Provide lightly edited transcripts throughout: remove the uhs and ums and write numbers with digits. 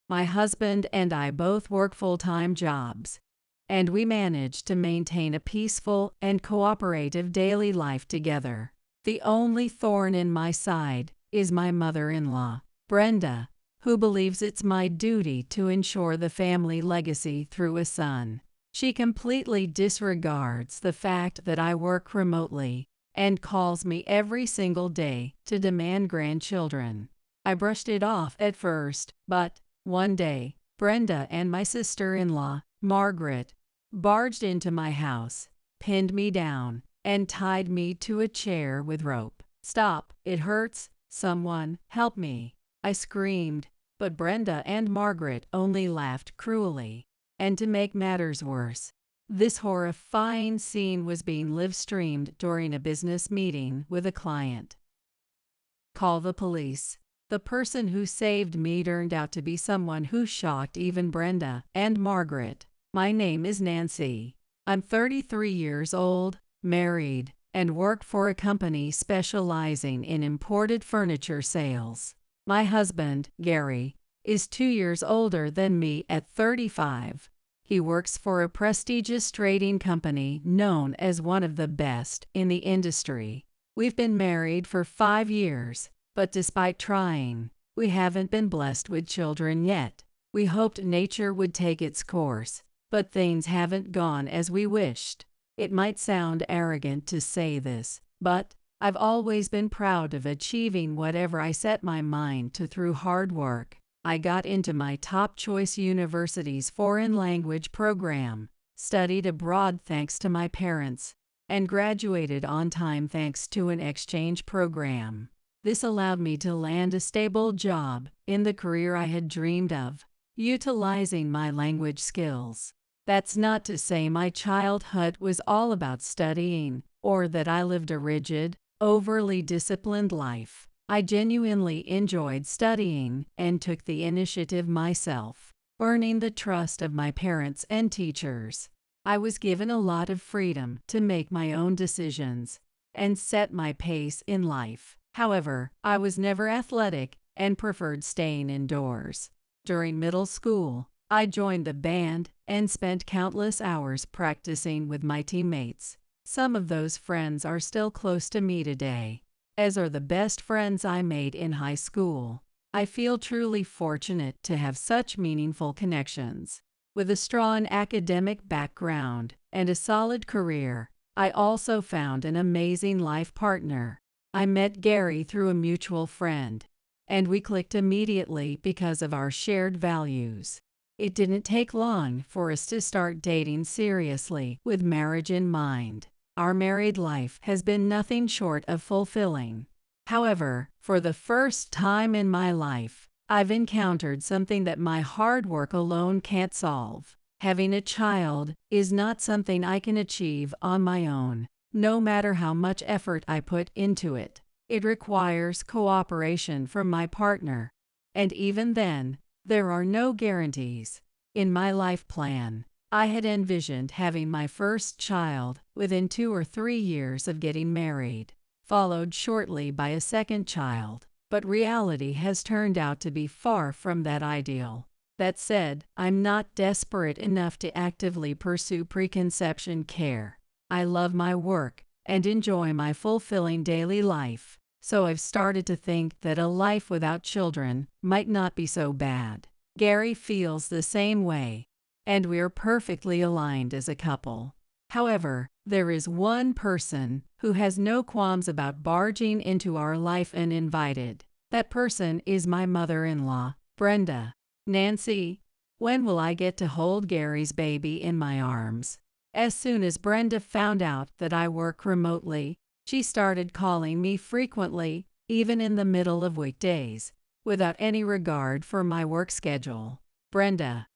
My husband and I both work full-time jobs, and we manage to maintain a peaceful and cooperative daily life together. The only thorn in my side is my mother-in-law, Brenda, who believes it's my duty to ensure the family legacy through a son. She completely disregards the fact that I work remotely and calls me every single day to demand grandchildren. I brushed it off at first, but one day, Brenda and my sister-in-law, Margaret, barged into my house, pinned me down, and tied me to a chair with rope. "Stop, it hurts, someone help me," I screamed, but Brenda and Margaret only laughed cruelly. And to make matters worse, this horrifying scene was being live-streamed during a business meeting with a client. Call the police. The person who saved me turned out to be someone who shocked even Brenda and Margaret. My name is Nancy. I'm 33 years old, married, and work for a company specializing in imported furniture sales. My husband, Gary, is 2 years older than me at 35. He works for a prestigious trading company known as one of the best in the industry. We've been married for 5 years, but despite trying, we haven't been blessed with children yet. We hoped nature would take its course, but things haven't gone as we wished. It might sound arrogant to say this, but I've always been proud of achieving whatever I set my mind to through hard work. I got into my top choice university's foreign language program, studied abroad thanks to my parents, and graduated on time thanks to an exchange program. This allowed me to land a stable job in the career I had dreamed of, utilizing my language skills. That's not to say my childhood was all about studying, or that I lived a rigid, overly disciplined life. I genuinely enjoyed studying and took the initiative myself, earning the trust of my parents and teachers. I was given a lot of freedom to make my own decisions and set my pace in life. However, I was never athletic and preferred staying indoors. During middle school, I joined the band and spent countless hours practicing with my teammates. Some of those friends are still close to me today, as are the best friends I made in high school. I feel truly fortunate to have such meaningful connections. With a strong academic background and a solid career, I also found an amazing life partner. I met Gary through a mutual friend, and we clicked immediately because of our shared values. It didn't take long for us to start dating seriously with marriage in mind. Our married life has been nothing short of fulfilling. However, for the first time in my life, I've encountered something that my hard work alone can't solve. Having a child is not something I can achieve on my own, no matter how much effort I put into it. It requires cooperation from my partner, and even then, there are no guarantees. In my life plan, I had envisioned having my first child within 2 or 3 years of getting married, followed shortly by a second child, but reality has turned out to be far from that ideal. That said, I'm not desperate enough to actively pursue preconception care. I love my work and enjoy my fulfilling daily life, so I've started to think that a life without children might not be so bad. Gary feels the same way, and we're perfectly aligned as a couple. However, there is one person who has no qualms about barging into our life uninvited. That person is my mother-in-law, Brenda. "Nancy, when will I get to hold Gary's baby in my arms?" As soon as Brenda found out that I work remotely, she started calling me frequently, even in the middle of weekdays, without any regard for my work schedule. "Brenda,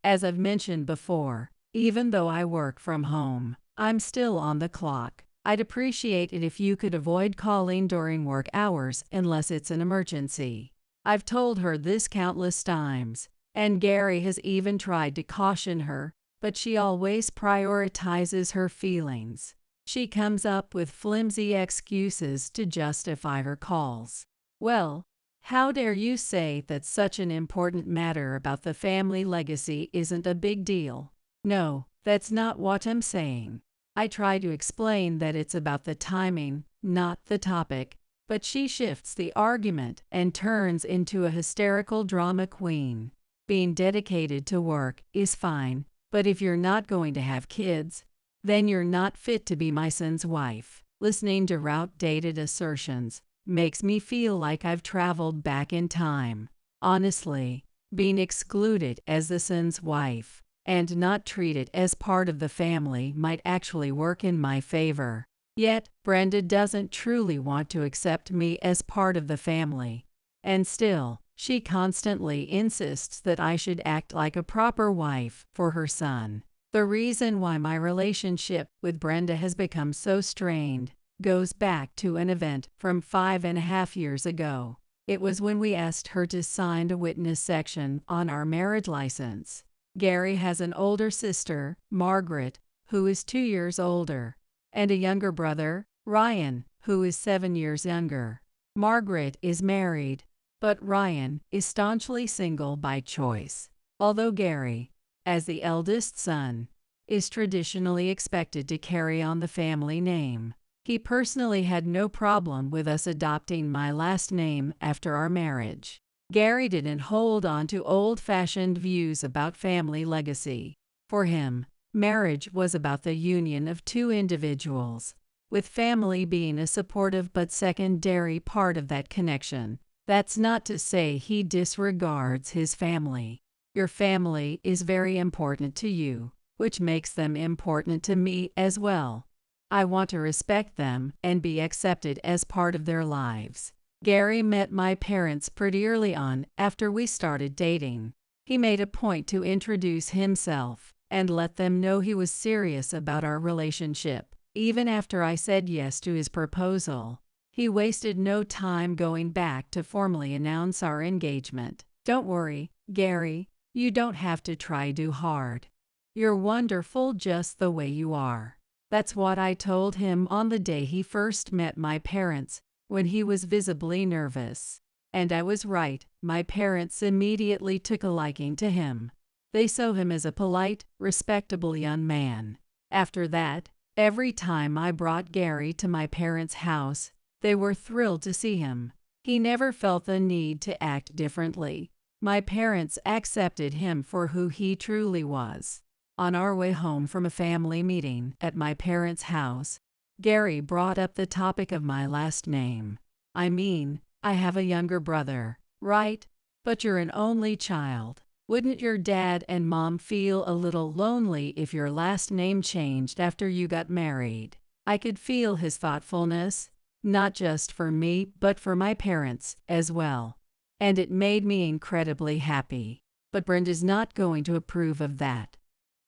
as I've mentioned before, even though I work from home, I'm still on the clock. I'd appreciate it if you could avoid calling during work hours unless it's an emergency." I've told her this countless times, and Gary has even tried to caution her, but she always prioritizes her feelings. She comes up with flimsy excuses to justify her calls. "Well, How dare you say that such an important matter about the family legacy isn't a big deal? No, that's not what I'm saying. I try to explain that it's about the timing, not the topic, but she shifts the argument and turns into a hysterical drama queen. Being dedicated to work is fine, but if you're not going to have kids, then you're not fit to be my son's wife. Listening to outdated assertions makes me feel like I've traveled back in time. Honestly, being excluded as the son's wife and not treated as part of the family might actually work in my favor. Yet, Brenda doesn't truly want to accept me as part of the family. And still, she constantly insists that I should act like a proper wife for her son. The reason why my relationship with Brenda has become so strained goes back to an event from 5.5 years ago. It was when we asked her to sign a witness section on our marriage license. Gary has an older sister, Margaret, who is 2 years older, and a younger brother, Ryan, who is 7 years younger. Margaret is married, but Ryan is staunchly single by choice. Although Gary, as the eldest son, is traditionally expected to carry on the family name, he personally had no problem with us adopting my last name after our marriage. Gary didn't hold on to old-fashioned views about family legacy. For him, marriage was about the union of two individuals, with family being a supportive but secondary part of that connection. That's not to say he disregards his family. Your family is very important to you, which makes them important to me as well. I want to respect them and be accepted as part of their lives. Gary met my parents pretty early on after we started dating. He made a point to introduce himself and let them know he was serious about our relationship. Even after I said yes to his proposal, he wasted no time going back to formally announce our engagement. Don't worry, Gary, you don't have to try too hard. You're wonderful just the way you are. That's what I told him on the day he first met my parents, when he was visibly nervous. And I was right. My parents immediately took a liking to him. They saw him as a polite, respectable young man. After that, every time I brought Gary to my parents' house, they were thrilled to see him. He never felt the need to act differently. My parents accepted him for who he truly was. On our way home from a family meeting at my parents' house, Gary brought up the topic of my last name. I mean, I have a younger brother, right? But you're an only child. Wouldn't your dad and mom feel a little lonely if your last name changed after you got married? I could feel his thoughtfulness, not just for me, but for my parents as well. And it made me incredibly happy. But Brenda's not going to approve of that.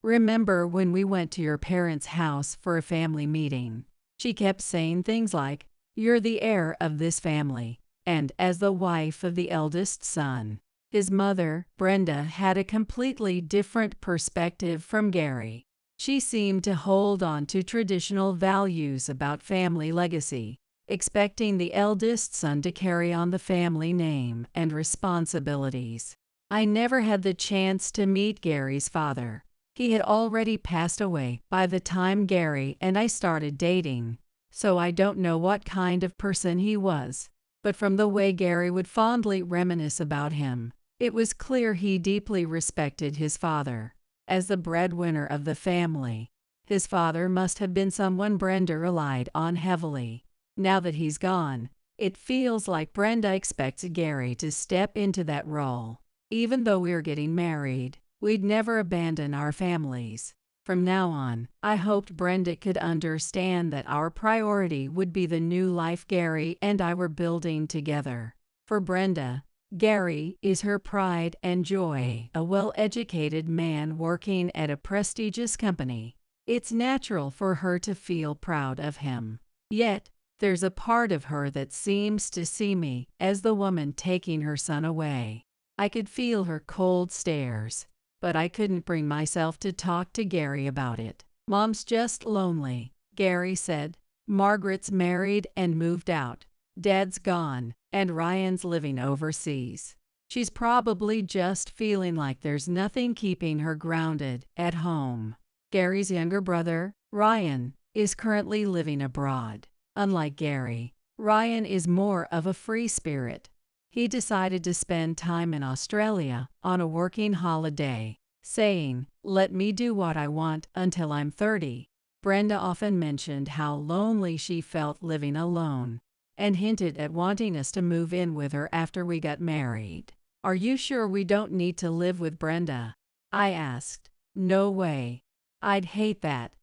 Remember when we went to your parents' house for a family meeting? She kept saying things like, "You're the heir of this family," and as the wife of the eldest son. His mother, Brenda, had a completely different perspective from Gary. She seemed to hold on to traditional values about family legacy, expecting the eldest son to carry on the family name and responsibilities. I never had the chance to meet Gary's father. He had already passed away by the time Gary and I started dating, so I don't know what kind of person he was. But from the way Gary would fondly reminisce about him, it was clear he deeply respected his father. As the breadwinner of the family, his father must have been someone Brenda relied on heavily. Now that he's gone, it feels like Brenda expects Gary to step into that role. Even though we're getting married, we'd never abandon our families. From now on, I hoped Brenda could understand that our priority would be the new life Gary and I were building together. For Brenda, Gary is her pride and joy, a well-educated man working at a prestigious company. It's natural for her to feel proud of him. Yet, there's a part of her that seems to see me as the woman taking her son away. I could feel her cold stares, but I couldn't bring myself to talk to Gary about it. "Mom's just lonely," Gary said. "Margaret's married and moved out. Dad's gone, and Ryan's living overseas. She's probably just feeling like there's nothing keeping her grounded at home. Gary's younger brother, Ryan, is currently living abroad. Unlike Gary, Ryan is more of a free spirit. He decided to spend time in Australia on a working holiday, saying, "Let me do what I want until I'm 30. Brenda often mentioned how lonely she felt living alone, and hinted at wanting us to move in with her after we got married. "Are you sure we don't need to live with Brenda?" I asked. "No way. I'd hate that,"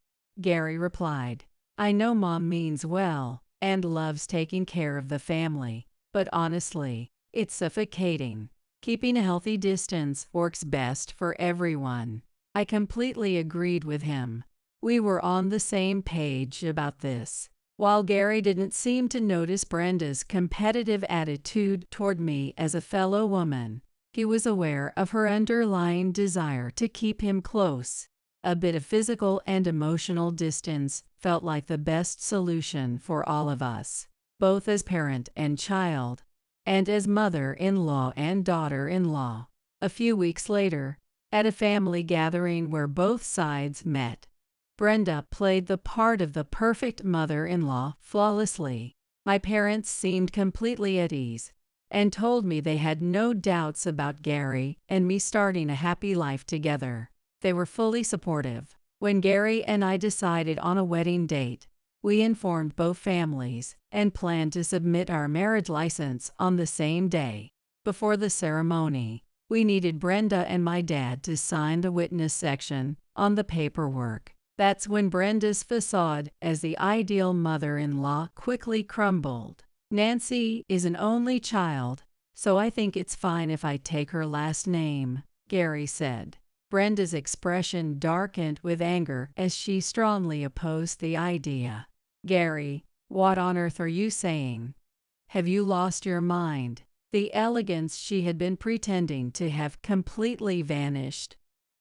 Gary replied. "I know Mom means well and loves taking care of the family, but honestly, it's suffocating. Keeping a healthy distance works best for everyone." I completely agreed with him. We were on the same page about this. While Gary didn't seem to notice Brenda's competitive attitude toward me as a fellow woman, he was aware of her underlying desire to keep him close. A bit of physical and emotional distance felt like the best solution for all of us, both as parent and child, and as mother-in-law and daughter-in-law. A few weeks later, at a family gathering where both sides met, Brenda played the part of the perfect mother-in-law flawlessly. My parents seemed completely at ease and told me they had no doubts about Gary and me starting a happy life together. They were fully supportive. When Gary and I decided on a wedding date, we informed both families and planned to submit our marriage license on the same day. Before the ceremony, we needed Brenda and my dad to sign the witness section on the paperwork. That's when Brenda's facade as the ideal mother-in-law quickly crumbled. "Nancy is an only child, so I think it's fine if I take her last name," Gary said. Brenda's expression darkened with anger as she strongly opposed the idea. "Gary, what on earth are you saying? Have you lost your mind?" The elegance she had been pretending to have completely vanished,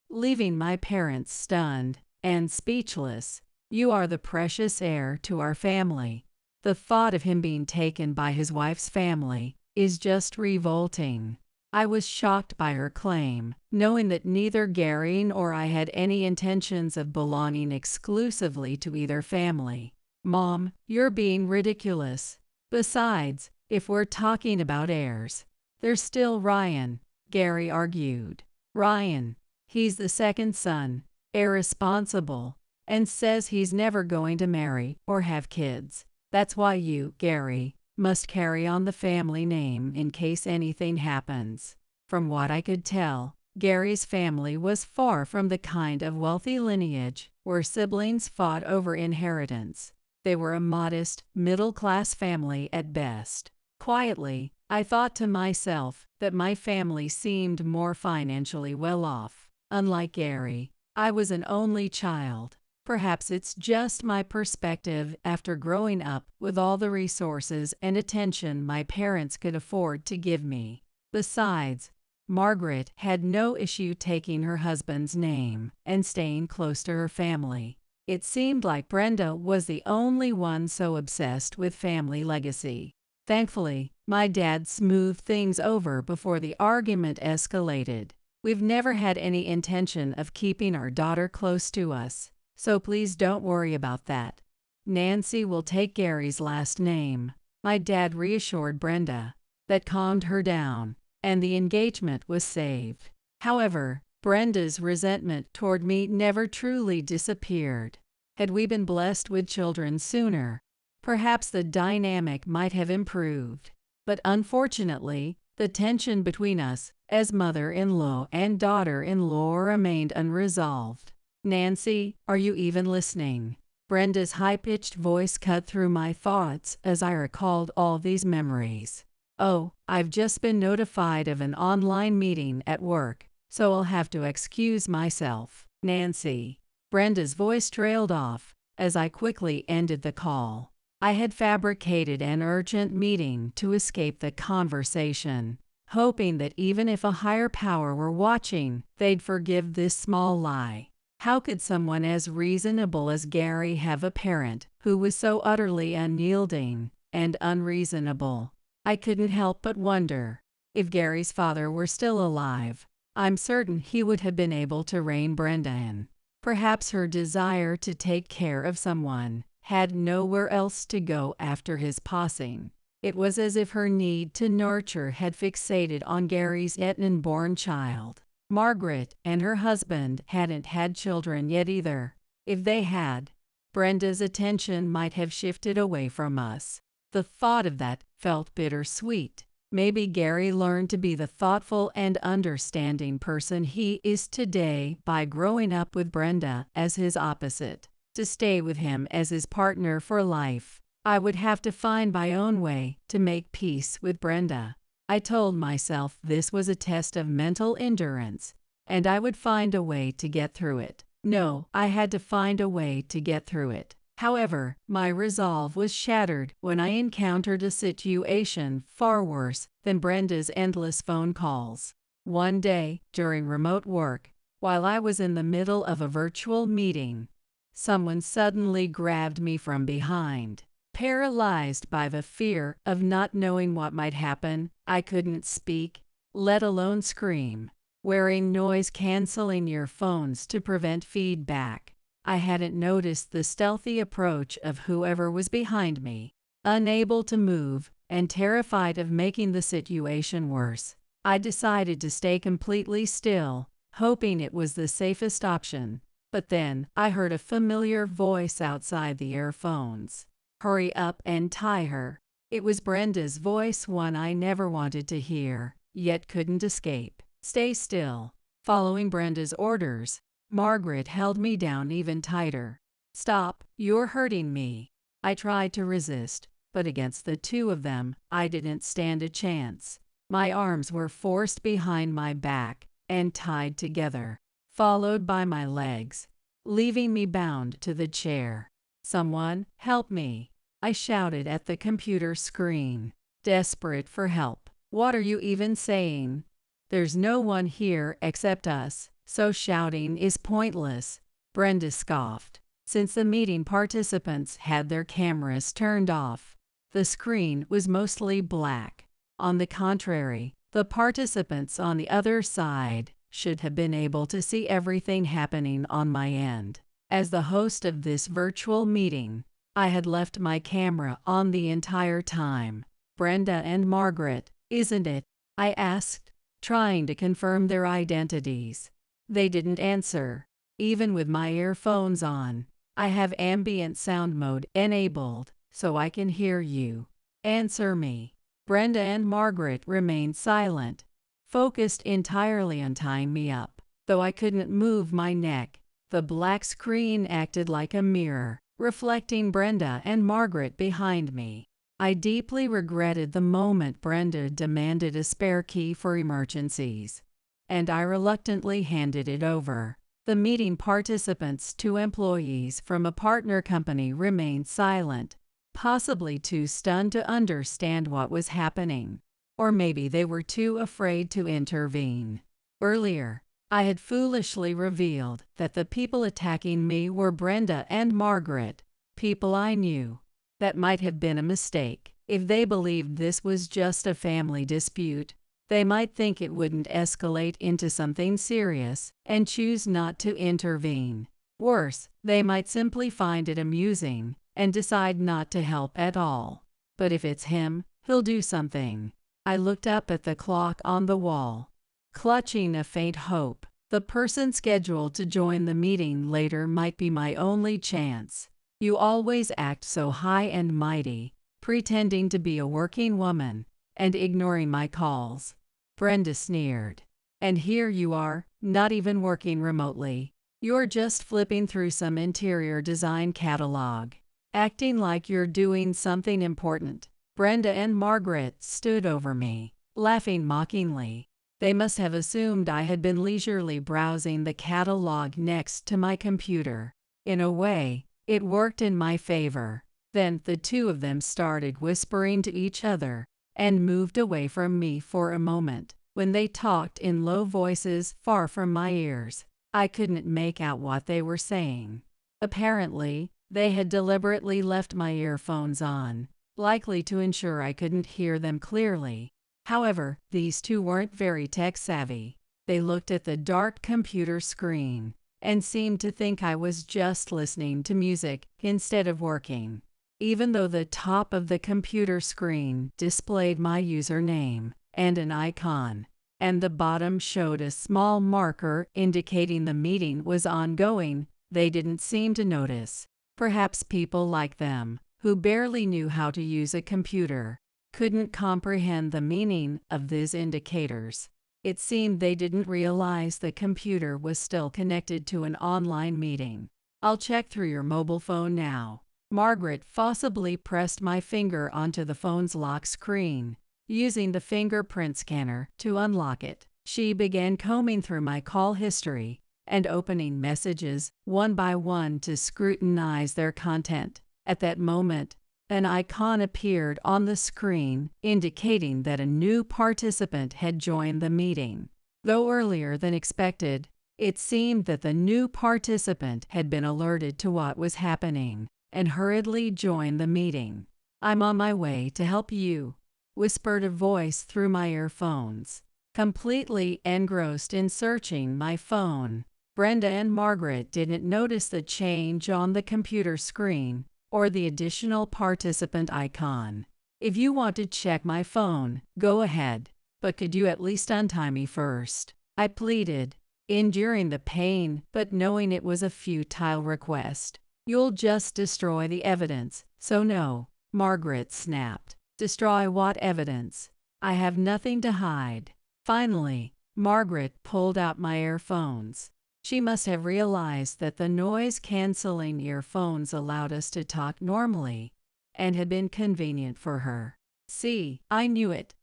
leaving my parents stunned and speechless. "You are the precious heir to our family. The thought of him being taken by his wife's family is just revolting." I was shocked by her claim, knowing that neither Gary nor I had any intentions of belonging exclusively to either family. "Mom, you're being ridiculous. Besides, if we're talking about heirs, there's still Ryan," Gary argued. "Ryan, he's the second son, irresponsible, and says he's never going to marry or have kids. That's why you, Gary, must carry on the family name in case anything happens." From what I could tell, Gary's family was far from the kind of wealthy lineage where siblings fought over inheritance. They were a modest, middle-class family at best. Quietly, I thought to myself that my family seemed more financially well off. Unlike Gary, I was an only child. Perhaps it's just my perspective after growing up with all the resources and attention my parents could afford to give me. Besides, Margaret had no issue taking her husband's name and staying close to her family. It seemed like Brenda was the only one so obsessed with family legacy. Thankfully, my dad smoothed things over before the argument escalated. "We've never had any intention of keeping our daughter close to us, so please don't worry about that. Nancy will take Gary's last name," my dad reassured Brenda. That calmed her down, and the engagement was saved. However, Brenda's resentment toward me never truly disappeared. Had we been blessed with children sooner, perhaps the dynamic might have improved. But unfortunately, the tension between us as mother-in-law and daughter-in-law remained unresolved. "Nancy, are you even listening?" Brenda's high-pitched voice cut through my thoughts as I recalled all these memories. "Oh, I've just been notified of an online meeting at work, so I'll have to excuse myself." "Nancy." Brenda's voice trailed off as I quickly ended the call. I had fabricated an urgent meeting to escape the conversation, hoping that even if a higher power were watching, they'd forgive this small lie. How could someone as reasonable as Gary have a parent who was so utterly unyielding and unreasonable? I couldn't help but wonder. If Gary's father were still alive, I'm certain he would have been able to rein Brenda in. Perhaps her desire to take care of someone had nowhere else to go after his passing. It was as if her need to nurture had fixated on Gary's yet-unborn child. Margaret and her husband hadn't had children yet either. If they had, Brenda's attention might have shifted away from us. The thought of that felt bittersweet. Maybe Gary learned to be the thoughtful and understanding person he is today by growing up with Brenda as his opposite. To stay with him as his partner for life, I would have to find my own way to make peace with Brenda. I told myself this was a test of mental endurance, and I would find a way to get through it. No, I had to find a way to get through it. However, my resolve was shattered when I encountered a situation far worse than Brenda's endless phone calls. One day, during remote work, while I was in the middle of a virtual meeting, someone suddenly grabbed me from behind. Paralyzed by the fear of not knowing what might happen, I couldn't speak, let alone scream. Wearing noise-canceling earphones to prevent feedback, I hadn't noticed the stealthy approach of whoever was behind me. Unable to move and terrified of making the situation worse, I decided to stay completely still, hoping it was the safest option. But then I heard a familiar voice outside the earphones. "Hurry up and tie her." It was Brenda's voice, one I never wanted to hear, yet couldn't escape. "Stay still." Following Brenda's orders, Margaret held me down even tighter. "Stop, you're hurting me." I tried to resist, but against the two of them, I didn't stand a chance. My arms were forced behind my back and tied together, followed by my legs, leaving me bound to the chair. "Someone, help me!" I shouted at the computer screen, desperate for help. "What are you even saying? There's no one here except us, so shouting is pointless," Brenda scoffed. Since the meeting participants had their cameras turned off, the screen was mostly black. On the contrary, the participants on the other side should have been able to see everything happening on my end. As the host of this virtual meeting, I had left my camera on the entire time. "Brenda and Margaret, isn't it?" I asked, trying to confirm their identities. They didn't answer. Even with my earphones on, I have ambient sound mode enabled, so I can hear you. "Answer me." Brenda and Margaret remained silent, focused entirely on tying me up. Though I couldn't move my neck, the black screen acted like a mirror, reflecting Brenda and Margaret behind me. I deeply regretted the moment Brenda demanded a spare key for emergencies, and I reluctantly handed it over. The meeting participants, two employees from a partner company, remained silent, possibly too stunned to understand what was happening. Or maybe they were too afraid to intervene. Earlier, I had foolishly revealed that the people attacking me were Brenda and Margaret, people I knew. That might have been a mistake. If they believed this was just a family dispute, they might think it wouldn't escalate into something serious and choose not to intervene. Worse, they might simply find it amusing and decide not to help at all. But if it's him, he'll do something. I looked up at the clock on the wall, clutching a faint hope. The person scheduled to join the meeting later might be my only chance. "You always act so high and mighty, pretending to be a working woman and ignoring my calls," Brenda sneered. "And here you are, not even working remotely. You're just flipping through some interior design catalog, acting like you're doing something important." Brenda and Margaret stood over me, laughing mockingly. They must have assumed I had been leisurely browsing the catalog next to my computer. In a way, it worked in my favor. Then the two of them started whispering to each other and moved away from me for a moment. When they talked in low voices far from my ears, I couldn't make out what they were saying. Apparently, they had deliberately left my earphones on, likely to ensure I couldn't hear them clearly. However, these two weren't very tech-savvy. They looked at the dark computer screen and seemed to think I was just listening to music instead of working. Even though the top of the computer screen displayed my username and an icon, and the bottom showed a small marker indicating the meeting was ongoing, they didn't seem to notice. Perhaps people like them, who barely knew how to use a computer, couldn't comprehend the meaning of these indicators. It seemed they didn't realize the computer was still connected to an online meeting. "I'll check through your mobile phone now." Margaret forcibly pressed my finger onto the phone's lock screen, using the fingerprint scanner to unlock it. She began combing through my call history and opening messages one by one to scrutinize their content. At that moment, an icon appeared on the screen indicating that a new participant had joined the meeting. Though earlier than expected, it seemed that the new participant had been alerted to what was happening and hurriedly joined the meeting. "I'm on my way to help you," whispered a voice through my earphones. Completely engrossed in searching my phone, Brenda and Margaret didn't notice the change on the computer screen or the additional participant icon. "If you want to check my phone, go ahead, but could you at least untie me first?" I pleaded, enduring the pain but knowing it was a futile request. "You'll just destroy the evidence, so no," Margaret snapped. "Destroy what evidence? I have nothing to hide." Finally, Margaret pulled out my earphones. She must have realized that the noise-canceling earphones allowed us to talk normally and had been convenient for her. "See, I knew it.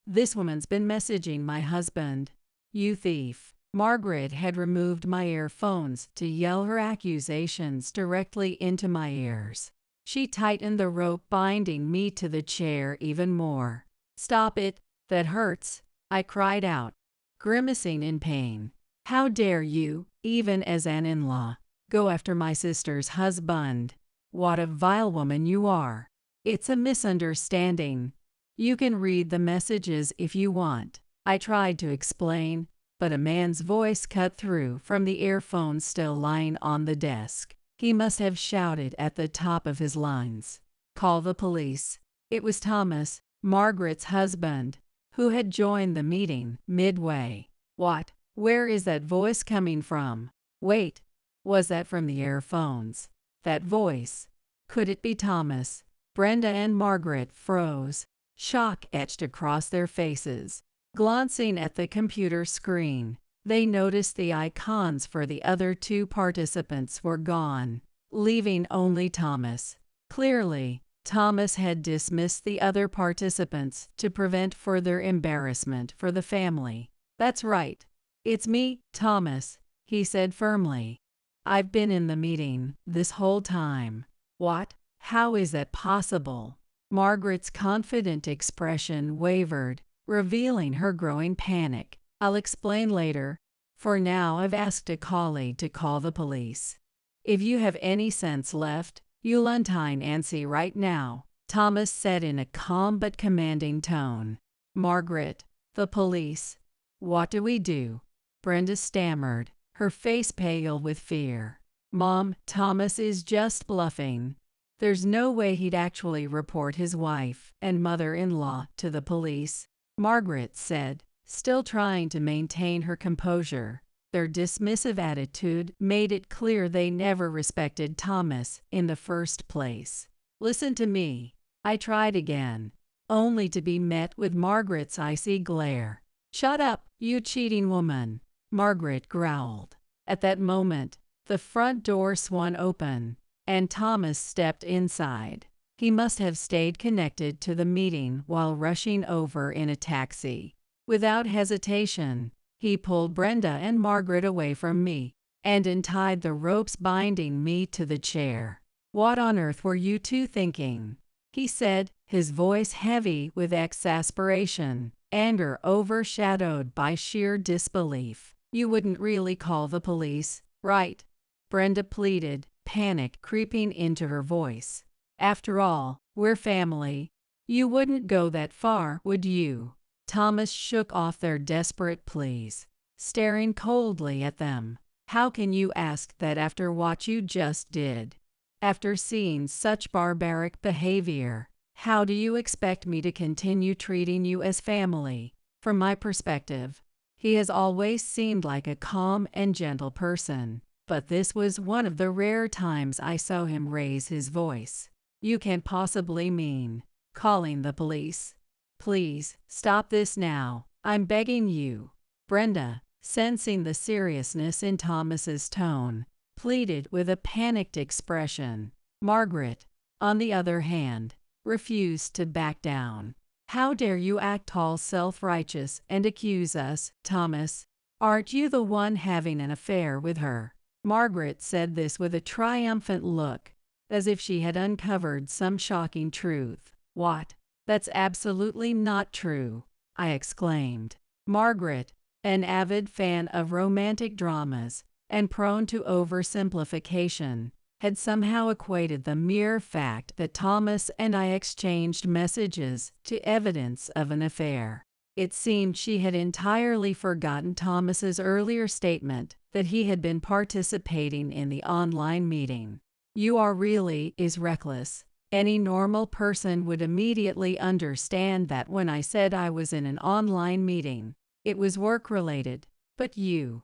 This woman's been messaging my husband. You thief." Margaret had removed my earphones to yell her accusations directly into my ears. She tightened the rope binding me to the chair even more. "Stop it, that hurts," I cried out, grimacing in pain. "How dare you, even as an in-law, go after my sister's husband? What a vile woman you are." "It's a misunderstanding. You can read the messages if you want," I tried to explain, but a man's voice cut through from the earphones still lying on the desk. He must have shouted at the top of his lungs, "Call the police." It was Thomas, Margaret's husband, who had joined the meeting midway. "What? Where is that voice coming from?" Wait, was that from the earphones? That voice? Could it be Thomas? Brenda and Margaret froze, shock etched across their faces. Glancing at the computer screen, they noticed the icons for the other two participants were gone, leaving only Thomas. Clearly, Thomas had dismissed the other participants to prevent further embarrassment for the family. "That's right. It's me, Thomas," he said firmly. "I've been in the meeting this whole time." "What? How is that possible?" Margaret's confident expression wavered, revealing her growing panic. "I'll explain later. For now, I've asked a colleague to call the police. If you have any sense left, you'll untie Nancy right now," Thomas said in a calm but commanding tone. "Margaret, the police. What do we do?" Brenda stammered, her face pale with fear. "Mom, Thomas is just bluffing. There's no way he'd actually report his wife and mother-in-law to the police," Margaret said, still trying to maintain her composure. Their dismissive attitude made it clear they never respected Thomas in the first place. "Listen to me." I tried again, only to be met with Margaret's icy glare. "Shut up, you cheating woman," Margaret growled. At that moment, the front door swung open, and Thomas stepped inside. He must have stayed connected to the meeting while rushing over in a taxi. Without hesitation, he pulled Brenda and Margaret away from me and untied the ropes binding me to the chair. "What on earth were you two thinking?" he said, his voice heavy with exasperation, anger overshadowed by sheer disbelief. "You wouldn't really call the police, right?" Brenda pleaded, panic creeping into her voice. "After all, We're family. You wouldn't go that far, would you? Thomas shook off their desperate pleas, staring coldly at them. How can you ask that after what you just did? After seeing such barbaric behavior, how do you expect me to continue treating you as family? From my perspective, he has always seemed like a calm and gentle person, but this was one of the rare times I saw him raise his voice. You can't possibly mean calling the police. Please, stop this now. I'm begging you. Brenda, sensing the seriousness in Thomas's tone, pleaded with a panicked expression. Margaret, on the other hand, refused to back down. How dare you act all self-righteous and accuse us, Thomas? Aren't you the one having an affair with her? Margaret said this with a triumphant look, as if she had uncovered some shocking truth. What? That's absolutely not true, I exclaimed. Margaret, an avid fan of romantic dramas and prone to oversimplification, had somehow equated the mere fact that Thomas and I exchanged messages to evidence of an affair. It seemed she had entirely forgotten Thomas's earlier statement that he had been participating in the online meeting. You are really is reckless. Any normal person would immediately understand that when I said I was in an online meeting, it was work-related, but you…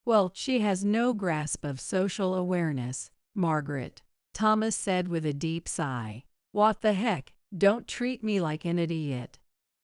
Well, she has no grasp of social awareness, Margaret, Thomas said with a deep sigh. What the heck, don't treat me like an idiot.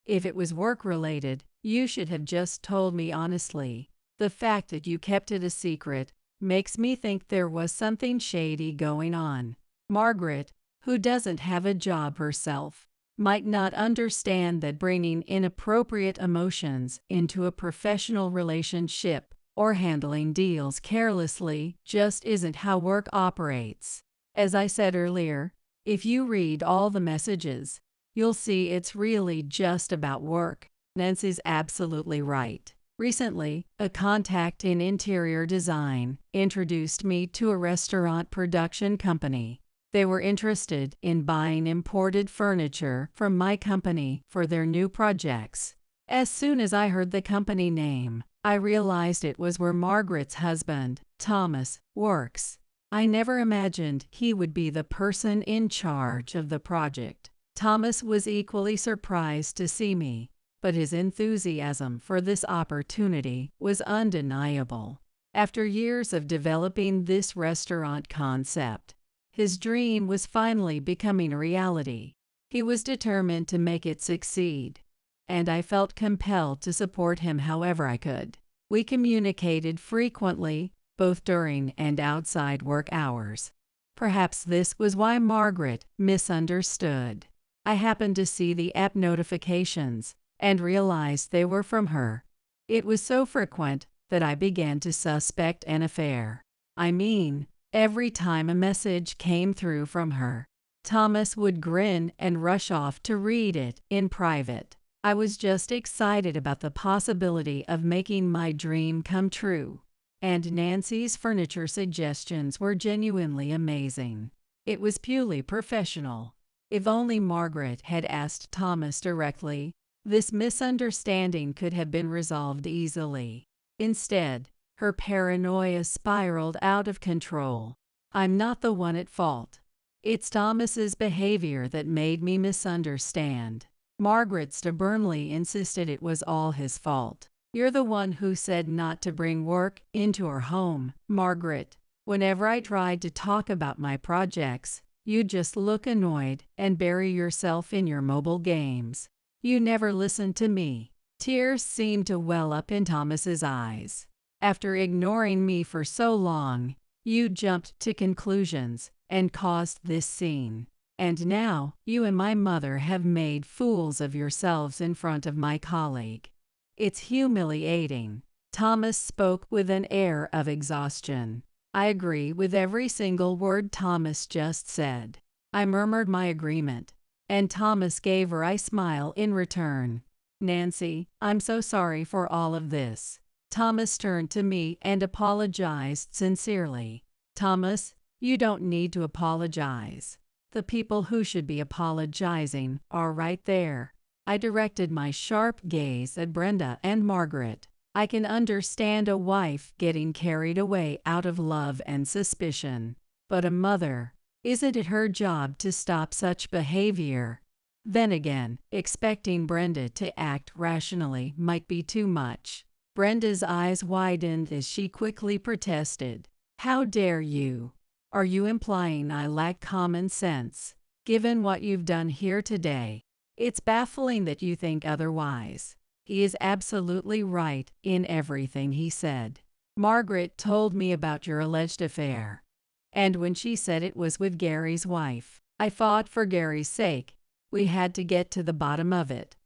If it was work-related, you should have just told me honestly. The fact that you kept it a secret makes me think there was something shady going on. Margaret, who doesn't have a job herself, might not understand that bringing inappropriate emotions into a professional relationship or handling deals carelessly just isn't how work operates. As I said earlier, if you read all the messages, you'll see it's really just about work. Nancy's absolutely right. Recently, a contact in interior design introduced me to a restaurant production company. They were interested in buying imported furniture from my company for their new projects. As soon as I heard the company name, I realized it was where Margaret's husband, Thomas, works. I never imagined he would be the person in charge of the project. Thomas was equally surprised to see me, but his enthusiasm for this opportunity was undeniable. After years of developing this restaurant concept, his dream was finally becoming a reality. He was determined to make it succeed, and I felt compelled to support him however I could. We communicated frequently, both during and outside work hours. Perhaps this was why Margaret misunderstood. I happened to see the app notifications and realized they were from her. It was so frequent that I began to suspect an affair. I mean, every time a message came through from her, Thomas would grin and rush off to read it in private. I was just excited about the possibility of making my dream come true, and Nancy's furniture suggestions were genuinely amazing. It was purely professional. If only Margaret had asked Thomas directly, this misunderstanding could have been resolved easily. Instead, her paranoia spiraled out of control. I'm not the one at fault. It's Thomas's behavior that made me misunderstand. Margaret stubbornly insisted it was all his fault. You're the one who said not to bring work into our home, Margaret. Whenever I tried to talk about my projects, you just look annoyed and bury yourself in your mobile games. You never listened to me. Tears seemed to well up in Thomas's eyes. After ignoring me for so long, you jumped to conclusions and caused this scene. And now, you and my mother have made fools of yourselves in front of my colleague. It's humiliating. Thomas spoke with an air of exhaustion. I agree with every single word Thomas just said. I murmured my agreement, and Thomas gave a wry smile in return. Nancy, I'm so sorry for all of this. Thomas turned to me and apologized sincerely. Thomas, you don't need to apologize. The people who should be apologizing are right there. I directed my sharp gaze at Brenda and Margaret. I can understand a wife getting carried away out of love and suspicion. But a mother, isn't it her job to stop such behavior? Then again, expecting Brenda to act rationally might be too much. Brenda's eyes widened as she quickly protested. How dare you? Are you implying I lack common sense? Given what you've done here today, it's baffling that you think otherwise. He is absolutely right in everything he said. Margaret told me about your alleged affair. And when she said it was with Gary's wife, I fought for Gary's sake. We had to get to the bottom of it.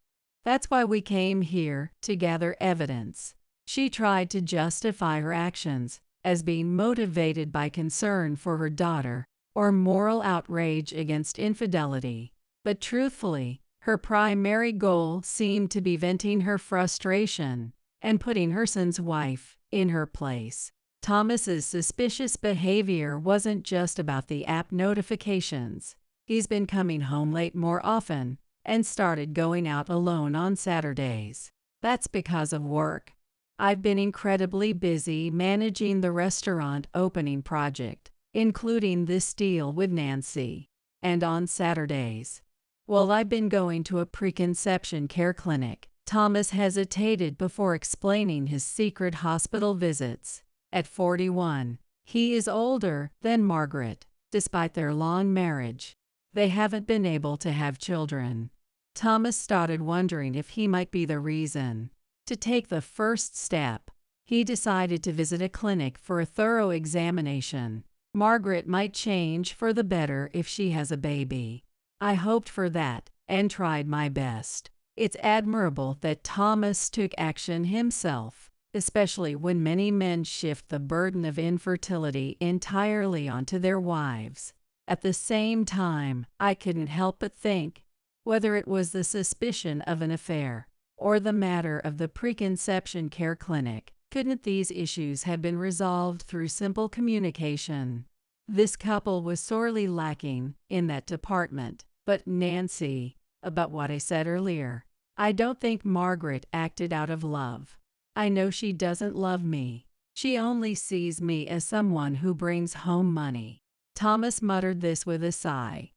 That's why we came here, to gather evidence. She tried to justify her actions as being motivated by concern for her daughter or moral outrage against infidelity. But truthfully, her primary goal seemed to be venting her frustration and putting her son's wife in her place. Thomas's suspicious behavior wasn't just about the app notifications. He's been coming home late more often and started going out alone on Saturdays. That's because of work. I've been incredibly busy managing the restaurant opening project, including this deal with Nancy. And on Saturdays, well, I've been going to a preconception care clinic. Thomas hesitated before explaining his secret hospital visits. At 41, he is older than Margaret. Despite their long marriage, they haven't been able to have children. Thomas started wondering if he might be the reason. To take the first step, he decided to visit a clinic for a thorough examination. Margaret might change for the better if she has a baby. I hoped for that and tried my best. It's admirable that Thomas took action himself, especially when many men shift the burden of infertility entirely onto their wives. At the same time, I couldn't help but think, whether it was the suspicion of an affair or the matter of the preconception care clinic, couldn't these issues have been resolved through simple communication? This couple was sorely lacking in that department. But Nancy, about what I said earlier, I don't think Margaret acted out of love. I know she doesn't love me. She only sees me as someone who brings home money. Thomas muttered this with a sigh.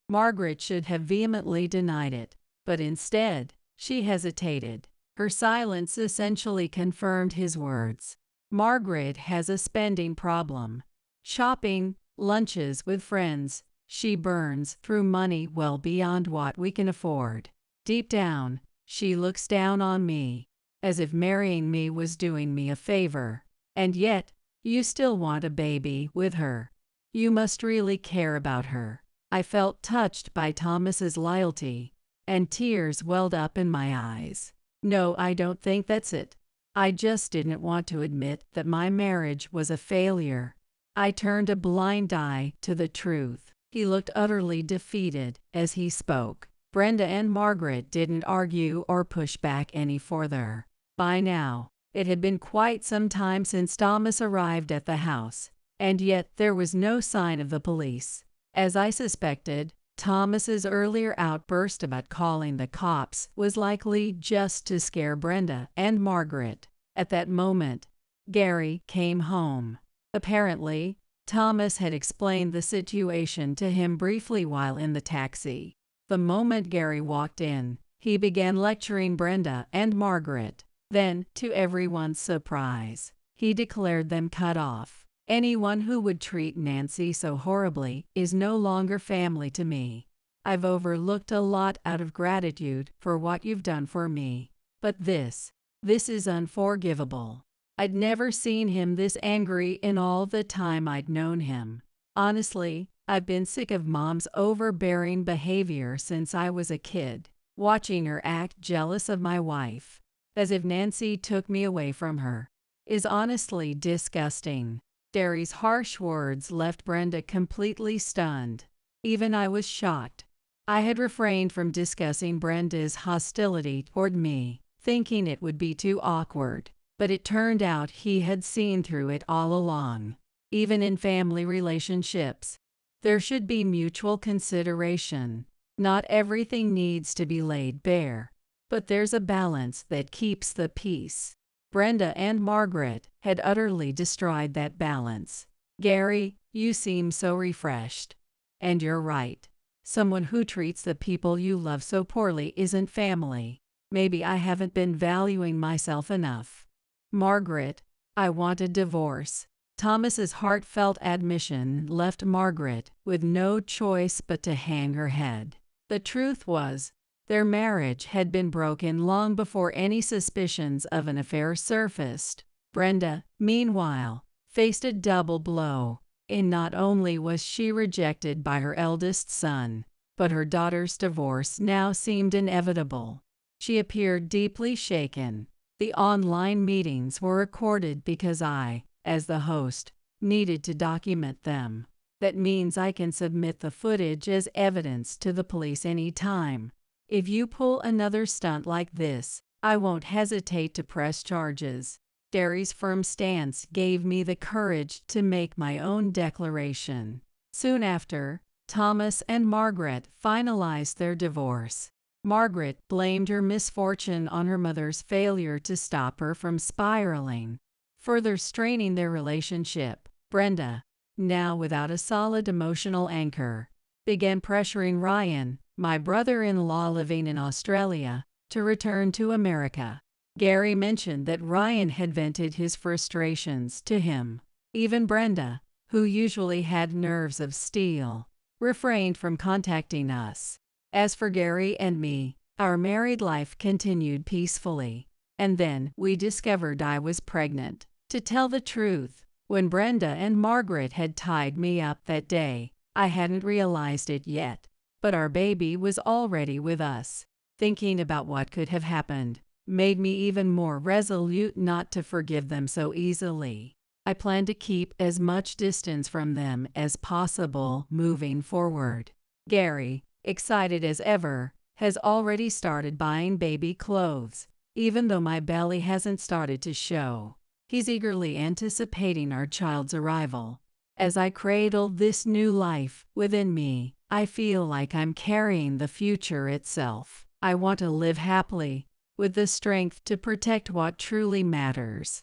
Margaret should have vehemently denied it, but instead, she hesitated. Her silence essentially confirmed his words. Margaret has a spending problem. Shopping, lunches with friends. She burns through money well beyond what we can afford. Deep down, she looks down on me, as if marrying me was doing me a favor. And yet, you still want a baby with her. You must really care about her. I felt touched by Thomas's loyalty, and tears welled up in my eyes. No, I don't think that's it. I just didn't want to admit that my marriage was a failure. I turned a blind eye to the truth. He looked utterly defeated as he spoke. Brenda and Margaret didn't argue or push back any further. By now, it had been quite some time since Thomas arrived at the house, and yet there was no sign of the police. As I suspected, Thomas's earlier outburst about calling the cops was likely just to scare Brenda and Margaret. At that moment, Gary came home. Apparently, Thomas had explained the situation to him briefly while in the taxi. The moment Gary walked in, he began lecturing Brenda and Margaret. Then, to everyone's surprise, he declared them cut off. Anyone who would treat Nancy so horribly is no longer family to me. I've overlooked a lot out of gratitude for what you've done for me. But this is unforgivable. I'd never seen him this angry in all the time I'd known him. Honestly, I've been sick of Mom's overbearing behavior since I was a kid. Watching her act jealous of my wife, as if Nancy took me away from her, is honestly disgusting. Gary's harsh words left Brenda completely stunned. Even I was shocked. I had refrained from discussing Brenda's hostility toward me, thinking it would be too awkward. But it turned out he had seen through it all along. Even in family relationships, There should be mutual consideration. Not everything needs to be laid bare, but there's a balance that keeps the peace. Brenda and Margaret had utterly destroyed that balance. Gary, you seem so refreshed. And you're right. Someone who treats the people you love so poorly isn't family. Maybe I haven't been valuing myself enough. Margaret, I want a divorce. Thomas's heartfelt admission left Margaret with no choice but to hang her head. The truth was, their marriage had been broken long before any suspicions of an affair surfaced. Brenda, meanwhile, faced a double blow. And not only was she rejected by her eldest son, but her daughter's divorce now seemed inevitable. She appeared deeply shaken. The online meetings were recorded because I, as the host, needed to document them. That means I can submit the footage as evidence to the police anytime. If you pull another stunt like this, I won't hesitate to press charges. Gary's firm stance gave me the courage to make my own declaration. Soon after, Thomas and Margaret finalized their divorce. Margaret blamed her misfortune on her mother's failure to stop her from spiraling, further straining their relationship. Brenda, now without a solid emotional anchor, began pressuring Ryan, my brother-in-law living in Australia, to return to America. Gary mentioned that Ryan had vented his frustrations to him. Even Brenda, who usually had nerves of steel, refrained from contacting us. As for Gary and me, our married life continued peacefully. And then we discovered I was pregnant. To tell the truth, when Brenda and Margaret had tied me up that day, I hadn't realized it yet. But our baby was already with us. Thinking about what could have happened made me even more resolute not to forgive them so easily. I plan to keep as much distance from them as possible moving forward. Gary, excited as ever, has already started buying baby clothes, even though my belly hasn't started to show. He's eagerly anticipating our child's arrival. As I cradle this new life within me, I feel like I'm carrying the future itself. I want to live happily, with the strength to protect what truly matters.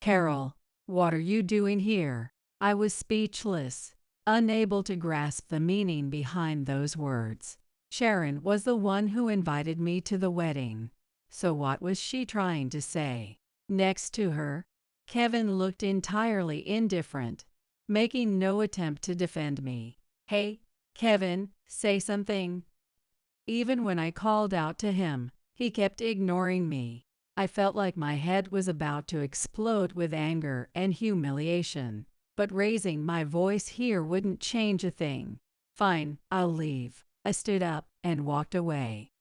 Carol, what are you doing here? I was speechless, unable to grasp the meaning behind those words. Sharon was the one who invited me to the wedding. So what was she trying to say? Next to her, Kevin looked entirely indifferent, making no attempt to defend me. Hey, Kevin, say something. Even when I called out to him, he kept ignoring me. I felt like my head was about to explode with anger and humiliation, but raising my voice here wouldn't change a thing. Fine, I'll leave. I stood up and walked away.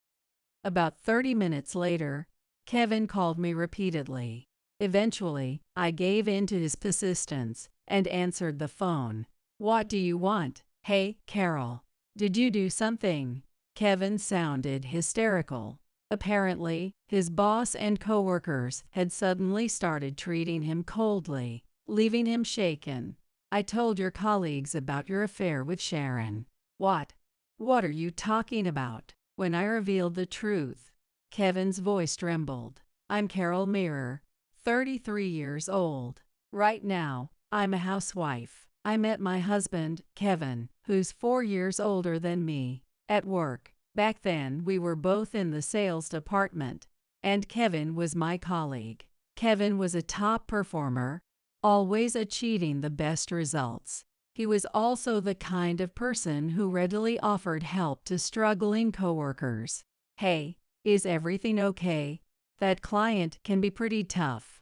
About 30 minutes later, Kevin called me repeatedly. Eventually, I gave in to his persistence and answered the phone. What do you want? Hey, Carol, did you do something? Kevin sounded hysterical. Apparently, his boss and coworkers had suddenly started treating him coldly, leaving him shaken. I told your colleagues about your affair with Sharon. What? What are you talking about? When I revealed the truth, Kevin's voice trembled. I'm Carol Mirror, 33 years old. Right now, I'm a housewife. I met my husband, Kevin, who's 4 years older than me, at work. Back then, we were both in the sales department, and Kevin was my colleague. Kevin was a top performer, always achieving the best results. He was also the kind of person who readily offered help to struggling coworkers. Hey, is everything okay? That client can be pretty tough.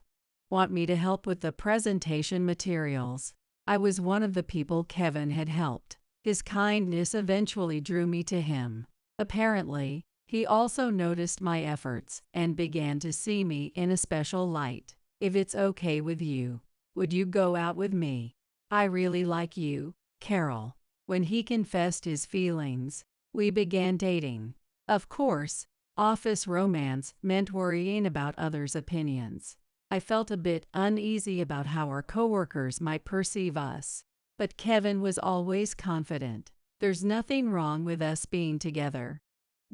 Want me to help with the presentation materials? I was one of the people Kevin had helped. His kindness eventually drew me to him. Apparently, he also noticed my efforts and began to see me in a special light. If it's okay with you, would you go out with me? I really like you, Carol. When he confessed his feelings, we began dating. Of course, office romance meant worrying about others' opinions. I felt a bit uneasy about how our coworkers might perceive us. But Kevin was always confident. There's nothing wrong with us being together.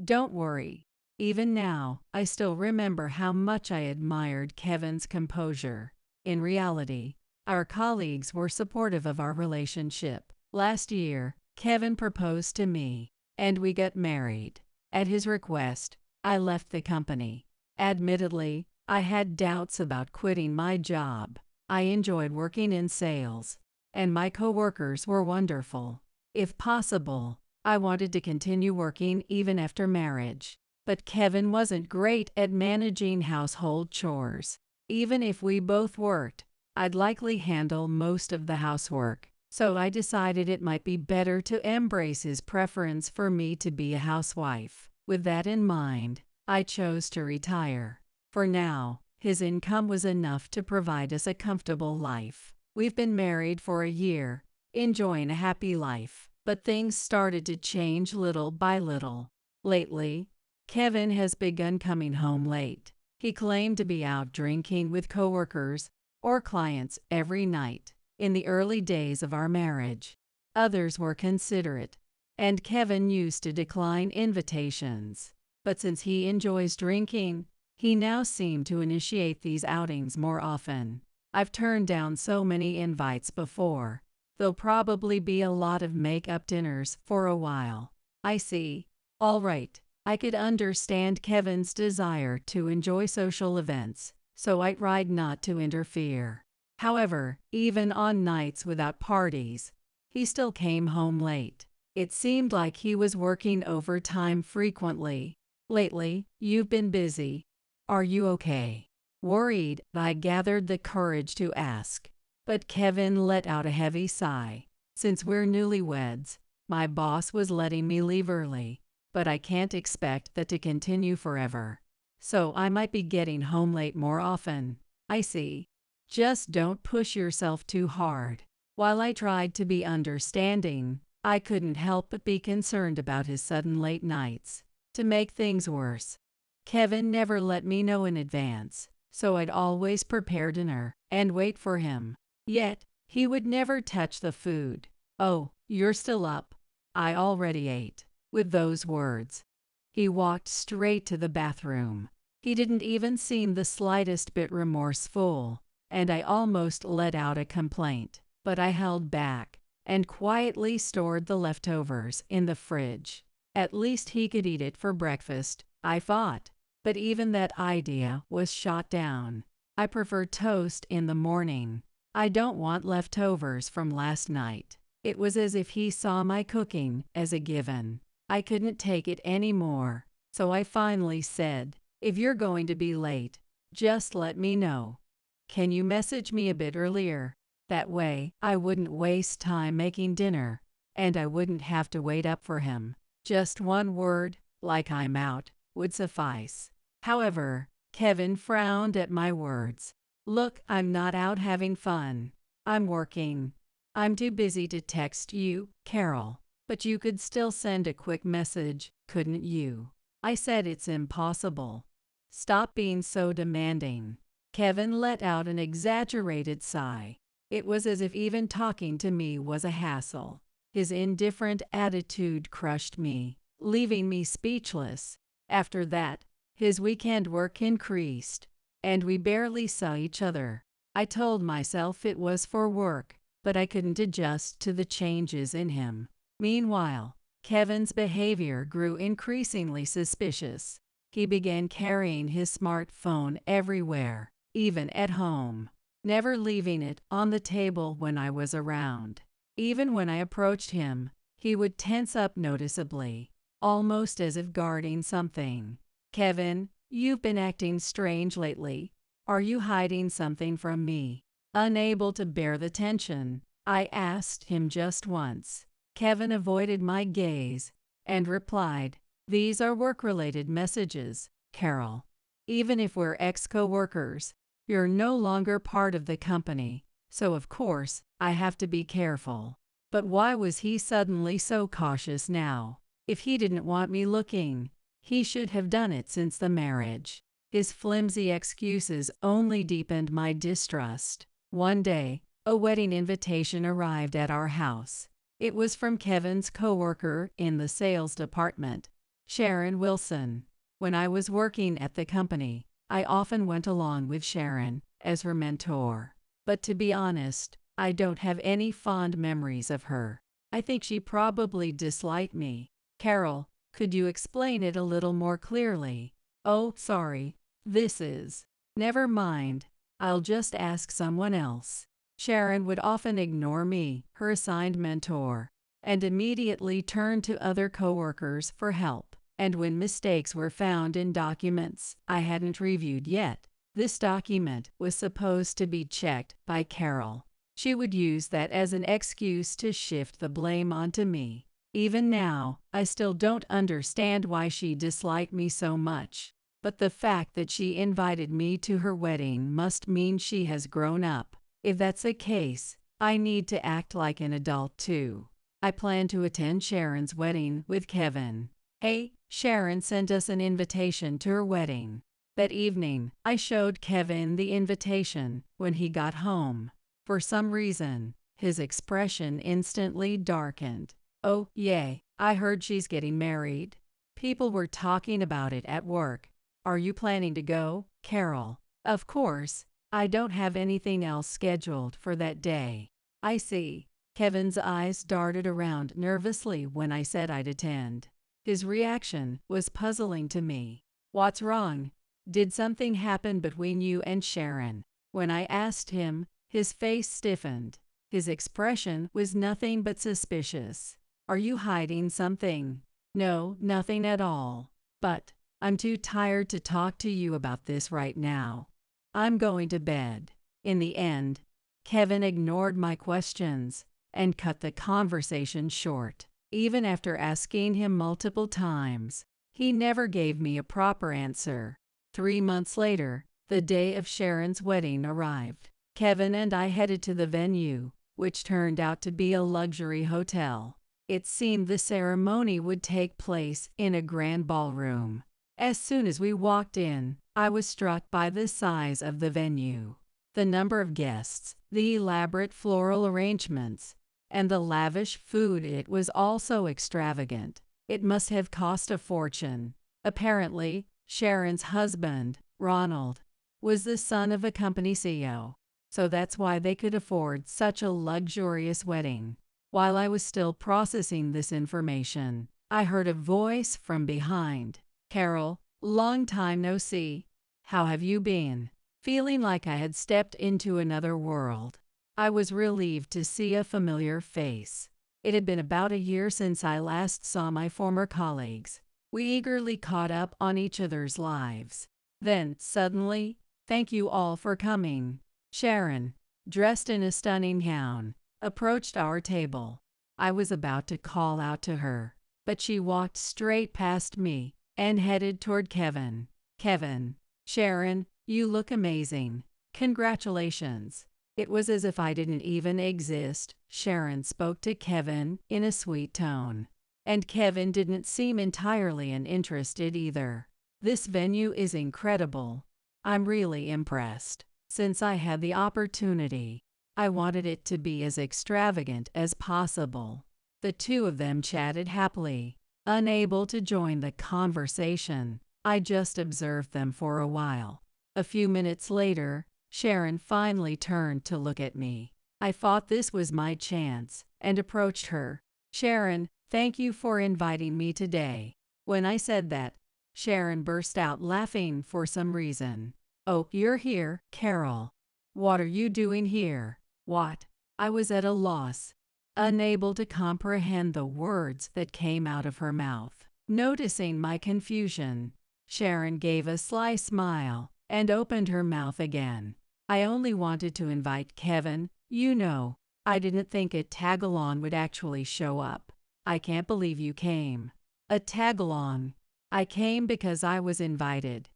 Don't worry. Even now, I still remember how much I admired Kevin's composure. In reality, our colleagues were supportive of our relationship. Last year, Kevin proposed to me, and we got married. At his request, I left the company. Admittedly, I had doubts about quitting my job. I enjoyed working in sales, and my coworkers were wonderful. If possible, I wanted to continue working even after marriage. But Kevin wasn't great at managing household chores. Even if we both worked, I'd likely handle most of the housework. So I decided it might be better to embrace his preference for me to be a housewife. With that in mind, I chose to retire. For now, his income was enough to provide us a comfortable life. We've been married for a year, enjoying a happy life. But things started to change little by little. Lately, Kevin has begun coming home late. He claimed to be out drinking with coworkers or clients every night. In the early days of our marriage, others were considerate, and Kevin used to decline invitations. But since he enjoys drinking, he now seemed to initiate these outings more often. I've turned down so many invites before. There'll probably be a lot of make-up dinners for a while. I see. All right. I could understand Kevin's desire to enjoy social events, so I tried not to interfere. However, even on nights without parties, he still came home late. It seemed like he was working overtime frequently. Lately, you've been busy. Are you okay? Worried, I gathered the courage to ask. But Kevin let out a heavy sigh. Since we're newlyweds, my boss was letting me leave early, but I can't expect that to continue forever. So I might be getting home late more often. I see. Just don't push yourself too hard. While I tried to be understanding, I couldn't help but be concerned about his sudden late nights. To make things worse, Kevin never let me know in advance, so I'd always prepare dinner and wait for him. Yet, he would never touch the food. Oh, you're still up. I already ate. With those words, he walked straight to the bathroom. He didn't even seem the slightest bit remorseful, and I almost let out a complaint. But I held back and quietly stored the leftovers in the fridge. At least he could eat it for breakfast, I thought. But even that idea was shot down. I prefer toast in the morning. I don't want leftovers from last night. It was as if he saw my cooking as a given. I couldn't take it anymore, so I finally said, "If you're going to be late, just let me know. Can you message me a bit earlier? That way, I wouldn't waste time making dinner, and I wouldn't have to wait up for him." Just one word, like "I'm out," would suffice. However, Kevin frowned at my words. "Look, I'm not out having fun. I'm working. I'm too busy to text you, Carol. But you could still send a quick message, couldn't you?" I said it's impossible. "Stop being so demanding." Kevin let out an exaggerated sigh. It was as if even talking to me was a hassle. His indifferent attitude crushed me, leaving me speechless. After that, his weekend work increased, and we barely saw each other. I told myself it was for work, but I couldn't adjust to the changes in him. Meanwhile, Kevin's behavior grew increasingly suspicious. He began carrying his smartphone everywhere, even at home, never leaving it on the table when I was around. Even when I approached him, he would tense up noticeably, almost as if guarding something. "Kevin, you've been acting strange lately. Are you hiding something from me?" Unable to bear the tension, I asked him just once. Kevin avoided my gaze and replied, "These are work-related messages, Carol. Even if we're ex-coworkers, you're no longer part of the company, so of course, I have to be careful." But why was he suddenly so cautious now? If he didn't want me looking, he should have done it since the marriage. His flimsy excuses only deepened my distrust. One day, a wedding invitation arrived at our house. It was from Kevin's coworker in the sales department, Sharon Wilson. When I was working at the company, I often went along with Sharon as her mentor. But to be honest, I don't have any fond memories of her. I think she probably disliked me. Carol, could you explain it a little more clearly? Oh, sorry. This is. Never mind. I'll just ask someone else. Sharon would often ignore me, her assigned mentor, and immediately turn to other coworkers for help. And when mistakes were found in documents I hadn't reviewed yet, this document was supposed to be checked by Carol. She would use that as an excuse to shift the blame onto me. Even now, I still don't understand why she disliked me so much. But the fact that she invited me to her wedding must mean she has grown up. If that's the case, I need to act like an adult too. I plan to attend Sharon's wedding with Kevin. Hey, Sharon sent us an invitation to her wedding. That evening, I showed Kevin the invitation when he got home. For some reason, his expression instantly darkened. Oh, yay, I heard she's getting married. People were talking about it at work. Are you planning to go, Carol? Of course. I don't have anything else scheduled for that day. I see. Kevin's eyes darted around nervously when I said I'd attend. His reaction was puzzling to me. What's wrong? Did something happen between you and Sharon? When I asked him, his face stiffened. His expression was nothing but suspicious. Are you hiding something? No, nothing at all. But I'm too tired to talk to you about this right now. I'm going to bed. In the end, Kevin ignored my questions and cut the conversation short. Even after asking him multiple times, he never gave me a proper answer. 3 months later, the day of Sharon's wedding arrived. Kevin and I headed to the venue, which turned out to be a luxury hotel. It seemed the ceremony would take place in a grand ballroom. As soon as we walked in, I was struck by the size of the venue. The number of guests, the elaborate floral arrangements, and the lavish food. It was also extravagant. It must have cost a fortune. Apparently, Sharon's husband, Ronald, was the son of a company CEO, so that's why they could afford such a luxurious wedding. While I was still processing this information, I heard a voice from behind. Carol, long time no see. How have you been? Feeling like I had stepped into another world, I was relieved to see a familiar face. It had been about a year since I last saw my former colleagues. We eagerly caught up on each other's lives. Then, suddenly, thank you all for coming. Sharon, dressed in a stunning gown, approached our table. I was about to call out to her, but she walked straight past me and headed toward Kevin. Kevin, Sharon, you look amazing. Congratulations. It was as if I didn't even exist. Sharon spoke to Kevin in a sweet tone. And Kevin didn't seem entirely uninterested either. This venue is incredible. I'm really impressed. Since I had the opportunity, I wanted it to be as extravagant as possible. The two of them chatted happily. Unable to join the conversation, I just observed them for a while. A few minutes later, Sharon finally turned to look at me. I thought this was my chance and approached her. Sharon, thank you for inviting me today. When I said that, Sharon burst out laughing for some reason. Oh, you're here, Carol. What are you doing here? What? I was at a loss, unable to comprehend the words that came out of her mouth. Noticing my confusion, Sharon gave a sly smile and opened her mouth again. I only wanted to invite Kevin, you know. I didn't think a tag-along would actually show up. I can't believe you came. A tag-along? I came because I was invited.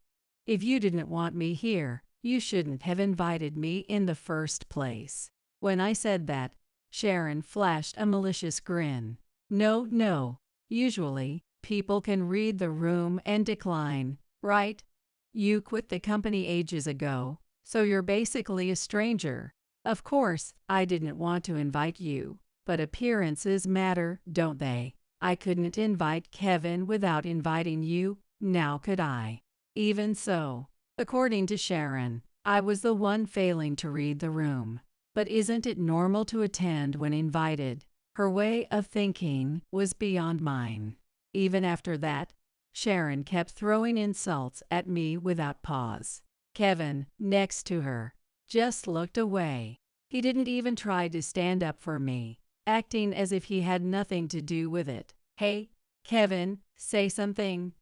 If you didn't want me here, you shouldn't have invited me in the first place. When I said that, Sharon flashed a malicious grin. No. Usually, people can read the room and decline, right? You quit the company ages ago, so you're basically a stranger. Of course, I didn't want to invite you, but appearances matter, don't they? I couldn't invite Kevin without inviting you, now could I? Even so, according to Sharon, I was the one failing to read the room. But isn't it normal to attend when invited? Her way of thinking was beyond mine. Even after that, Sharon kept throwing insults at me without pause. Kevin, next to her, just looked away. He didn't even try to stand up for me, acting as if he had nothing to do with it. Hey, Kevin, say something.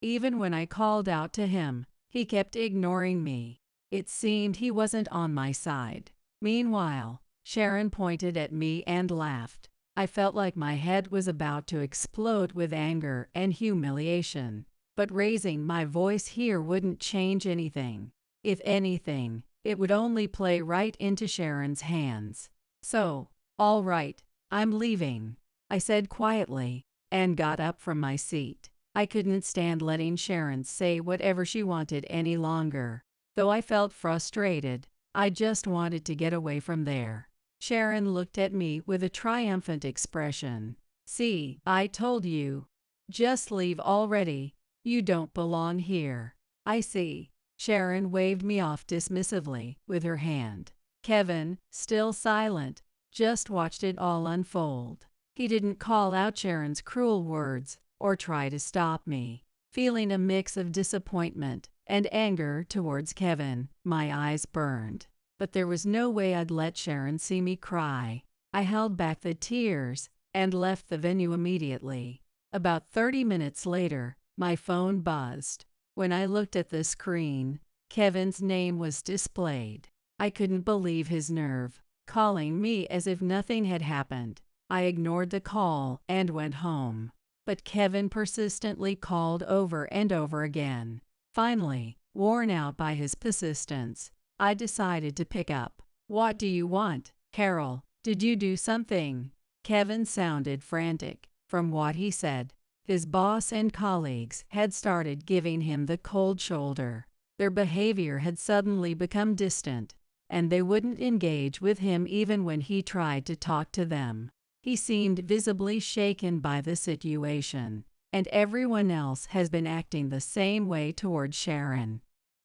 Even when I called out to him, he kept ignoring me. It seemed he wasn't on my side. Meanwhile, Sharon pointed at me and laughed. I felt like my head was about to explode with anger and humiliation. But raising my voice here wouldn't change anything. If anything, it would only play right into Sharon's hands. So, all right, I'm leaving, I said quietly, and got up from my seat. I couldn't stand letting Sharon say whatever she wanted any longer. Though I felt frustrated, I just wanted to get away from there. Sharon looked at me with a triumphant expression. See, I told you. Just leave already. You don't belong here. I see. Sharon waved me off dismissively with her hand. Kevin, still silent, just watched it all unfold. He didn't call out Sharon's cruel words or try to stop me. Feeling a mix of disappointment and anger towards Kevin, my eyes burned. But there was no way I'd let Sharon see me cry. I held back the tears and left the venue immediately. About 30 minutes later, my phone buzzed. When I looked at the screen, Kevin's name was displayed. I couldn't believe his nerve, calling me as if nothing had happened. I ignored the call and went home. But Kevin persistently called over and over again. Finally, worn out by his persistence, I decided to pick up. What do you want, Carol? Did you do something? Kevin sounded frantic. From what he said, his boss and colleagues had started giving him the cold shoulder. Their behavior had suddenly become distant, and they wouldn't engage with him even when he tried to talk to them. He seemed visibly shaken by the situation, and everyone else has been acting the same way toward Sharon.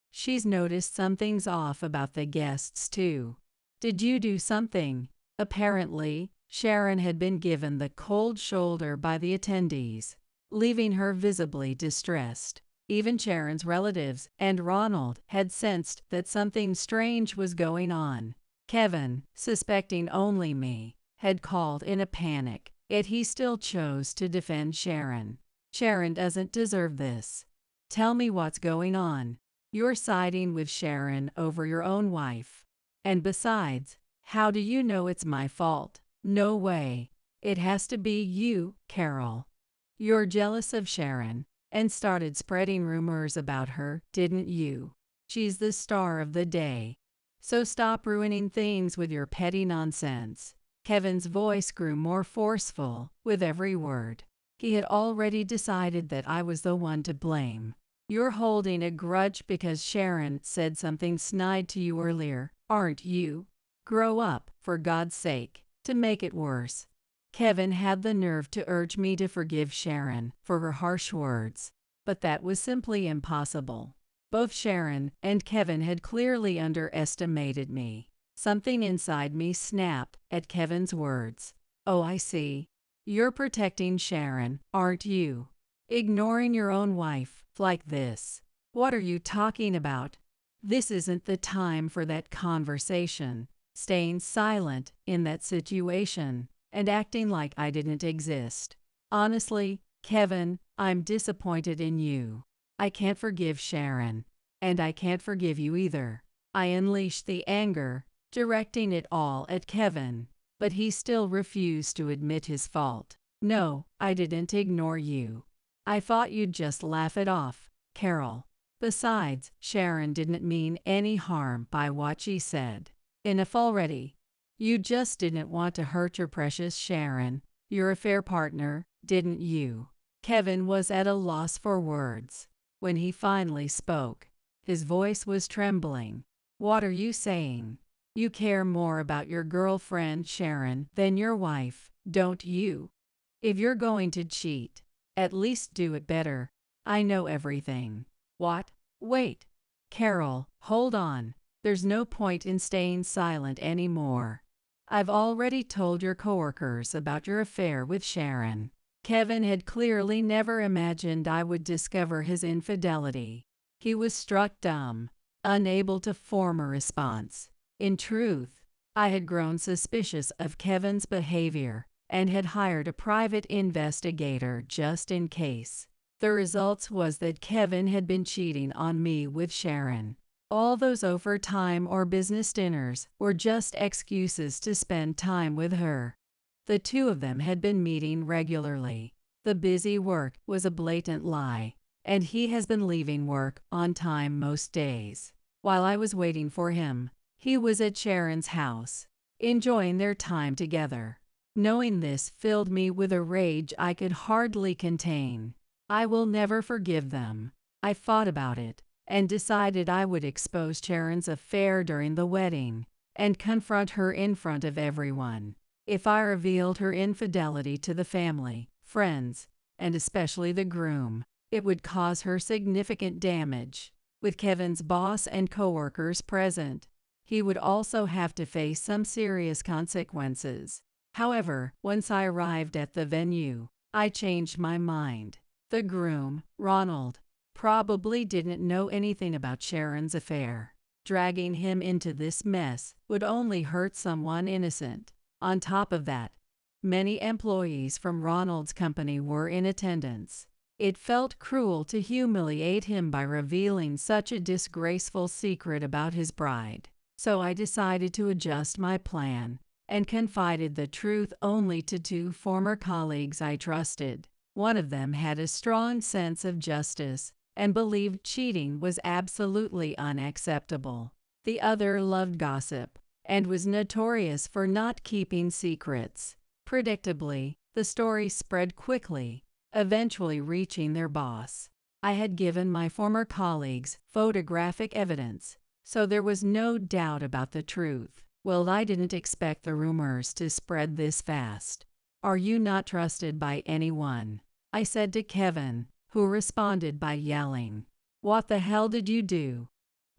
She's noticed something's off about the guests too. Did you do something? Apparently, Sharon had been given the cold shoulder by the attendees, leaving her visibly distressed. Even Sharon's relatives and Ronald had sensed that something strange was going on. Kevin, suspecting only me, had called in a panic, yet he still chose to defend Sharon. Sharon doesn't deserve this. Tell me what's going on. You're siding with Sharon over your own wife. And besides, how do you know it's my fault? No way. It has to be you, Carol. You're jealous of Sharon and started spreading rumors about her, didn't you? She's the star of the day. So stop ruining things with your petty nonsense. Kevin's voice grew more forceful with every word. He had already decided that I was the one to blame. You're holding a grudge because Sharon said something snide to you earlier, aren't you? Grow up, for God's sake. To make it worse, Kevin had the nerve to urge me to forgive Sharon for her harsh words. But that was simply impossible. Both Sharon and Kevin had clearly underestimated me. Something inside me snapped at Kevin's words. Oh, I see. You're protecting Sharon, aren't you? Ignoring your own wife like this. What are you talking about? This isn't the time for that conversation. Staying silent in that situation and acting like I didn't exist. Honestly, Kevin, I'm disappointed in you. I can't forgive Sharon, and I can't forgive you either. I unleashed the anger, directing it all at Kevin, but he still refused to admit his fault. No, I didn't ignore you. I thought you'd just laugh it off, Carol. Besides, Sharon didn't mean any harm by what she said. Enough already. You just didn't want to hurt your precious Sharon, your affair partner, didn't you? Kevin was at a loss for words. When he finally spoke, his voice was trembling. What are you saying? You care more about your girlfriend Sharon than your wife, don't you? If you're going to cheat, at least do it better. I know everything. What? Wait. Carol, hold on. There's no point in staying silent anymore. I've already told your coworkers about your affair with Sharon. Kevin had clearly never imagined I would discover his infidelity. He was struck dumb, unable to form a response. In truth, I had grown suspicious of Kevin's behavior and had hired a private investigator just in case. The result was that Kevin had been cheating on me with Sharon. All those overtime or business dinners were just excuses to spend time with her. The two of them had been meeting regularly. The busy work was a blatant lie, and he has been leaving work on time most days. While I was waiting for him, he was at Sharon's house, enjoying their time together. Knowing this filled me with a rage I could hardly contain. I will never forgive them. I thought about it and decided I would expose Sharon's affair during the wedding and confront her in front of everyone. If I revealed her infidelity to the family, friends, and especially the groom, it would cause her significant damage. With Kevin's boss and coworkers present, he would also have to face some serious consequences. However, once I arrived at the venue, I changed my mind. The groom, Ronald, probably didn't know anything about Sharon's affair. Dragging him into this mess would only hurt someone innocent. On top of that, many employees from Ronald's company were in attendance. It felt cruel to humiliate him by revealing such a disgraceful secret about his bride. So I decided to adjust my plan and confided the truth only to two former colleagues I trusted. One of them had a strong sense of justice and believed cheating was absolutely unacceptable. The other loved gossip and was notorious for not keeping secrets. Predictably, the story spread quickly, eventually reaching their boss. I had given my former colleagues photographic evidence, so there was no doubt about the truth. Well, I didn't expect the rumors to spread this fast. Are you not trusted by anyone? I said to Kevin, who responded by yelling. What the hell did you do?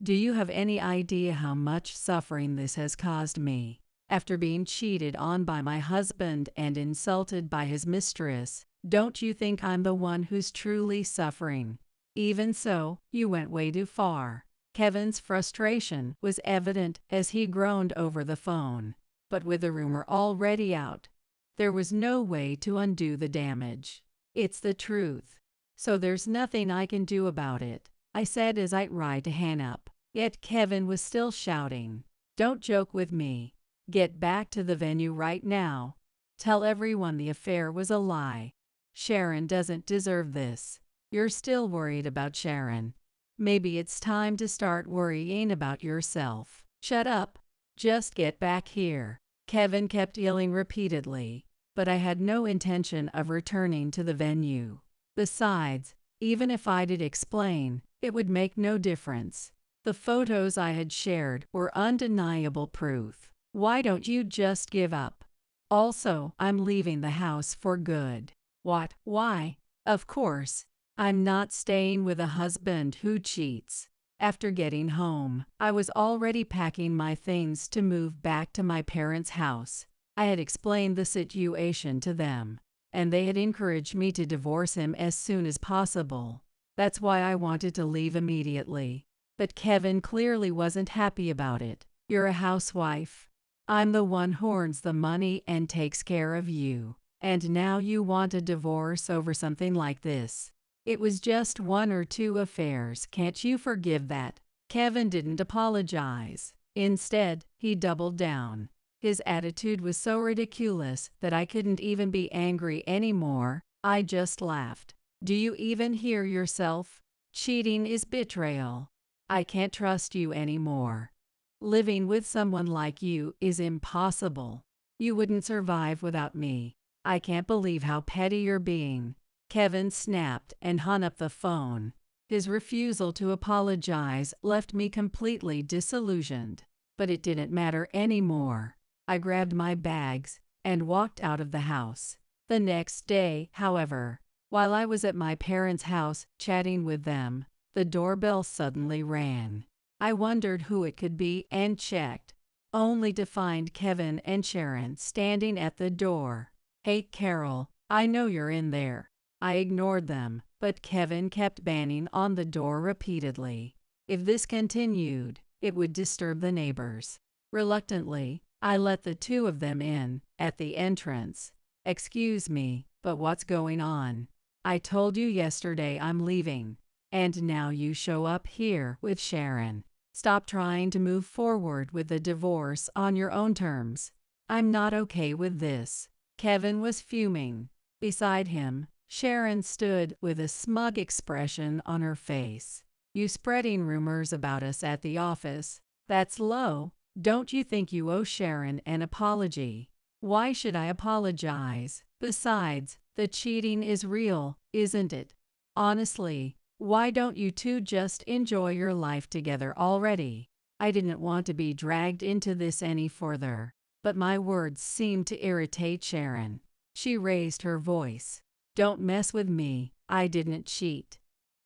Do you have any idea how much suffering this has caused me? After being cheated on by my husband and insulted by his mistress, don't you think I'm the one who's truly suffering? Even so, you went way too far. Kevin's frustration was evident as he groaned over the phone. But with the rumor already out, there was no way to undo the damage. It's the truth. So there's nothing I can do about it, I said as I tried to hang up. Yet Kevin was still shouting. Don't joke with me. Get back to the venue right now. Tell everyone the affair was a lie. Sharon doesn't deserve this. You're still worried about Sharon. Maybe it's time to start worrying about yourself. Shut up. Just get back here. Kevin kept yelling repeatedly, but I had no intention of returning to the venue. Besides, even if I did explain, it would make no difference. The photos I had shared were undeniable proof. Why don't you just give up? Also, I'm leaving the house for good. What? Why? Of course, I'm not staying with a husband who cheats. After getting home, I was already packing my things to move back to my parents' house. I had explained the situation to them, and they had encouraged me to divorce him as soon as possible. That's why I wanted to leave immediately. But Kevin clearly wasn't happy about it. You're a housewife. I'm the one who earns the money and takes care of you. And now you want a divorce over something like this. It was just one or two affairs, can't you forgive that? Kevin didn't apologize. Instead, he doubled down. His attitude was so ridiculous that I couldn't even be angry anymore. I just laughed. Do you even hear yourself? Cheating is betrayal. I can't trust you anymore. Living with someone like you is impossible. You wouldn't survive without me. I can't believe how petty you're being. Kevin snapped and hung up the phone. His refusal to apologize left me completely disillusioned. But it didn't matter anymore. I grabbed my bags and walked out of the house. The next day, however, while I was at my parents' house chatting with them, the doorbell suddenly rang. I wondered who it could be and checked, only to find Kevin and Sharon standing at the door. "Hey, Carol, I know you're in there." I ignored them, but Kevin kept banging on the door repeatedly. If this continued, it would disturb the neighbors. Reluctantly, I let the two of them in. At the entrance, "Excuse me, but what's going on? I told you yesterday I'm leaving, and now you show up here with Sharon. Stop trying to move forward with the divorce on your own terms. I'm not okay with this." Kevin was fuming. Beside him, Sharon stood with a smug expression on her face. "You spreading rumors about us at the office? That's low. Don't you think you owe Sharon an apology?" "Why should I apologize? Besides, the cheating is real, isn't it? Honestly, why don't you two just enjoy your life together already?" I didn't want to be dragged into this any further, but my words seemed to irritate Sharon. She raised her voice. "Don't mess with me. I didn't cheat.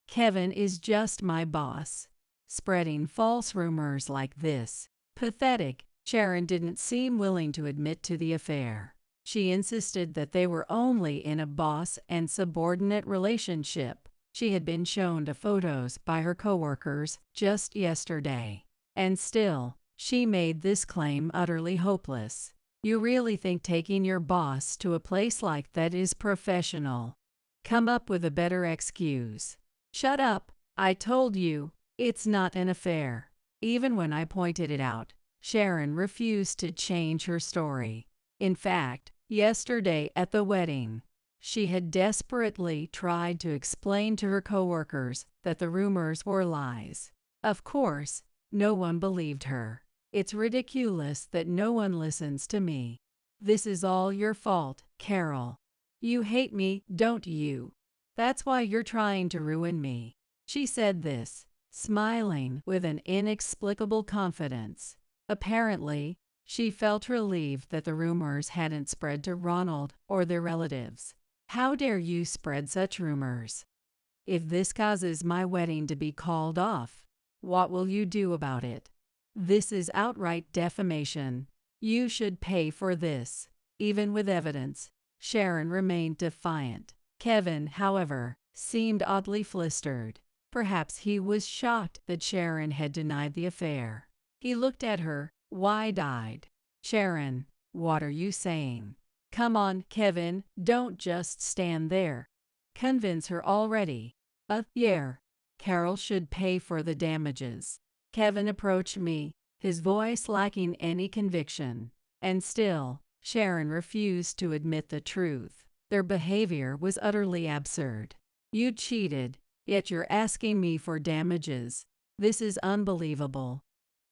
Kevin is just my boss. Spreading false rumors like this. Pathetic." Sharon didn't seem willing to admit to the affair. She insisted that they were only in a boss and subordinate relationship. She had been shown the photos by her coworkers just yesterday. And still, she made this claim utterly hopeless. "You really think taking your boss to a place like that is professional? Come up with a better excuse." "Shut up. I told you, it's not an affair." Even when I pointed it out, Sharon refused to change her story. In fact, yesterday at the wedding, she had desperately tried to explain to her coworkers that the rumors were lies. Of course, no one believed her. "It's ridiculous that no one listens to me. This is all your fault, Carol. You hate me, don't you? That's why you're trying to ruin me." She said this, smiling with an inexplicable confidence. Apparently, she felt relieved that the rumors hadn't spread to Ronald or their relatives. "How dare you spread such rumors? If this causes my wedding to be called off, what will you do about it? This is outright defamation. You should pay for this." Even with evidence, Sharon remained defiant. Kevin, however, seemed oddly flustered. Perhaps he was shocked that Sharon had denied the affair. He looked at her, wide-eyed. "Sharon, what are you saying? Come on, Kevin, don't just stand there. Convince her already." Yeah, Carol should pay for the damages." Kevin approached me, his voice lacking any conviction. And still, Sharon refused to admit the truth. Their behavior was utterly absurd. "You cheated, yet you're asking me for damages. This is unbelievable.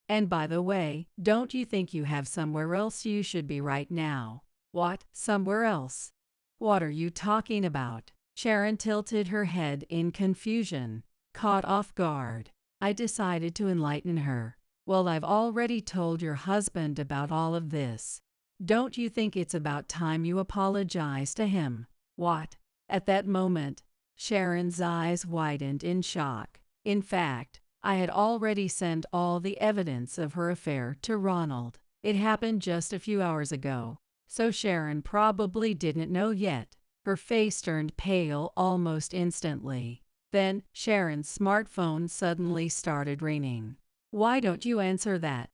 And by the way, don't you think you have somewhere else you should be right now?" "What, somewhere else? What are you talking about?" Sharon tilted her head in confusion, caught off guard. I decided to enlighten her. "Well, I've already told your husband about all of this. Don't you think it's about time you apologize to him?" "What?" At that moment, Sharon's eyes widened in shock. In fact, I had already sent all the evidence of her affair to Ronald. It happened just a few hours ago, so Sharon probably didn't know yet. Her face turned pale almost instantly. Then, Sharon's smartphone suddenly started ringing. "Why don't you answer that?"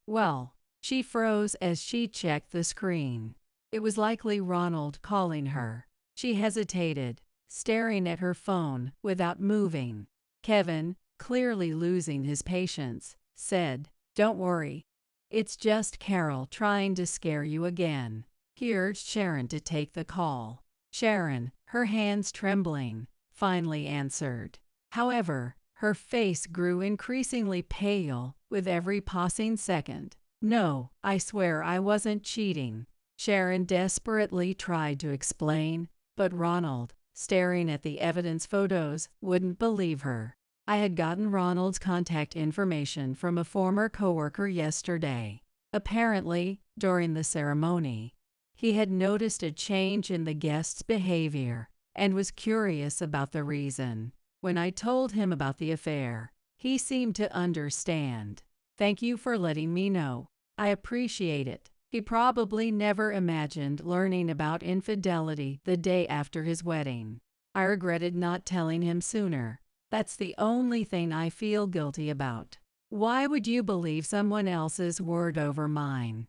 Well." She froze as she checked the screen. It was likely Ronald calling her. She hesitated, staring at her phone without moving. Kevin, clearly losing his patience, said, "Don't worry. It's just Carol trying to scare you again." He urged Sharon to take the call. Sharon, her hands trembling, finally answered. However, her face grew increasingly pale with every passing second. "No, I swear I wasn't cheating." Sharon desperately tried to explain, but Ronald, staring at the evidence photos, wouldn't believe her. I had gotten Ronald's contact information from a former coworker yesterday. Apparently, during the ceremony, he had noticed a change in the guest's behavior and was curious about the reason. When I told him about the affair, he seemed to understand. "Thank you for letting me know. I appreciate it." He probably never imagined learning about infidelity the day after his wedding. I regretted not telling him sooner. That's the only thing I feel guilty about. Why would you believe someone else's word over mine?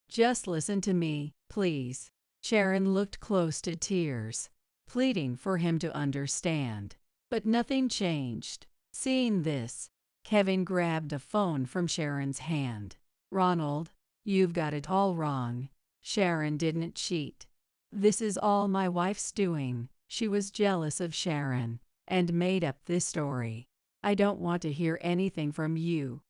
Just listen to me, please. Sharon looked close to tears, pleading for him to understand. But nothing changed. Seeing this, Kevin grabbed a phone from Sharon's hand. "Ronald, you've got it all wrong. Sharon didn't cheat. This is all my wife's doing. She was jealous of Sharon and made up this story. I don't want to hear anything from you.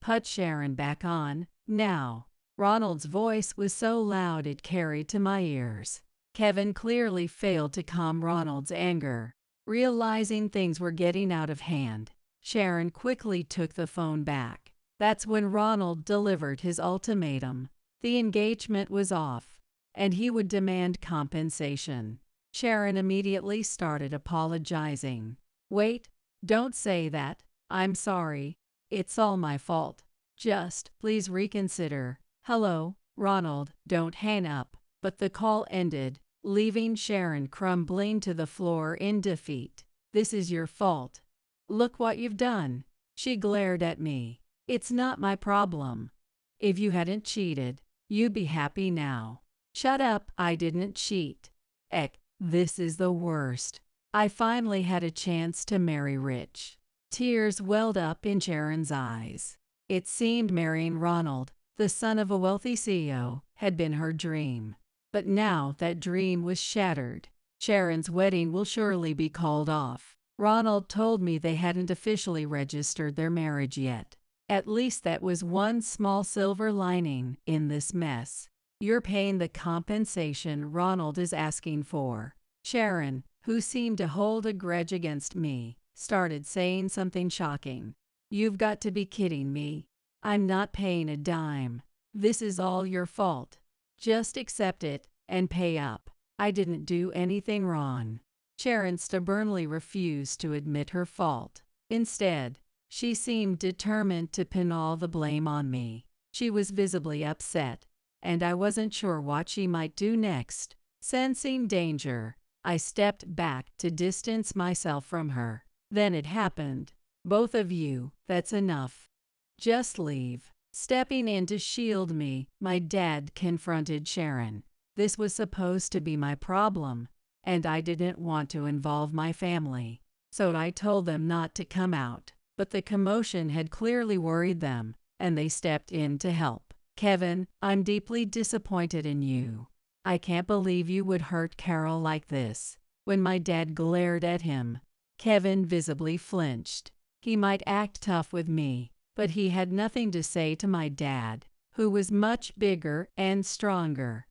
Put Sharon back on, now." Ronald's voice was so loud it carried to my ears. Kevin clearly failed to calm Ronald's anger. Realizing things were getting out of hand, Sharon quickly took the phone back. That's when Ronald delivered his ultimatum. The engagement was off, and he would demand compensation. Sharon immediately started apologizing. "Wait, don't say that. I'm sorry. It's all my fault. Just please reconsider. Hello, Ronald, don't hang up." But the call ended, leaving Sharon crumbling to the floor in defeat. "This is your fault. Look what you've done." She glared at me. "It's not my problem. If you hadn't cheated, you'd be happy now." "Shut up, I didn't cheat." "Eck, this is the worst. I finally had a chance to marry rich." Tears welled up in Sharon's eyes. It seemed marrying Ronald, the son of a wealthy CEO, had been her dream. But now that dream was shattered. Sharon's wedding will surely be called off. Ronald told me they hadn't officially registered their marriage yet. At least that was one small silver lining in this mess. "You're paying the compensation Ronald is asking for." Sharon, who seemed to hold a grudge against me, started saying something shocking. "You've got to be kidding me. I'm not paying a dime. This is all your fault. Just accept it and pay up. I didn't do anything wrong." Sharon stubbornly refused to admit her fault. Instead, she seemed determined to pin all the blame on me. She was visibly upset, and I wasn't sure what she might do next. Sensing danger, I stepped back to distance myself from her. Then it happened. "Both of you, that's enough. Just leave." Stepping in to shield me, my dad confronted Sharon. This was supposed to be my problem, and I didn't want to involve my family. So I told them not to come out. But the commotion had clearly worried them, and they stepped in to help. "Kevin, I'm deeply disappointed in you. I can't believe you would hurt Carol like this." When my dad glared at him, Kevin visibly flinched. He might act tough with me, but he had nothing to say to my dad, who was much bigger and stronger.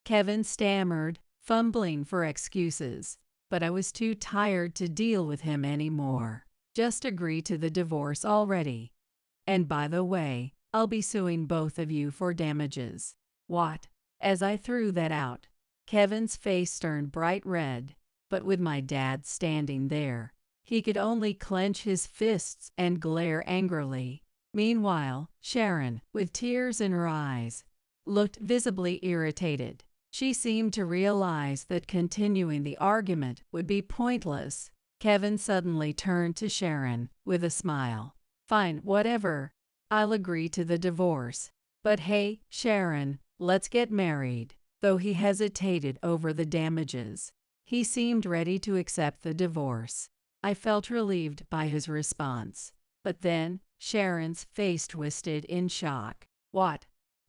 Kevin stammered, fumbling for excuses, but I was too tired to deal with him anymore. "Just agree to the divorce already. And by the way, I'll be suing both of you for damages." "What?" As I threw that out, Kevin's face turned bright red, but with my dad standing there, he could only clench his fists and glare angrily. Meanwhile, Sharon, with tears in her eyes, looked visibly irritated. She seemed to realize that continuing the argument would be pointless. Kevin suddenly turned to Sharon with a smile. "Fine, whatever. I'll agree to the divorce. But hey, Sharon, let's get married." Though he hesitated over the damages, he seemed ready to accept the divorce. I felt relieved by his response. But then, Sharon's face twisted in shock. What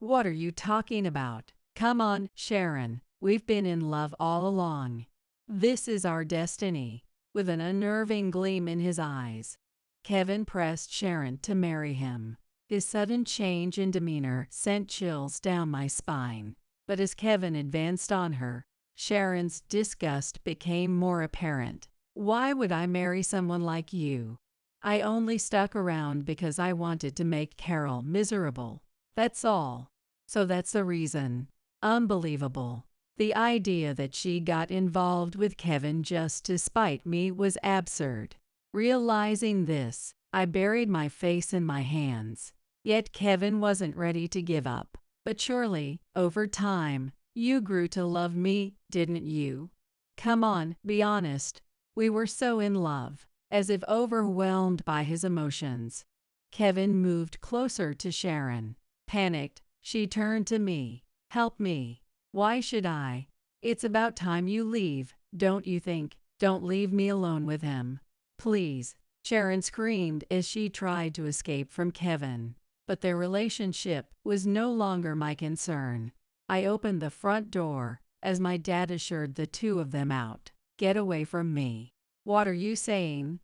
are you talking about? Come on, Sharon. We've been in love all along. This is our destiny." With an unnerving gleam in his eyes, Kevin pressed Sharon to marry him. His sudden change in demeanor sent chills down my spine. But as Kevin advanced on her, Sharon's disgust became more apparent. Why would I marry someone like you? I only stuck around because I wanted to make Carol miserable. That's all. So that's the reason. Unbelievable. The idea that she got involved with Kevin just to spite me was absurd. Realizing this, I buried my face in my hands. Yet Kevin wasn't ready to give up. But surely, over time, you grew to love me, didn't you? Come on, be honest. We were so in love. As if overwhelmed by his emotions, Kevin moved closer to Sharon. Panicked, she turned to me. Help me. Why should I? It's about time you leave, don't you think? Don't leave me alone with him. Please. Sharon screamed as she tried to escape from Kevin. But their relationship was no longer my concern. I opened the front door as my dad assured the two of them out. Get away from me. What are you saying?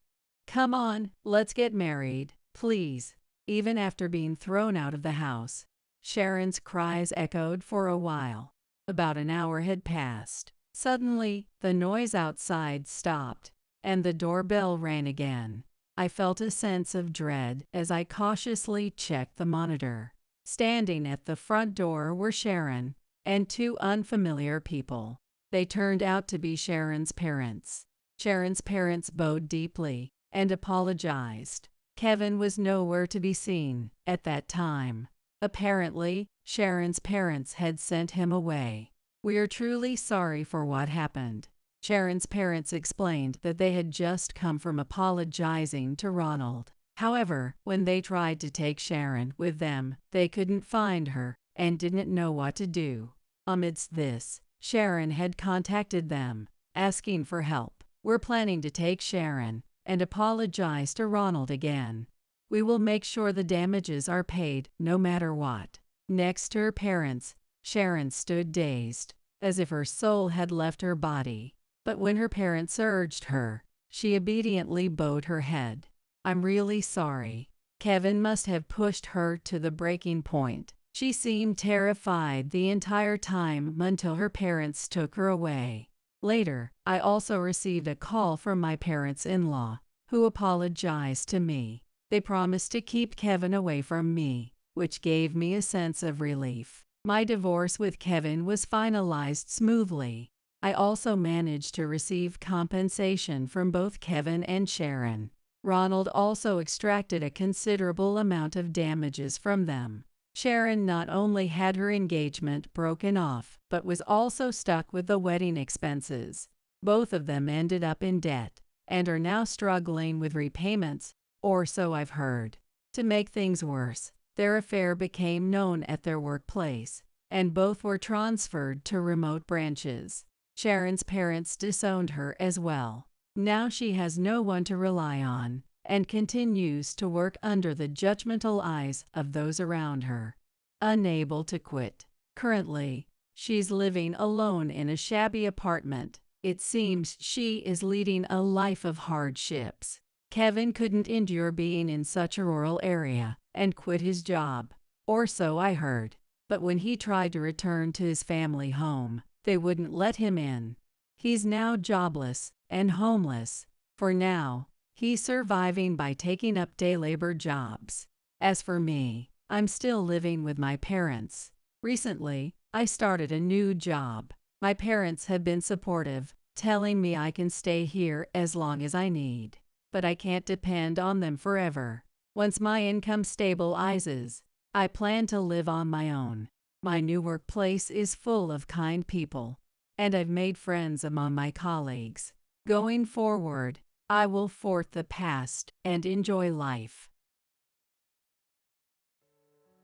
Come on, let's get married, please. Even after being thrown out of the house, Sharon's cries echoed for a while. About an hour had passed. Suddenly, the noise outside stopped, and the doorbell rang again. I felt a sense of dread as I cautiously checked the monitor. Standing at the front door were Sharon and two unfamiliar people. They turned out to be Sharon's parents. Sharon's parents bowed deeply and apologized. Kevin was nowhere to be seen at that time. Apparently, Sharon's parents had sent him away. We are truly sorry for what happened. Sharon's parents explained that they had just come from apologizing to Ronald. However, when they tried to take Sharon with them, they couldn't find her and didn't know what to do. Amidst this, Sharon had contacted them, asking for help. We're planning to take Sharon and apologize to Ronald again. We will make sure the damages are paid no matter what. Next to her parents, Sharon stood dazed, as if her soul had left her body. But when her parents urged her, she obediently bowed her head. I'm really sorry. Kevin must have pushed her to the breaking point. She seemed terrified the entire time until her parents took her away. Later, I also received a call from my parents-in-law, who apologized to me. They promised to keep Kevin away from me, which gave me a sense of relief. My divorce with Kevin was finalized smoothly. I also managed to receive compensation from both Kevin and Sharon. Ronald also extracted a considerable amount of damages from them. Sharon not only had her engagement broken off, but was also stuck with the wedding expenses. Both of them ended up in debt and are now struggling with repayments, or so I've heard. To make things worse, their affair became known at their workplace, and both were transferred to remote branches. Sharon's parents disowned her as well. Now she has no one to rely on, and continues to work under the judgmental eyes of those around her. Unable to quit. Currently, she's living alone in a shabby apartment. It seems she is leading a life of hardships. Kevin couldn't endure being in such a rural area and quit his job, or so I heard. But when he tried to return to his family home, they wouldn't let him in. He's now jobless and homeless. For now, he's surviving by taking up day labor jobs. As for me, I'm still living with my parents. Recently, I started a new job. My parents have been supportive, telling me I can stay here as long as I need. But I can't depend on them forever. Once my income stabilizes, I plan to live on my own. My new workplace is full of kind people, and I've made friends among my colleagues. Going forward, I will forget the past and enjoy life.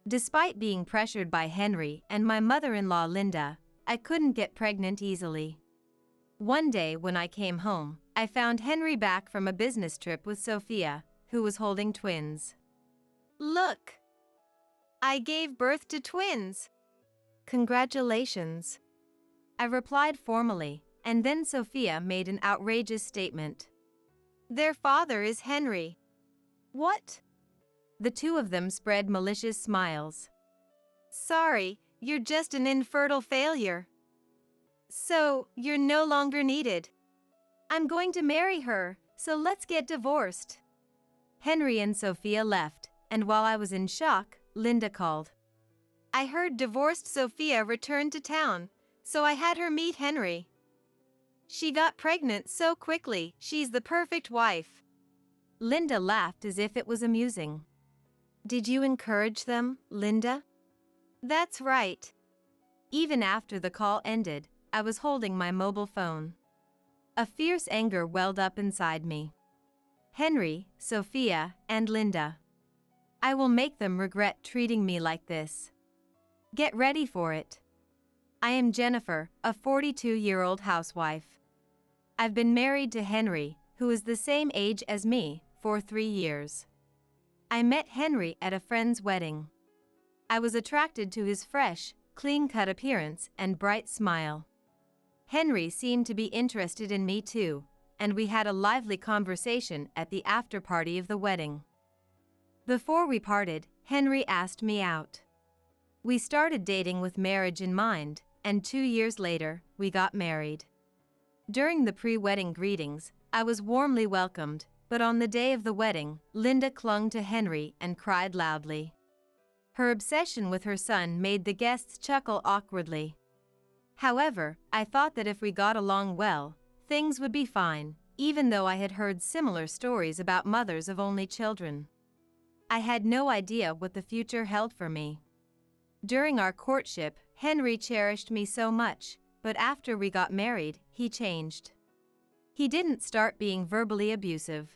Despite being pressured by Henry and my mother-in-law Linda, I couldn't get pregnant easily. One day when I came home, I found Henry back from a business trip with Sophia, who was holding twins. "Look! I gave birth to twins! Congratulations!" I replied formally, and then Sophia made an outrageous statement. "Their father is Henry." "What?" The two of them spread malicious smiles. "Sorry, you're just an infertile failure. So, you're no longer needed." I'm going to marry her, so let's get divorced. Henry and Sophia left, and while I was in shock, Linda called. I heard divorced Sophia returned to town, so I had her meet Henry. She got pregnant so quickly, she's the perfect wife. Linda laughed as if it was amusing. Did you encourage them, Linda? That's right. Even after the call ended, I was holding my mobile phone. A fierce anger welled up inside me. Henry, Sophia, and Linda. I will make them regret treating me like this. Get ready for it. I am Jennifer, a 42-year-old housewife. I've been married to Henry, who is the same age as me, for 3 years. I met Henry at a friend's wedding. I was attracted to his fresh, clean-cut appearance and bright smile. Henry seemed to be interested in me too, and we had a lively conversation at the after-party of the wedding. Before we parted, Henry asked me out. We started dating with marriage in mind, and 2 years later, we got married. During the pre-wedding greetings, I was warmly welcomed, but on the day of the wedding, Linda clung to Henry and cried loudly. Her obsession with her son made the guests chuckle awkwardly. However, I thought that if we got along well, things would be fine, even though I had heard similar stories about mothers of only children. I had no idea what the future held for me. During our courtship, Henry cherished me so much, but after we got married, he changed. He didn't start being verbally abusive.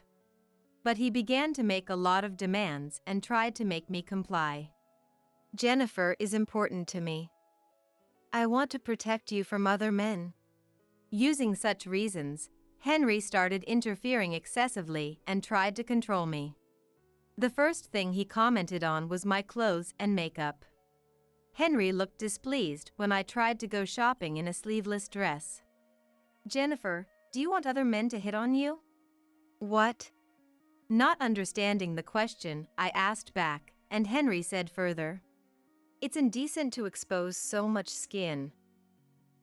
But he began to make a lot of demands and tried to make me comply. Jennifer is important to me. I want to protect you from other men. Using such reasons, Henry started interfering excessively and tried to control me. The first thing he commented on was my clothes and makeup. Henry looked displeased when I tried to go shopping in a sleeveless dress. Jennifer, do you want other men to hit on you? What? Not understanding the question, I asked back, and Henry said further. It's indecent to expose so much skin.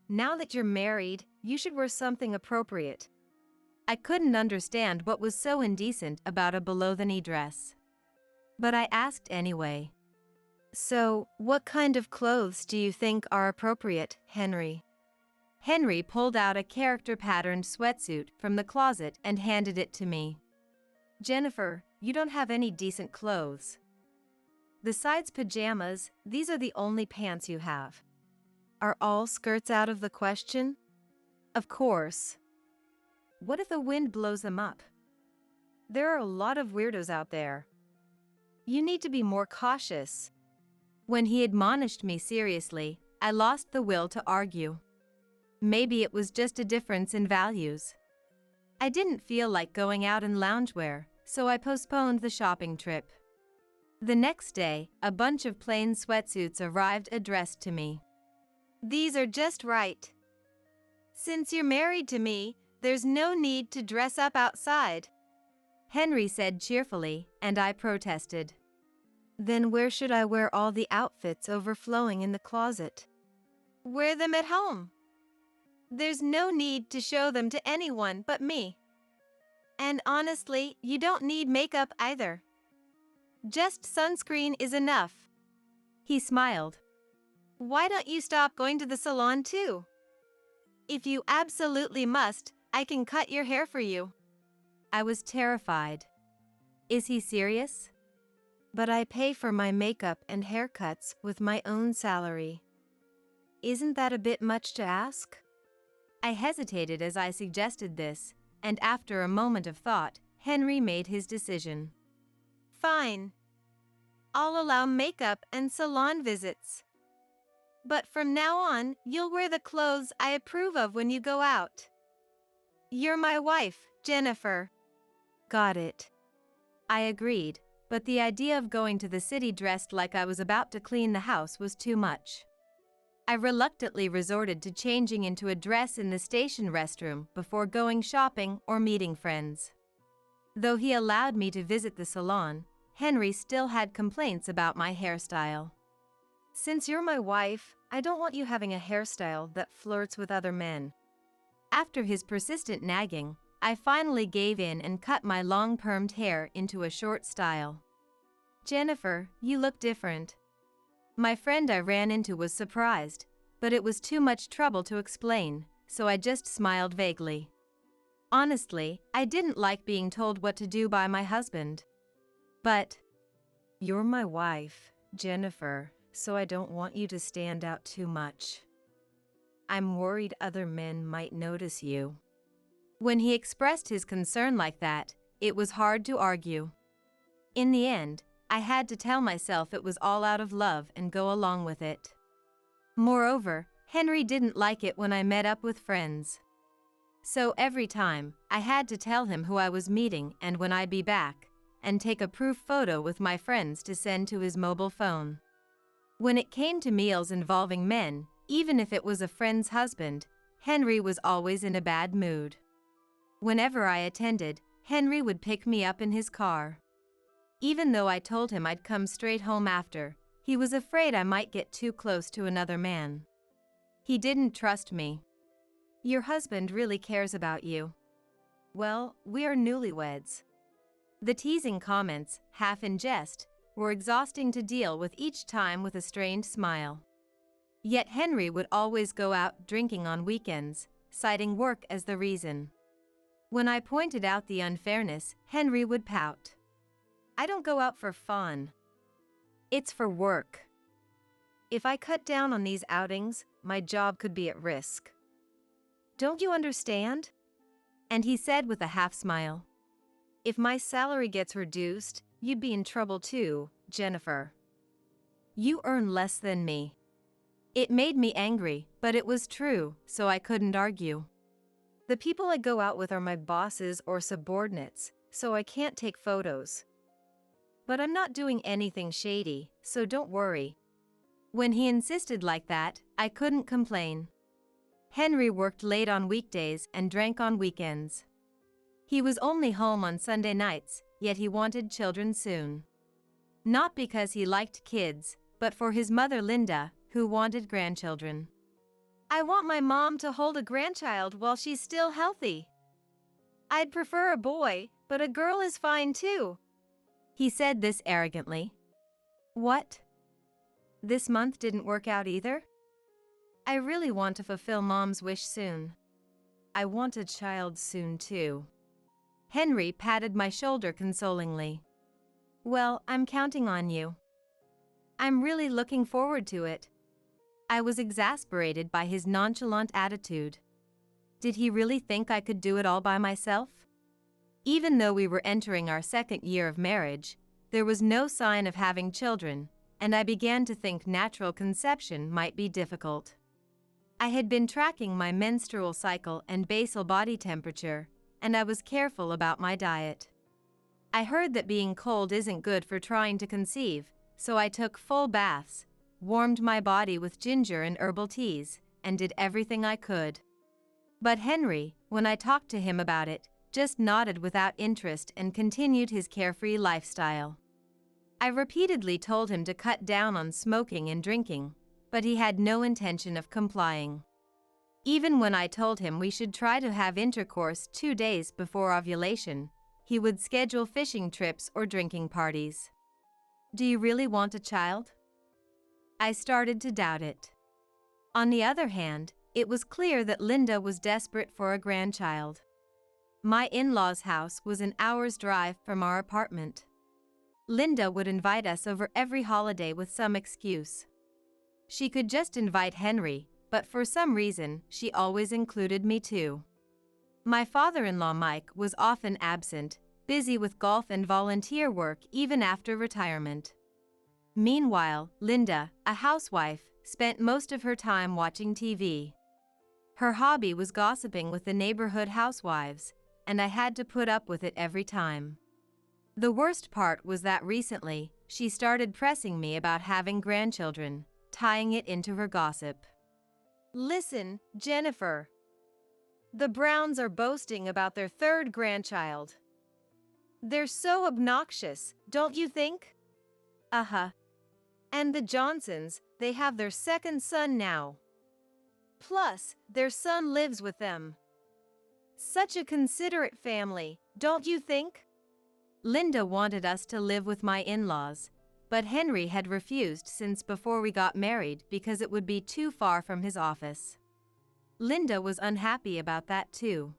Now that you're married, you should wear something appropriate. I couldn't understand what was so indecent about a below-the-knee dress. But I asked anyway. So, what kind of clothes do you think are appropriate, Henry? Henry pulled out a character-patterned sweatsuit from the closet and handed it to me. Jennifer, you don't have any decent clothes. Besides pajamas, these are the only pants you have. Are all skirts out of the question? Of course. What if the wind blows them up? There are a lot of weirdos out there. You need to be more cautious. When he admonished me seriously, I lost the will to argue. Maybe it was just a difference in values. I didn't feel like going out in loungewear, so I postponed the shopping trip. The next day, a bunch of plain sweatsuits arrived addressed to me. These are just right. Since you're married to me, there's no need to dress up outside, Henry said cheerfully, and I protested. Then where should I wear all the outfits overflowing in the closet? Wear them at home. There's no need to show them to anyone but me. And honestly, you don't need makeup either. Just sunscreen is enough. He smiled. Why don't you stop going to the salon too? If you absolutely must, I can cut your hair for you. I was terrified. Is he serious? But I pay for my makeup and haircuts with my own salary. Isn't that a bit much to ask? I hesitated as I suggested this, and after a moment of thought, Henry made his decision. Fine. I'll allow makeup and salon visits. But from now on, you'll wear the clothes I approve of when you go out. You're my wife, Jennifer. Got it. I agreed, but the idea of going to the city dressed like I was about to clean the house was too much. I reluctantly resorted to changing into a dress in the station restroom before going shopping or meeting friends. Though he allowed me to visit the salon, Henry still had complaints about my hairstyle. Since you're my wife, I don't want you having a hairstyle that flirts with other men. After his persistent nagging, I finally gave in and cut my long permed hair into a short style. "Jennifer, you look different." My friend I ran into was surprised, but it was too much trouble to explain, so I just smiled vaguely. Honestly, I didn't like being told what to do by my husband. But, "You're my wife, Jennifer, so I don't want you to stand out too much. I'm worried other men might notice you." When he expressed his concern like that, it was hard to argue. In the end, I had to tell myself it was all out of love and go along with it. Moreover, Henry didn't like it when I met up with friends. So every time, I had to tell him who I was meeting and when I'd be back, and take a proof photo with my friends to send to his mobile phone. When it came to meals involving men, even if it was a friend's husband, Henry was always in a bad mood. Whenever I attended, Henry would pick me up in his car. Even though I told him I'd come straight home after, he was afraid I might get too close to another man. He didn't trust me. "Your husband really cares about you." "Well, we are newlyweds." The teasing comments, half in jest, were exhausting to deal with each time with a strained smile. Yet Henry would always go out drinking on weekends, citing work as the reason. When I pointed out the unfairness, Henry would pout. "I don't go out for fun. It's for work. If I cut down on these outings, my job could be at risk. Don't you understand?" And he said with a half smile, "If my salary gets reduced, you'd be in trouble too, Jennifer. You earn less than me." It made me angry, but it was true, so I couldn't argue. "The people I go out with are my bosses or subordinates, so I can't take photos. But I'm not doing anything shady, so don't worry." When he insisted like that, I couldn't complain. Henry worked late on weekdays and drank on weekends. He was only home on Sunday nights, yet he wanted children soon. Not because he liked kids, but for his mother Linda, who wanted grandchildren. "I want my mom to hold a grandchild while she's still healthy. I'd prefer a boy, but a girl is fine too." He said this arrogantly. What? This month didn't work out either? I really want to fulfill Mom's wish soon. I want a child soon too. Henry patted my shoulder consolingly. "Well, I'm counting on you. I'm really looking forward to it." I was exasperated by his nonchalant attitude. Did he really think I could do it all by myself? Even though we were entering our second year of marriage, there was no sign of having children, and I began to think natural conception might be difficult. I had been tracking my menstrual cycle and basal body temperature, and I was careful about my diet. I heard that being cold isn't good for trying to conceive, so I took full baths, warmed my body with ginger and herbal teas, and did everything I could. But Henry, when I talked to him about it, just nodded without interest and continued his carefree lifestyle. I repeatedly told him to cut down on smoking and drinking, but he had no intention of complying. Even when I told him we should try to have intercourse 2 days before ovulation, he would schedule fishing trips or drinking parties. "Do you really want a child?" I started to doubt it. On the other hand, it was clear that Linda was desperate for a grandchild. My in-laws' house was an hour's drive from our apartment. Linda would invite us over every holiday with some excuse. She could just invite Henry, but for some reason, she always included me too. My father-in-law Mike was often absent, busy with golf and volunteer work even after retirement. Meanwhile, Linda, a housewife, spent most of her time watching TV. Her hobby was gossiping with the neighborhood housewives, and I had to put up with it every time. The worst part was that recently, she started pressing me about having grandchildren, tying it into her gossip. "Listen, Jennifer. The Browns are boasting about their third grandchild. They're so obnoxious, don't you think?" "Uh-huh. And the Johnsons, they have their second son now. Plus, their son lives with them. Such a considerate family, don't you think? Linda wanted us to live with my in-laws, but Henry had refused since before we got married because it would be too far from his office. Linda was unhappy about that too.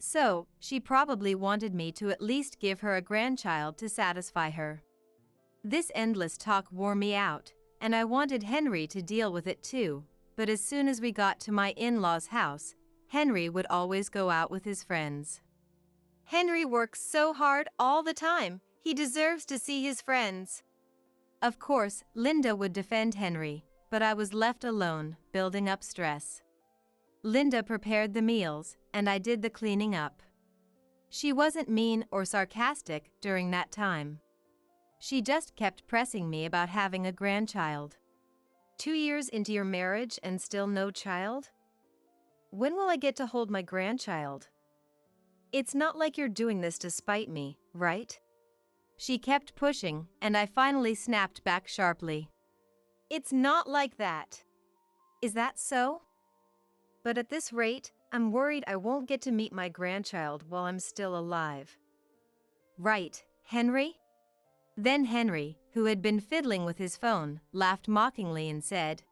So, she probably wanted me to at least give her a grandchild to satisfy her. This endless talk wore me out, and I wanted Henry to deal with it too, but as soon as we got to my in-laws' house, Henry would always go out with his friends. Henry works so hard all the time, he deserves to see his friends. Of course, Linda would defend Henry, but I was left alone, building up stress. Linda prepared the meals, and I did the cleaning up. She wasn't mean or sarcastic during that time. She just kept pressing me about having a grandchild. 2 years into your marriage and still no child? When will I get to hold my grandchild? It's not like you're doing this to spite me, right? She kept pushing, and I finally snapped back sharply. It's not like that. Is that so? But at this rate, I'm worried I won't get to meet my grandchild while I'm still alive. Right, Henry? Then Henry, who had been fiddling with his phone, laughed mockingly and said,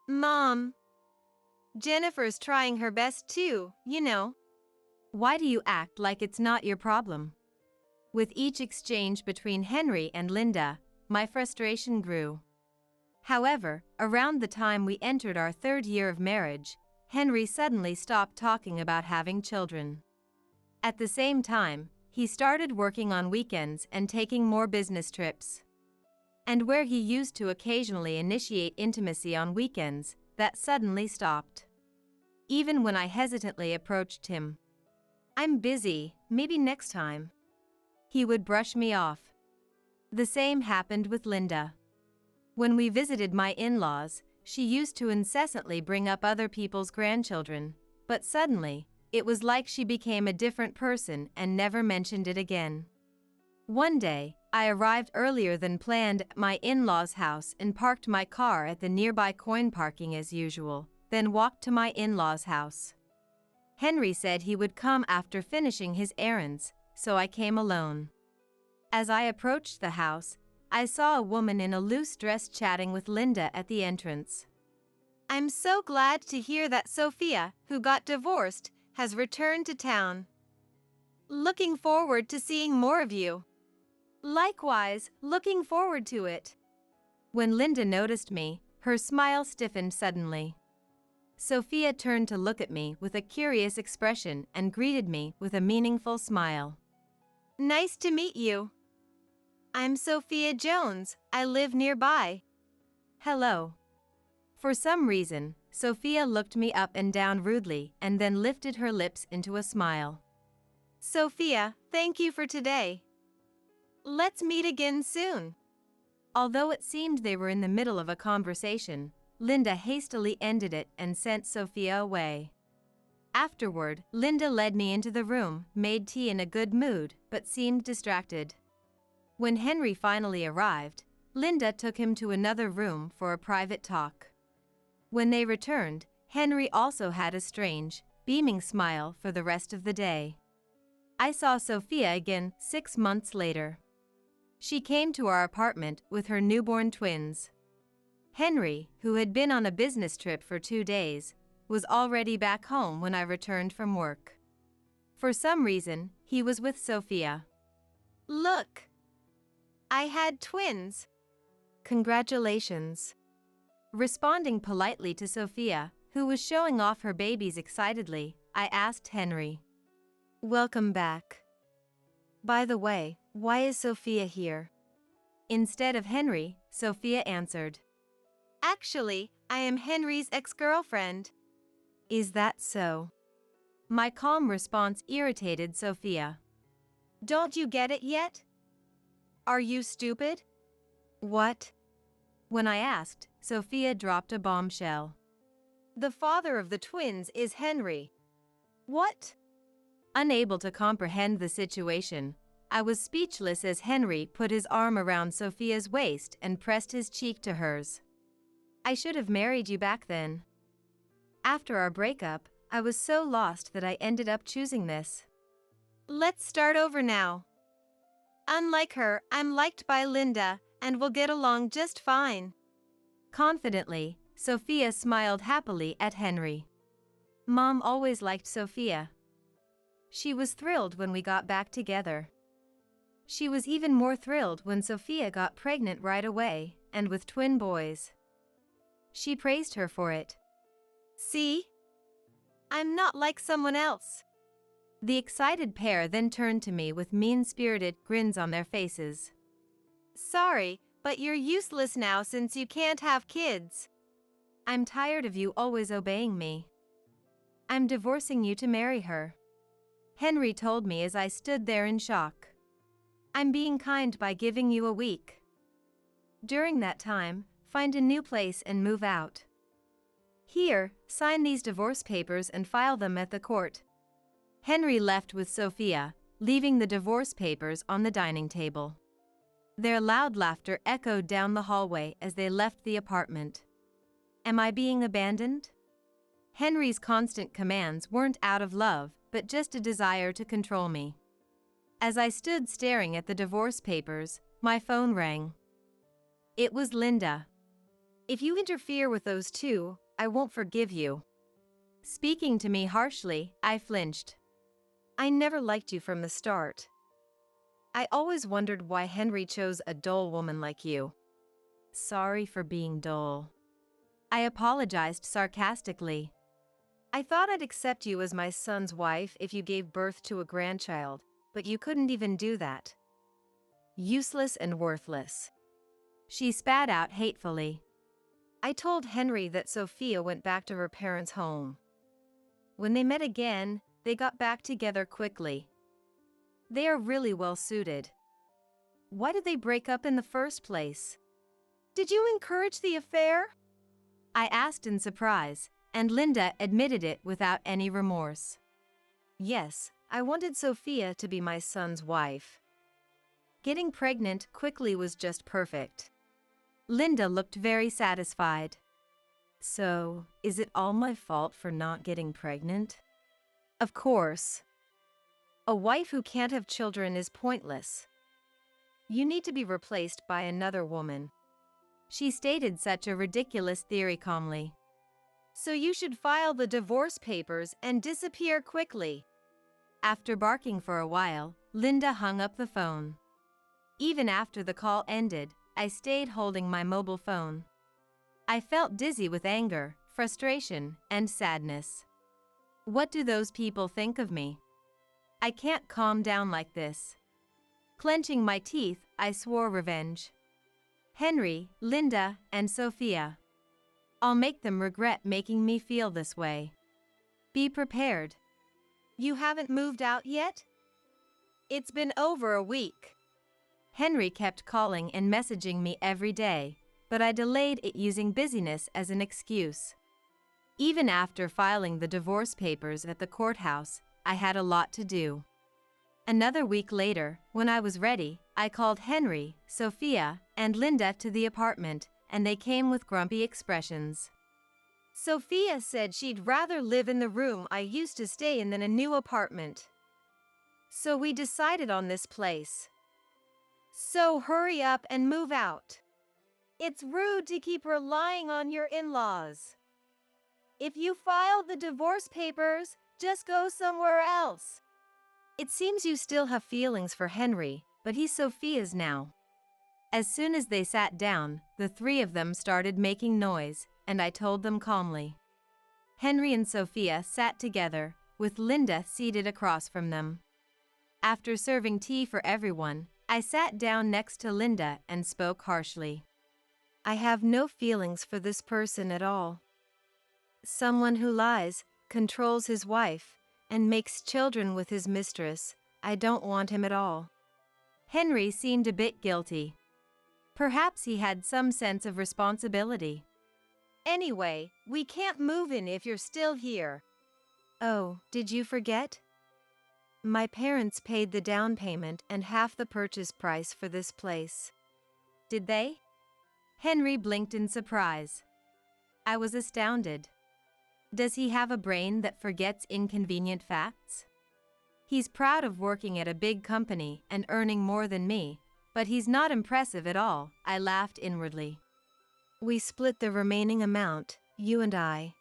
Mom, Jennifer's trying her best too, you know. Why do you act like it's not your problem? With each exchange between Henry and Linda, my frustration grew. However, around the time we entered our 3rd year of marriage, Henry suddenly stopped talking about having children. At the same time, he started working on weekends and taking more business trips. And where he used to occasionally initiate intimacy on weekends, that suddenly stopped. Even when I hesitantly approached him, I'm busy, maybe next time, he would brush me off. The same happened with Linda. When we visited my in-laws, she used to incessantly bring up other people's grandchildren, but suddenly, it was like she became a different person and never mentioned it again. One day, I arrived earlier than planned at my in-laws' house and parked my car at the nearby coin parking as usual, then walked to my in-laws' house. Henry said he would come after finishing his errands, so I came alone. As I approached the house, I saw a woman in a loose dress chatting with Linda at the entrance. I'm so glad to hear that Sophia, who got divorced, has returned to town. Looking forward to seeing more of you. Likewise, looking forward to it. When Linda noticed me, her smile stiffened suddenly. Sophia turned to look at me with a curious expression and greeted me with a meaningful smile. Nice to meet you. I'm Sophia Jones, I live nearby. Hello. For some reason, Sophia looked me up and down rudely and then lifted her lips into a smile. Sophia, thank you for today. Let's meet again soon. Although it seemed they were in the middle of a conversation, Linda hastily ended it and sent Sophia away. Afterward, Linda led me into the room, made tea in a good mood, but seemed distracted. When Henry finally arrived, Linda took him to another room for a private talk. When they returned, Henry also had a strange, beaming smile for the rest of the day. I saw Sophia again 6 months later. She came to our apartment with her newborn twins. Henry, who had been on a business trip for 2 days, was already back home when I returned from work. For some reason, he was with Sophia. Look! I had twins. Congratulations. Responding politely to Sophia, who was showing off her babies excitedly, I asked Henry. Welcome back. By the way, why is Sophia here? Instead of Henry, Sophia answered. Actually, I am Henry's ex-girlfriend. Is that so? My calm response irritated Sophia. Don't you get it yet? Are you stupid? What? When I asked, Sophia dropped a bombshell. The father of the twins is Henry. What? Unable to comprehend the situation, I was speechless as Henry put his arm around Sophia's waist and pressed his cheek to hers. I should have married you back then. After our breakup, I was so lost that I ended up choosing this. Let's start over now. Unlike her, I'm liked by Linda, and we'll get along just fine. Confidently, Sophia smiled happily at Henry. Mom always liked Sophia. She was thrilled when we got back together. She was even more thrilled when Sophia got pregnant right away, and with twin boys. She praised her for it. See? I'm not like someone else. The excited pair then turned to me with mean-spirited grins on their faces. Sorry, but you're useless now since you can't have kids. I'm tired of you always obeying me. I'm divorcing you to marry her. Henry told me as I stood there in shock. I'm being kind by giving you a week. During that time, find a new place and move out. Here, sign these divorce papers and file them at the court. Henry left with Sophia, leaving the divorce papers on the dining table. Their loud laughter echoed down the hallway as they left the apartment. Am I being abandoned? Henry's constant commands weren't out of love, but just a desire to control me. As I stood staring at the divorce papers, my phone rang. It was Linda. If you interfere with those two, I won't forgive you. Speaking to me harshly, I flinched. I never liked you from the start. I always wondered why Henry chose a dull woman like you. Sorry for being dull. I apologized sarcastically. I thought I'd accept you as my son's wife if you gave birth to a grandchild, but you couldn't even do that. Useless and worthless. She spat out hatefully. I told Henry that Sophia went back to her parents' home. When they met again, they got back together quickly. They are really well suited. Why did they break up in the first place? Did you encourage the affair? I asked in surprise, and Linda admitted it without any remorse. Yes, I wanted Sophia to be my son's wife. Getting pregnant quickly was just perfect. Linda looked very satisfied. So, is it all my fault for not getting pregnant? Of course. A wife who can't have children is pointless. You need to be replaced by another woman. She stated such a ridiculous theory calmly. So you should file the divorce papers and disappear quickly. After barking for a while, Linda hung up the phone. Even after the call ended, I stayed holding my mobile phone. I felt dizzy with anger, frustration, and sadness. What do those people think of me? I can't calm down like this. Clenching my teeth, I swore revenge. Henry, Linda, and Sophia. I'll make them regret making me feel this way. Be prepared. You haven't moved out yet? It's been over a week. Henry kept calling and messaging me every day, but I delayed it using busyness as an excuse. Even after filing the divorce papers at the courthouse, I had a lot to do. Another week later, when I was ready, I called Henry, Sophia, and Linda to the apartment, and they came with grumpy expressions. Sophia said she'd rather live in the room I used to stay in than a new apartment. So we decided on this place. So hurry up and move out. It's rude to keep relying on your in-laws. If you file the divorce papers, just go somewhere else. It seems you still have feelings for Henry, but he's Sophia's now. As soon as they sat down, the three of them started making noise, and I told them calmly. Henry and Sophia sat together, with Linda seated across from them. After serving tea for everyone, I sat down next to Linda and spoke harshly. I have no feelings for this person at all. Someone who lies, controls his wife, and makes children with his mistress. I don't want him at all. Henry seemed a bit guilty. Perhaps he had some sense of responsibility. Anyway, we can't move in if you're still here. Oh, did you forget? My parents paid the down payment and half the purchase price for this place. Did they? Henry blinked in surprise. I was astounded. Does he have a brain that forgets inconvenient facts? He's proud of working at a big company and earning more than me, but he's not impressive at all, I laughed inwardly. We split the remaining amount, you and I.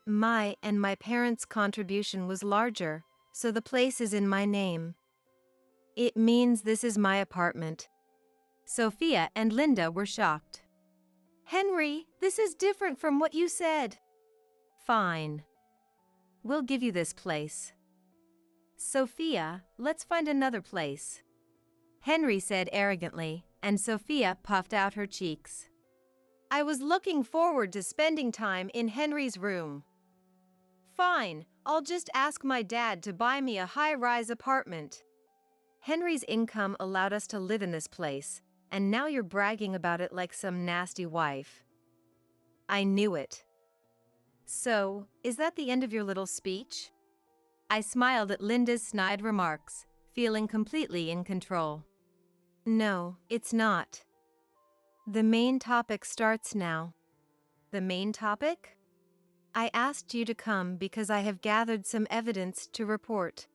My parents' contribution was larger, so the place is in my name. It means this is my apartment. Sophia and Linda were shocked. Henry, this is different from what you said. Fine. We'll give you this place. Sophia, let's find another place. Henry said arrogantly, and Sophia puffed out her cheeks. I was looking forward to spending time in Henry's room. Fine, I'll just ask my dad to buy me a high-rise apartment. Henry's income allowed us to live in this place, and now you're bragging about it like some nasty wife. I knew it. So, is that the end of your little speech? I smiled at Linda's snide remarks, feeling completely in control. No, it's not. The main topic starts now. The main topic? I asked you to come because I have gathered some evidence to report.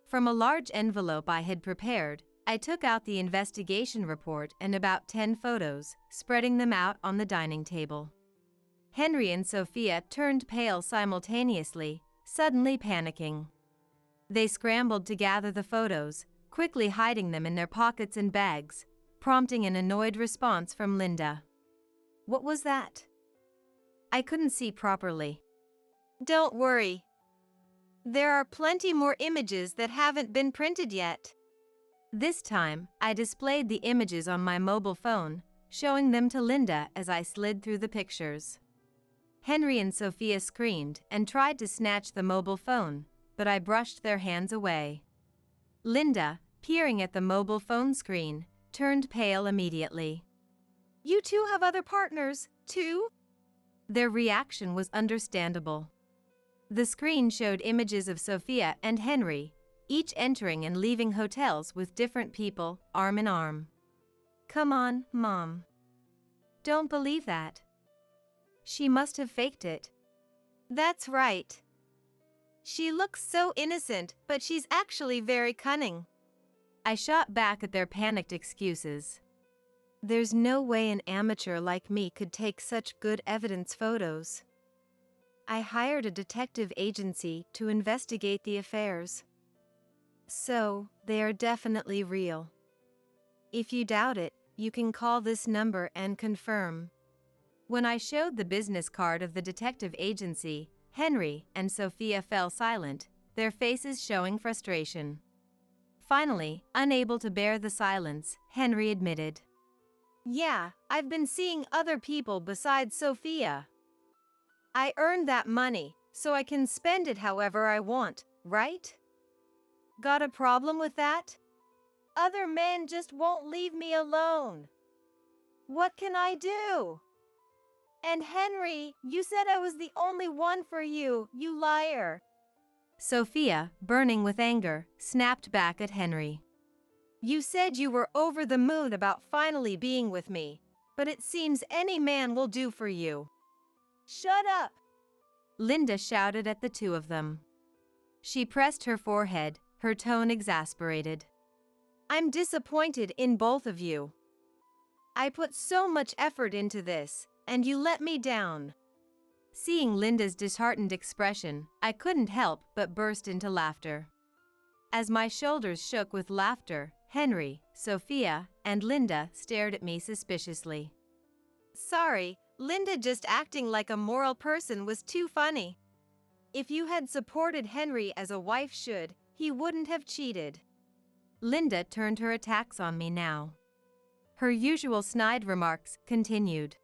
From a large envelope I had prepared, I took out the investigation report and about 10 photos, spreading them out on the dining table. Henry and Sophia turned pale simultaneously, suddenly panicking. They scrambled to gather the photos, quickly hiding them in their pockets and bags, prompting an annoyed response from Linda. What was that? I couldn't see properly. Don't worry. There are plenty more images that haven't been printed yet. This time, I displayed the images on my mobile phone, showing them to Linda as I slid through the pictures. Henry and Sophia screamed and tried to snatch the mobile phone, but I brushed their hands away. Linda, peering at the mobile phone screen, turned pale immediately. You two have other partners, too? Their reaction was understandable. The screen showed images of Sophia and Henry, each entering and leaving hotels with different people, arm in arm. Come on, Mom. Don't believe that. She must have faked it. That's right. She looks so innocent, but she's actually very cunning. I shot back at their panicked excuses. There's no way an amateur like me could take such good evidence photos. I hired a detective agency to investigate the affairs. So, they are definitely real. If you doubt it, you can call this number and confirm. When I showed the business card of the detective agency, Henry and Sophia fell silent, their faces showing frustration. Finally, unable to bear the silence, Henry admitted. Yeah, I've been seeing other people besides Sophia. I earned that money, so I can spend it however I want, right? Got a problem with that? Other men just won't leave me alone. What can I do? And Henry, you said I was the only one for you, you liar. Sophia, burning with anger, snapped back at Henry. You said you were over the moon about finally being with me, but it seems any man will do for you. Shut up! Linda shouted at the two of them. She pressed her forehead, her tone exasperated. I'm disappointed in both of you. I put so much effort into this, and you let me down. Seeing Linda's disheartened expression, I couldn't help but burst into laughter. As my shoulders shook with laughter, Henry, Sophia, and Linda stared at me suspiciously. Sorry, Linda just acting like a moral person was too funny. If you had supported Henry as a wife should, he wouldn't have cheated. Linda turned her attacks on me now. Her usual snide remarks continued.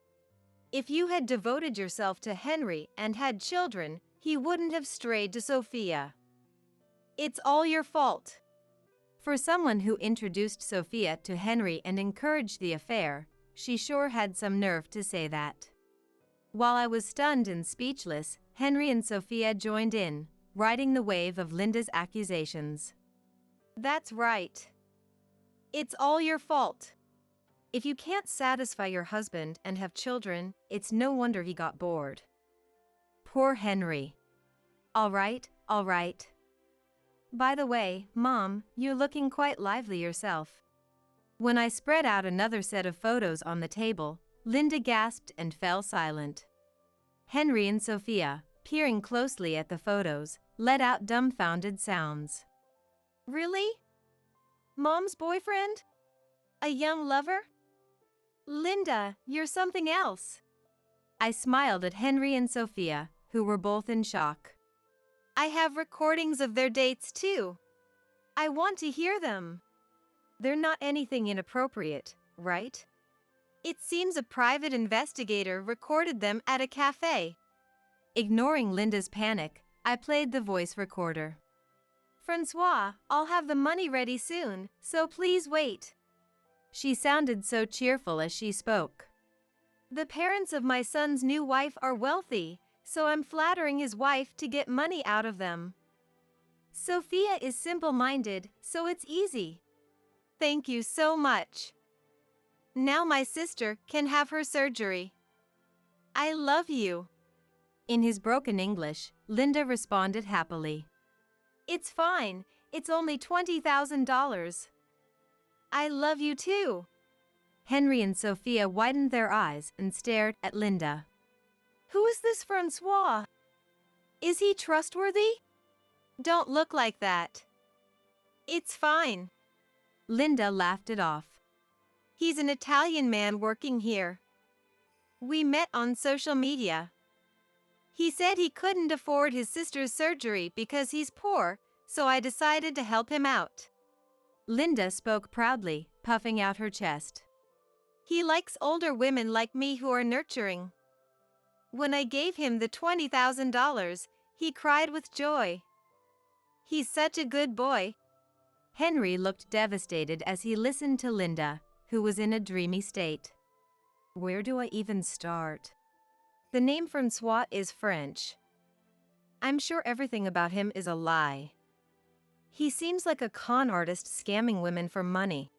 If you had devoted yourself to Henry and had children, he wouldn't have strayed to Sophia. It's all your fault. For someone who introduced Sophia to Henry and encouraged the affair, she sure had some nerve to say that. While I was stunned and speechless, Henry and Sophia joined in, riding the wave of Linda's accusations. That's right. It's all your fault. If you can't satisfy your husband and have children, it's no wonder he got bored. Poor Henry. All right, all right. By the way, Mom, you're looking quite lively yourself. When I spread out another set of photos on the table, Linda gasped and fell silent. Henry and Sophia, peering closely at the photos, let out dumbfounded sounds. Really? Mom's boyfriend? A young lover? Linda, you're something else. I smiled at Henry and Sophia, who were both in shock. I have recordings of their dates too. I want to hear them. They're not anything inappropriate, right? It seems a private investigator recorded them at a cafe. Ignoring Linda's panic, I played the voice recorder. Francois, I'll have the money ready soon, so please wait. She sounded so cheerful as she spoke. The parents of my son's new wife are wealthy, so I'm flattering his wife to get money out of them. Sophia is simple-minded, so it's easy. Thank you so much. Now my sister can have her surgery. I love you. In his broken English, Linda responded happily. It's fine, it's only $20,000. I love you too. Henry and Sophia widened their eyes and stared at Linda. Who is this Francois? Is he trustworthy? Don't look like that. It's fine. Linda laughed it off. He's an Italian man working here. We met on social media. He said he couldn't afford his sister's surgery because he's poor, so I decided to help him out. Linda spoke proudly, puffing out her chest. He likes older women like me who are nurturing. When I gave him the $20,000, he cried with joy. He's such a good boy. Henry looked devastated as he listened to Linda, who was in a dreamy state. Where do I even start? The name Francois is French. I'm sure everything about him is a lie. He seems like a con artist scamming women for money.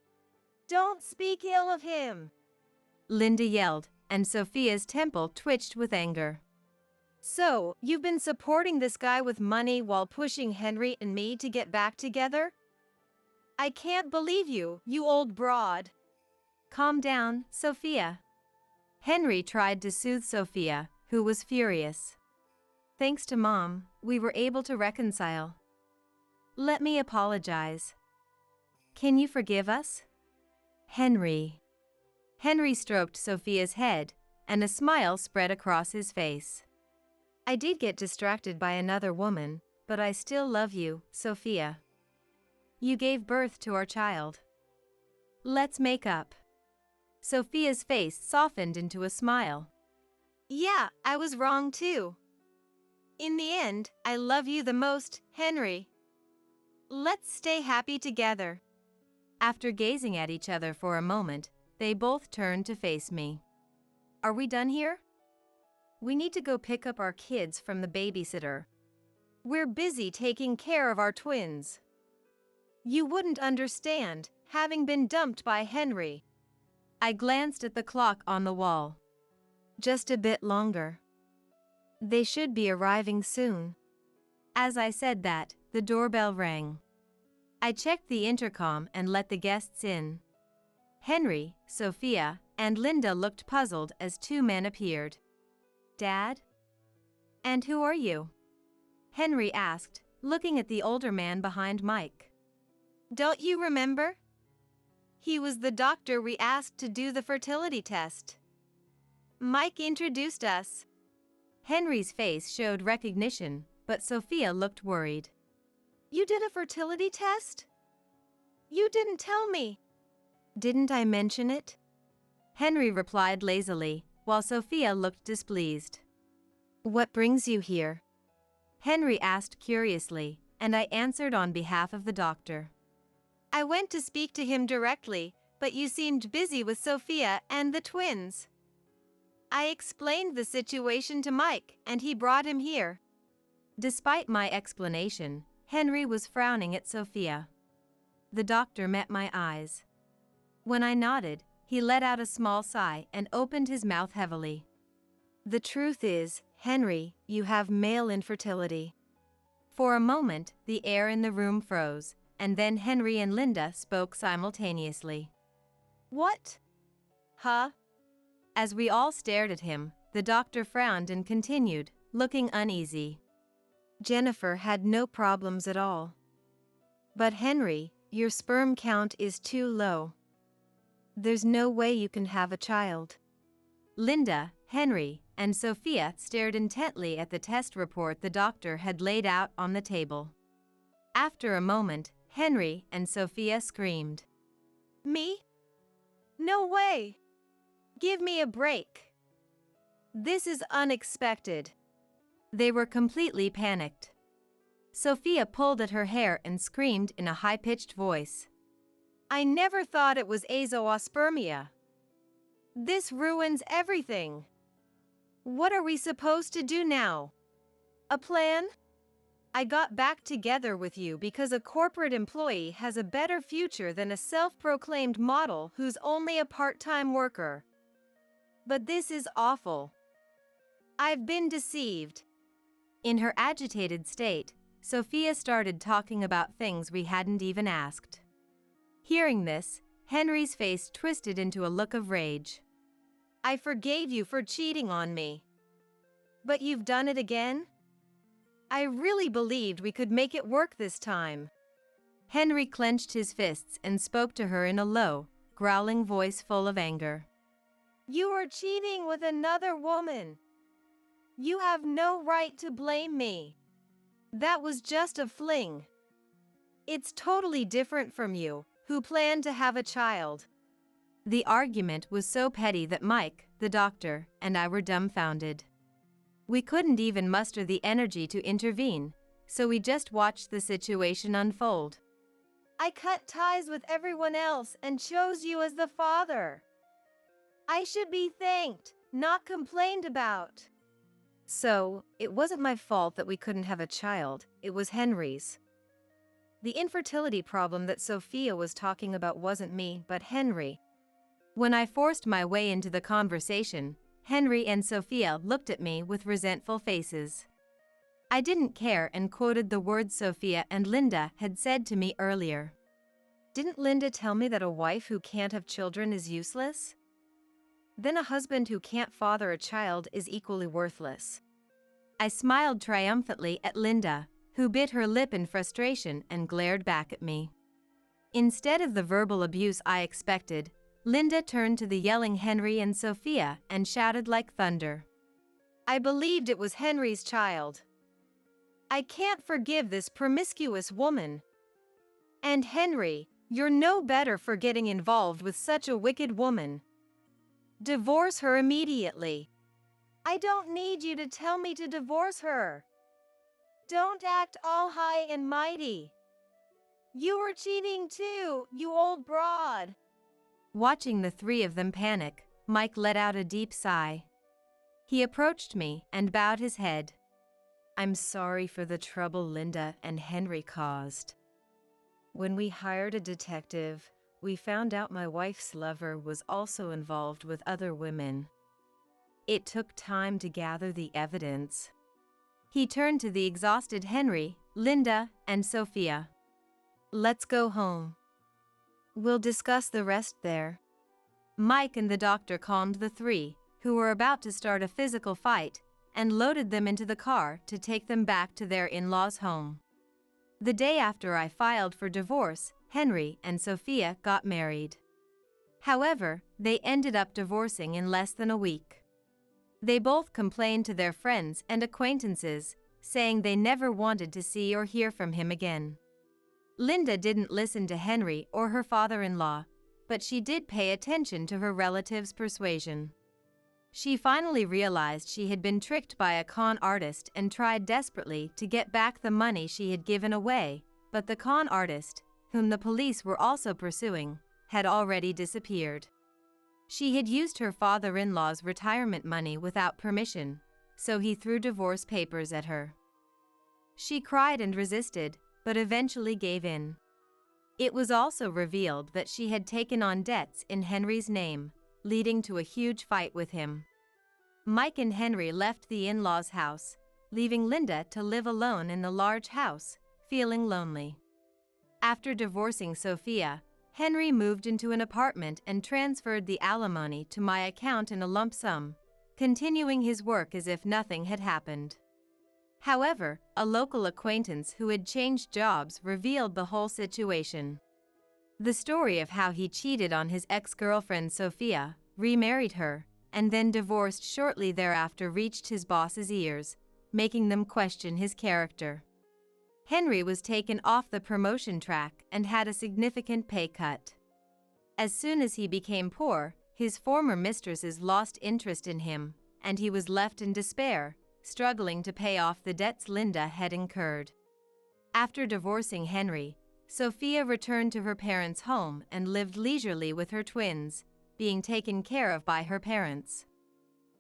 Don't speak ill of him! Linda yelled, and Sophia's temple twitched with anger. So, you've been supporting this guy with money while pushing Henry and me to get back together? I can't believe you, you old broad. Calm down, Sophia. Henry tried to soothe Sophia, who was furious. Thanks to Mom, we were able to reconcile. Let me apologize. Can you forgive us? Henry. Henry stroked Sophia's head, and a smile spread across his face. I did get distracted by another woman, but I still love you, Sophia. You gave birth to our child. Let's make up. Sophia's face softened into a smile. Yeah, I was wrong too. In the end, I love you the most, Henry. Let's stay happy together. After gazing at each other for a moment, they both turned to face me. Are we done here? We need to go pick up our kids from the babysitter. We're busy taking care of our twins. You wouldn't understand, having been dumped by Henry. I glanced at the clock on the wall. Just a bit longer. They should be arriving soon. As I said that, the doorbell rang. I checked the intercom and let the guests in. Henry, Sophia, and Linda looked puzzled as two men appeared. Dad? And who are you? Henry asked, looking at the older man behind Mike. Don't you remember? He was the doctor we asked to do the fertility test. Mike introduced us. Henry's face showed recognition, but Sophia looked worried. You did a fertility test? You didn't tell me. Didn't I mention it? Henry replied lazily, while Sophia looked displeased. What brings you here? Henry asked curiously, and I answered on behalf of the doctor. I went to speak to him directly, but you seemed busy with Sophia and the twins. I explained the situation to Mike, and he brought him here. Despite my explanation, Henry was frowning at Sophia. The doctor met my eyes. When I nodded, he let out a small sigh and opened his mouth heavily. The truth is, "Henry, you have male infertility." For a moment, the air in the room froze, and then Henry and Linda spoke simultaneously. "What? Huh?" As we all stared at him, the doctor frowned and continued, looking uneasy. "Jennifer had no problems at all. But Henry, your sperm count is too low. There's no way you can have a child." Linda, Henry, and Sophia stared intently at the test report the doctor had laid out on the table. After a moment, Henry and Sophia screamed. "Me? No way! Give me a break. This is unexpected." They were completely panicked. Sophia pulled at her hair and screamed in a high-pitched voice. "I never thought it was azoospermia. This ruins everything. What are we supposed to do now? A plan? I got back together with you because a corporate employee has a better future than a self-proclaimed model who's only a part-time worker. But this is awful. I've been deceived." In her agitated state, Sophia started talking about things we hadn't even asked. Hearing this, Henry's face twisted into a look of rage. "I forgave you for cheating on me. But you've done it again? I really believed we could make it work this time." Henry clenched his fists and spoke to her in a low, growling voice full of anger. "You are cheating with another woman. You have no right to blame me. That was just a fling. It's totally different from you, who planned to have a child." The argument was so petty that Mike, the doctor, and I were dumbfounded. We couldn't even muster the energy to intervene, so we just watched the situation unfold. "I cut ties with everyone else and chose you as the father. I should be thanked, not complained about." So, it wasn't my fault that we couldn't have a child, it was Henry's. The infertility problem that Sophia was talking about wasn't me, but Henry. When I forced my way into the conversation, Henry and Sophia looked at me with resentful faces. I didn't care and quoted the words Sophia and Linda had said to me earlier. "Didn't Linda tell me that a wife who can't have children is useless? Then a husband who can't father a child is equally worthless." I smiled triumphantly at Linda, who bit her lip in frustration and glared back at me. Instead of the verbal abuse I expected, Linda turned to the yelling Henry and Sophia and shouted like thunder. "I believed it was Henry's child. I can't forgive this promiscuous woman. And Henry, you're no better for getting involved with such a wicked woman. Divorce her immediately." "I don't need you to tell me to divorce her. Don't act all high and mighty. You were cheating too, you old broad." Watching the three of them panic, Mike let out a deep sigh. He approached me and bowed his head. "I'm sorry for the trouble Linda and Henry caused. When we hired a detective, we found out my wife's lover was also involved with other women. It took time to gather the evidence." He turned to the exhausted Henry, Linda, and Sophia. "Let's go home. We'll discuss the rest there." Mike and the doctor calmed the three, who were about to start a physical fight, and loaded them into the car to take them back to their in-laws' home. The day after I filed for divorce, Henry and Sophia got married. However, they ended up divorcing in less than a week. They both complained to their friends and acquaintances, saying they never wanted to see or hear from him again. Linda didn't listen to Henry or her father-in-law, but she did pay attention to her relatives' persuasion. She finally realized she had been tricked by a con artist and tried desperately to get back the money she had given away, but the con artist, whom the police were also pursuing, had already disappeared. She had used her father-in-law's retirement money without permission, so he threw divorce papers at her. She cried and resisted, but eventually gave in. It was also revealed that she had taken on debts in Henry's name, leading to a huge fight with him. Mike and Henry left the in-laws' house, leaving Linda to live alone in the large house, feeling lonely. After divorcing Sophia, Henry moved into an apartment and transferred the alimony to my account in a lump sum, continuing his work as if nothing had happened. However, a local acquaintance who had changed jobs revealed the whole situation. The story of how he cheated on his ex-girlfriend Sophia, remarried her, and then divorced shortly thereafter reached his boss's ears, making them question his character. Henry was taken off the promotion track and had a significant pay cut. As soon as he became poor, his former mistresses lost interest in him, and he was left in despair, struggling to pay off the debts Linda had incurred. After divorcing Henry, Sophia returned to her parents' home and lived leisurely with her twins, being taken care of by her parents.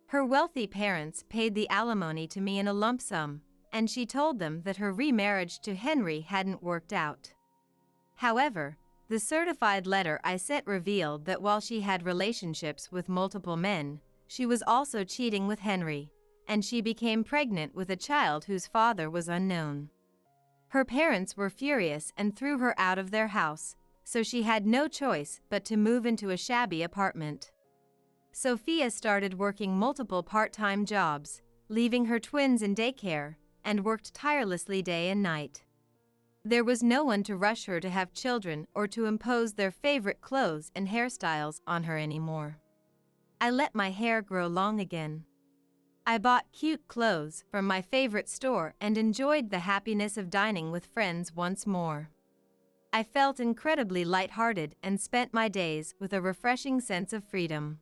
Her wealthy parents paid the alimony to me in a lump sum, and she told them that her remarriage to Henry hadn't worked out. However, the certified letter I sent revealed that while she had relationships with multiple men, she was also cheating with Henry, and she became pregnant with a child whose father was unknown. Her parents were furious and threw her out of their house, so she had no choice but to move into a shabby apartment. Sophia started working multiple part-time jobs, leaving her twins in daycare, and worked tirelessly day and night. There was no one to rush her to have children or to impose their favorite clothes and hairstyles on her anymore. I let my hair grow long again. I bought cute clothes from my favorite store and enjoyed the happiness of dining with friends once more. I felt incredibly lighthearted and spent my days with a refreshing sense of freedom.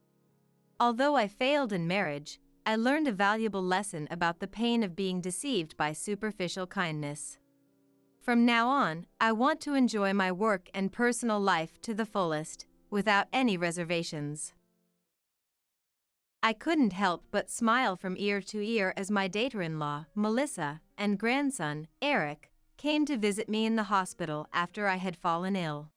Although I failed in marriage, I learned a valuable lesson about the pain of being deceived by superficial kindness. From now on, I want to enjoy my work and personal life to the fullest, without any reservations. I couldn't help but smile from ear to ear as my daughter-in-law, Melissa, and grandson, Eric, came to visit me in the hospital after I had fallen ill.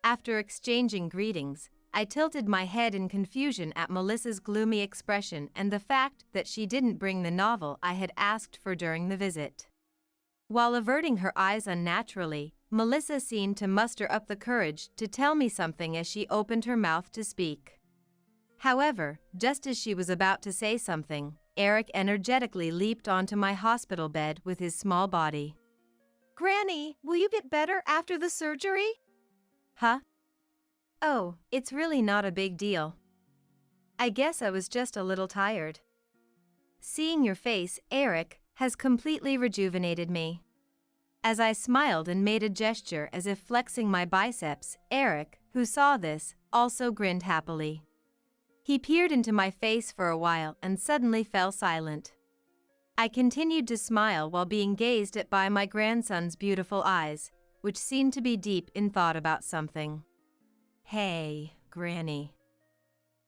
After exchanging greetings, I tilted my head in confusion at Melissa's gloomy expression and the fact that she didn't bring the novel I had asked for during the visit. While averting her eyes unnaturally, Melissa seemed to muster up the courage to tell me something as she opened her mouth to speak. However, just as she was about to say something, Eric energetically leaped onto my hospital bed with his small body. Granny, will you get better after the surgery? Huh? Oh, it's really not a big deal. I guess I was just a little tired. Seeing your face, Eric, has completely rejuvenated me. As I smiled and made a gesture as if flexing my biceps, Eric, who saw this, also grinned happily. He peered into my face for a while and suddenly fell silent. I continued to smile while being gazed at by my grandson's beautiful eyes, which seemed to be deep in thought about something. Hey, Granny.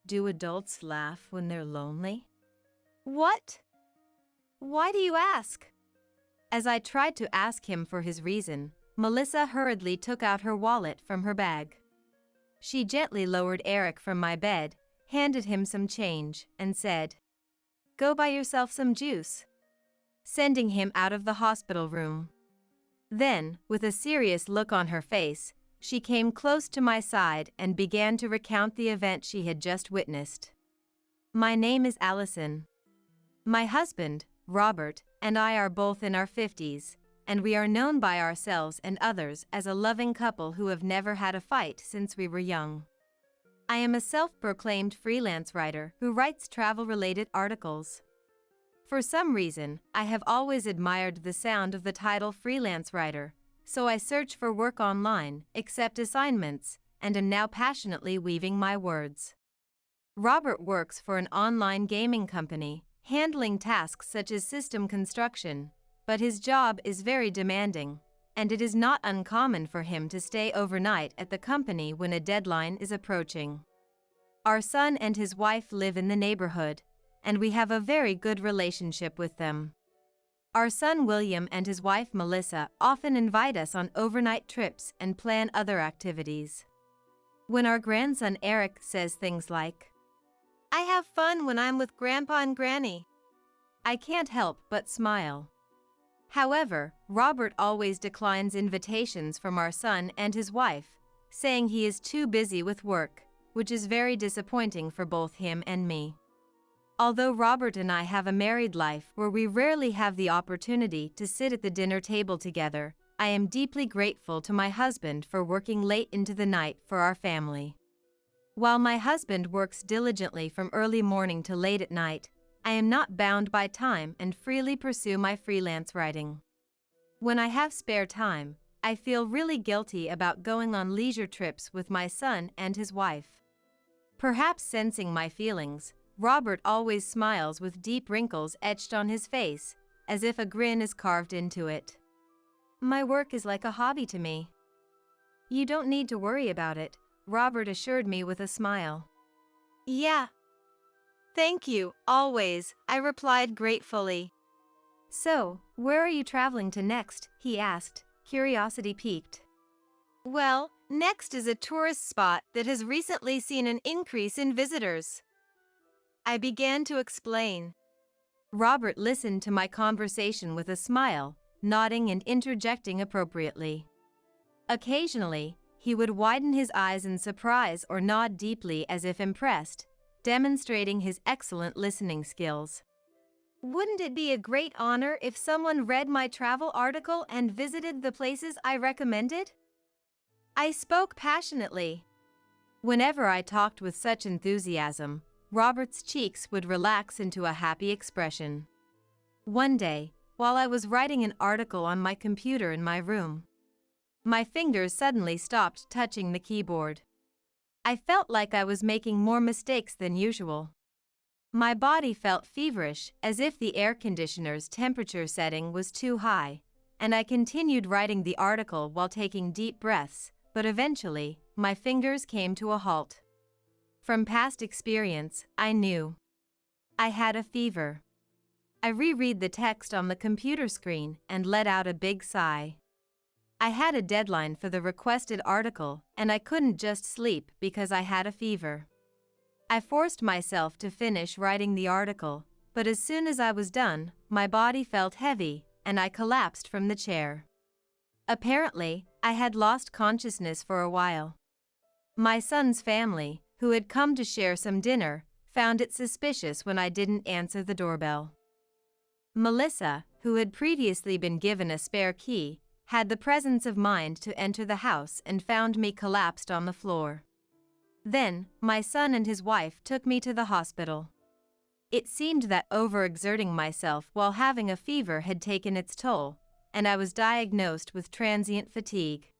Do adults laugh when they're lonely? What? Why do you ask? As I tried to ask him for his reason, Melissa hurriedly took out her wallet from her bag. She gently lowered Eric from my bed, handed him some change, and said, "Go buy yourself some juice," sending him out of the hospital room. Then, with a serious look on her face, she came close to my side and began to recount the event she had just witnessed. My name is Allison. My husband, Robert, and I are both in our 50s, and we are known by ourselves and others as a loving couple who have never had a fight since we were young. I am a self-proclaimed freelance writer who writes travel-related articles. For some reason, I have always admired the sound of the title freelance writer, so I search for work online, accept assignments, and am now passionately weaving my words. Robert works for an online gaming company, handling tasks such as system construction, but his job is very demanding, and it is not uncommon for him to stay overnight at the company when a deadline is approaching. Our son and his wife live in the neighborhood, and we have a very good relationship with them. Our son William and his wife Melissa often invite us on overnight trips and plan other activities. When our grandson Eric says things like, I have fun when I'm with Grandpa and Granny. I can't help but smile. However, Robert always declines invitations from our son and his wife, saying he is too busy with work, which is very disappointing for both him and me. Although Robert and I have a married life where we rarely have the opportunity to sit at the dinner table together, I am deeply grateful to my husband for working late into the night for our family. While my husband works diligently from early morning to late at night, I am not bound by time and freely pursue my freelance writing. When I have spare time, I feel really guilty about going on leisure trips with my son and his wife. Perhaps sensing my feelings, Robert always smiles with deep wrinkles etched on his face, as if a grin is carved into it. My work is like a hobby to me. You don't need to worry about it, Robert assured me with a smile. Yeah. Thank you, always, I replied gratefully. So, where are you traveling to next? He asked, curiosity piqued. Well, next is a tourist spot that has recently seen an increase in visitors. I began to explain. Robert listened to my conversation with a smile, nodding and interjecting appropriately. Occasionally, he would widen his eyes in surprise or nod deeply as if impressed, demonstrating his excellent listening skills. Wouldn't it be a great honor if someone read my travel article and visited the places I recommended? I spoke passionately. Whenever I talked with such enthusiasm, Robert's cheeks would relax into a happy expression. One day, while I was writing an article on my computer in my room, my fingers suddenly stopped touching the keyboard. I felt like I was making more mistakes than usual. My body felt feverish, as if the air conditioner's temperature setting was too high, and I continued writing the article while taking deep breaths, but eventually, my fingers came to a halt. From past experience, I knew I had a fever. I reread the text on the computer screen and let out a big sigh. I had a deadline for the requested article, and I couldn't just sleep because I had a fever. I forced myself to finish writing the article, but as soon as I was done, my body felt heavy, and I collapsed from the chair. Apparently, I had lost consciousness for a while. My son's family, who had come to share some dinner, found it suspicious when I didn't answer the doorbell. Melissa, who had previously been given a spare key, had the presence of mind to enter the house and found me collapsed on the floor. Then, my son and his wife took me to the hospital. It seemed that overexerting myself while having a fever had taken its toll, and I was diagnosed with transient fatigue.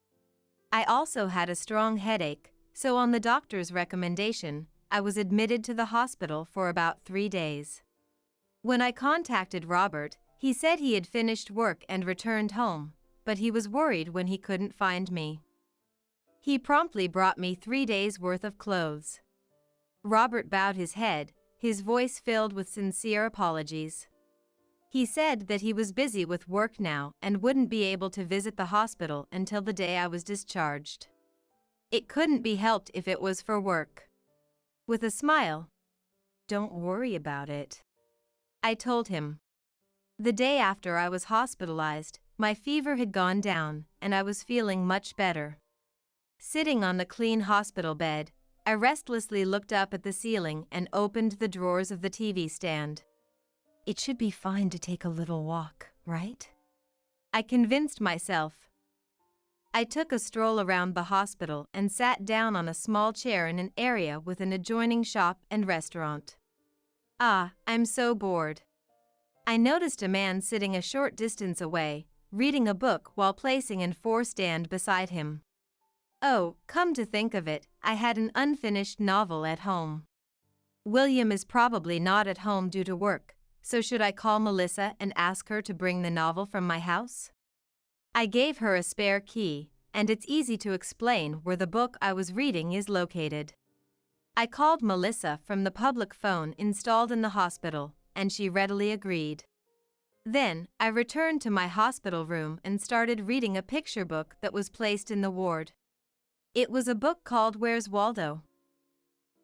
I also had a strong headache, so on the doctor's recommendation, I was admitted to the hospital for about 3 days. When I contacted Robert, he said he had finished work and returned home, but he was worried when he couldn't find me. He promptly brought me 3 days' worth of clothes. Robert bowed his head, his voice filled with sincere apologies. He said that he was busy with work now and wouldn't be able to visit the hospital until the day I was discharged. It couldn't be helped if it was for work. With a smile, "Don't worry about it," I told him. The day after I was hospitalized, my fever had gone down, and I was feeling much better. Sitting on the clean hospital bed, I restlessly looked up at the ceiling and opened the drawers of the TV stand. It should be fine to take a little walk, right? I convinced myself. I took a stroll around the hospital and sat down on a small chair in an area with an adjoining shop and restaurant. I'm so bored. I noticed a man sitting a short distance away, reading a book while placing an A4 stand beside him. Oh, come to think of it, I had an unfinished novel at home. William is probably not at home due to work, so should I call Melissa and ask her to bring the novel from my house? I gave her a spare key, and it's easy to explain where the book I was reading is located. I called Melissa from the public phone installed in the hospital, and she readily agreed. Then, I returned to my hospital room and started reading a picture book that was placed in the ward. It was a book called Where's Waldo?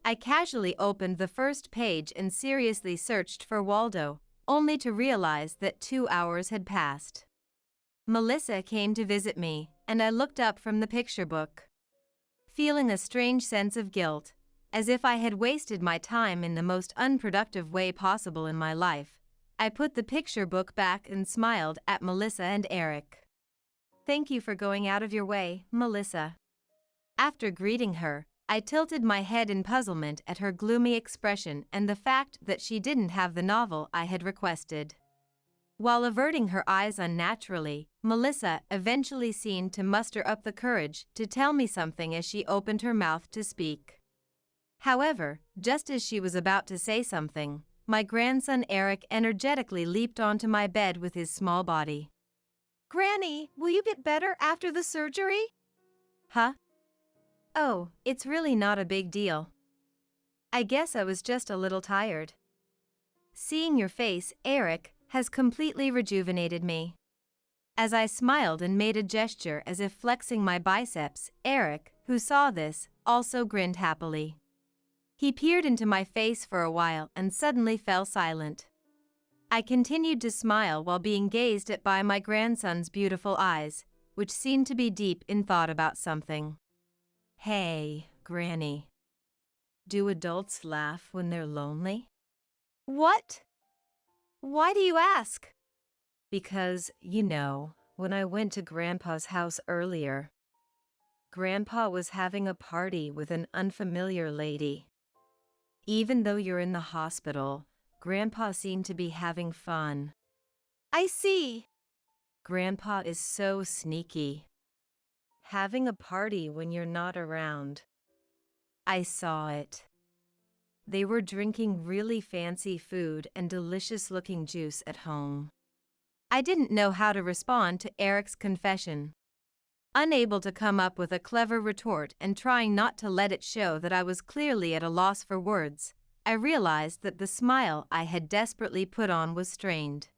I casually opened the first page and seriously searched for Waldo, only to realize that 2 hours had passed. Melissa came to visit me, and I looked up from the picture book, feeling a strange sense of guilt, as if I had wasted my time in the most unproductive way possible in my life. I put the picture book back and smiled at Melissa and Eric. "Thank you for going out of your way, Melissa." After greeting her, I tilted my head in puzzlement at her gloomy expression and the fact that she didn't have the novel I had requested. While averting her eyes unnaturally, Melissa eventually seemed to muster up the courage to tell me something as she opened her mouth to speak. However, just as she was about to say something, my grandson Eric energetically leaped onto my bed with his small body. Granny, will you get better after the surgery? Huh? Oh, it's really not a big deal. I guess I was just a little tired. Seeing your face, Eric, has completely rejuvenated me. As I smiled and made a gesture as if flexing my biceps, Eric, who saw this, also grinned happily. He peered into my face for a while and suddenly fell silent. I continued to smile while being gazed at by my grandson's beautiful eyes, which seemed to be deep in thought about something. "Hey, Granny. Do adults laugh when they're lonely?" What? Why do you ask? Because, when I went to Grandpa's house earlier, Grandpa was having a party with an unfamiliar lady. Even though you're in the hospital, Grandpa seemed to be having fun. I see. Grandpa is so sneaky. Having a party when you're not around. I saw it. They were drinking really fancy food and delicious-looking juice at home. I didn't know how to respond to Eric's confession. Unable to come up with a clever retort and trying not to let it show that I was clearly at a loss for words, I realized that the smile I had desperately put on was strained.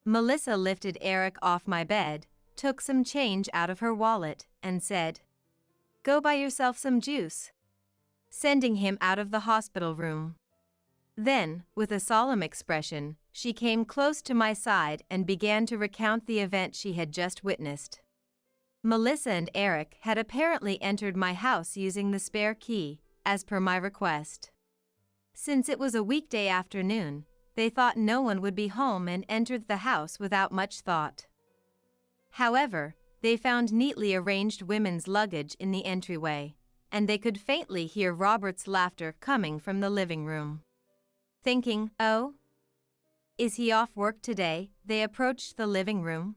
Melissa lifted Eric off my bed, took some change out of her wallet, and said, "Go buy yourself some juice," sending him out of the hospital room. Then, with a solemn expression, she came close to my side and began to recount the event she had just witnessed. Melissa and Eric had apparently entered my house using the spare key, as per my request. Since it was a weekday afternoon, they thought no one would be home and entered the house without much thought. However, they found neatly arranged women's luggage in the entryway, and they could faintly hear Robert's laughter coming from the living room. Thinking, "Oh, is he off work today?" they approached the living room.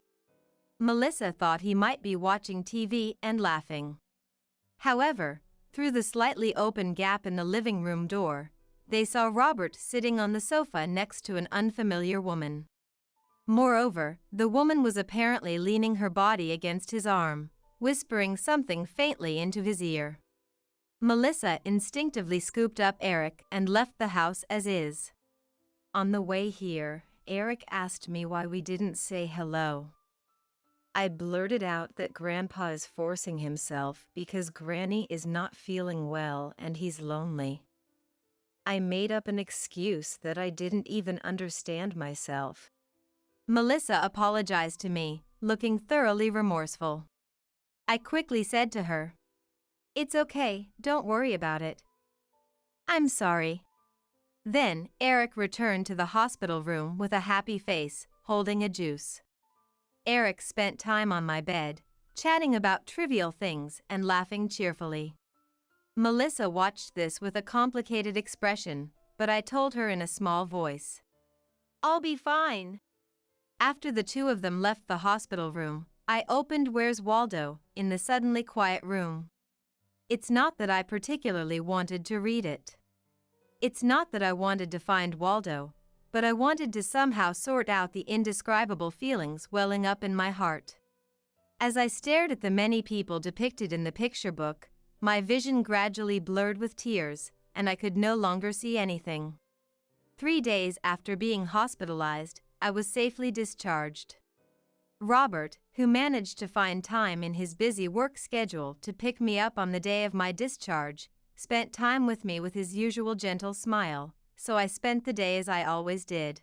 Melissa thought he might be watching TV and laughing. However, through the slightly open gap in the living room door, they saw Robert sitting on the sofa next to an unfamiliar woman. Moreover, the woman was apparently leaning her body against his arm, whispering something faintly into his ear. Melissa instinctively scooped up Eric and left the house as is. On the way here, Eric asked me why we didn't say hello. I blurted out that Grandpa is forcing himself because Granny is not feeling well and he's lonely. I made up an excuse that I didn't even understand myself. Melissa apologized to me, looking thoroughly remorseful. I quickly said to her, "It's okay, don't worry about it." "I'm sorry." Then, Eric returned to the hospital room with a happy face, holding a juice. Eric spent time on my bed, chatting about trivial things and laughing cheerfully. Melissa watched this with a complicated expression, but I told her in a small voice, "I'll be fine." After the two of them left the hospital room, I opened Where's Waldo in the suddenly quiet room. It's not that I particularly wanted to read it. It's not that I wanted to find Waldo, but I wanted to somehow sort out the indescribable feelings welling up in my heart. As I stared at the many people depicted in the picture book, my vision gradually blurred with tears, and I could no longer see anything. 3 days after being hospitalized, I was safely discharged. Robert, who managed to find time in his busy work schedule to pick me up on the day of my discharge, spent time with me with his usual gentle smile, so I spent the day as I always did.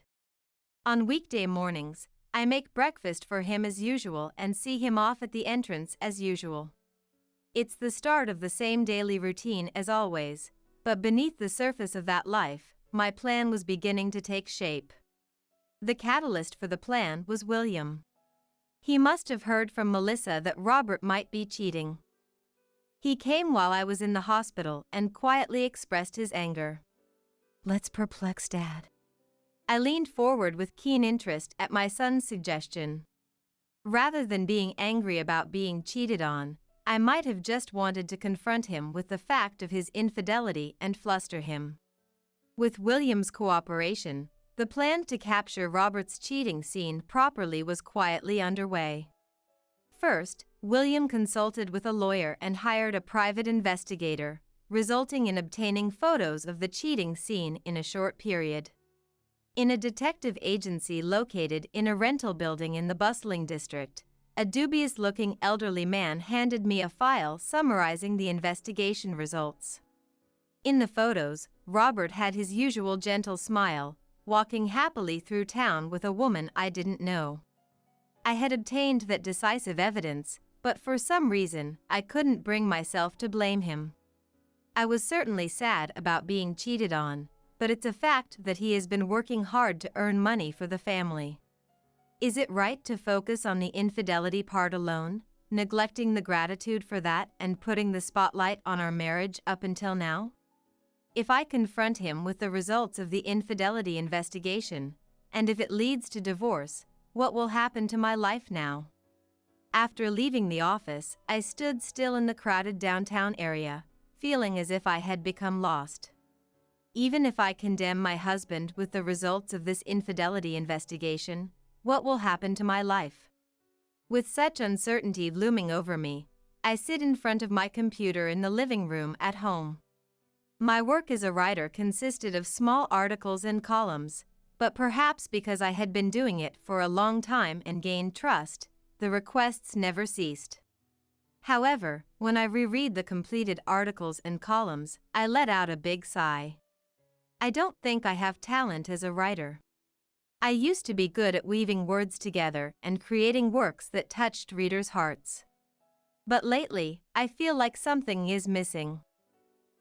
On weekday mornings, I make breakfast for him as usual and see him off at the entrance as usual. It's the start of the same daily routine as always, but beneath the surface of that life, my plan was beginning to take shape. The catalyst for the plan was William. He must have heard from Melissa that Robert might be cheating. He came while I was in the hospital and quietly expressed his anger. "Let's perplex Dad." I leaned forward with keen interest at my son's suggestion. Rather than being angry about being cheated on, I might have just wanted to confront him with the fact of his infidelity and fluster him. With William's cooperation, the plan to capture Robert's cheating scene properly was quietly underway. First, William consulted with a lawyer and hired a private investigator, resulting in obtaining photos of the cheating scene in a short period. In a detective agency located in a rental building in the bustling district, a dubious-looking elderly man handed me a file summarizing the investigation results. In the photos, Robert had his usual gentle smile, walking happily through town with a woman I didn't know. I had obtained that decisive evidence, but for some reason, I couldn't bring myself to blame him. I was certainly sad about being cheated on, but it's a fact that he has been working hard to earn money for the family. Is it right to focus on the infidelity part alone, neglecting the gratitude for that and putting the spotlight on our marriage up until now? If I confront him with the results of the infidelity investigation, and if it leads to divorce, what will happen to my life now? After leaving the office, I stood still in the crowded downtown area, feeling as if I had become lost. Even if I condemn my husband with the results of this infidelity investigation, what will happen to my life? With such uncertainty looming over me, I sit in front of my computer in the living room at home. My work as a writer consisted of small articles and columns, but perhaps because I had been doing it for a long time and gained trust, the requests never ceased. However, when I reread the completed articles and columns, I let out a big sigh. I don't think I have talent as a writer. I used to be good at weaving words together and creating works that touched readers' hearts. But lately, I feel like something is missing.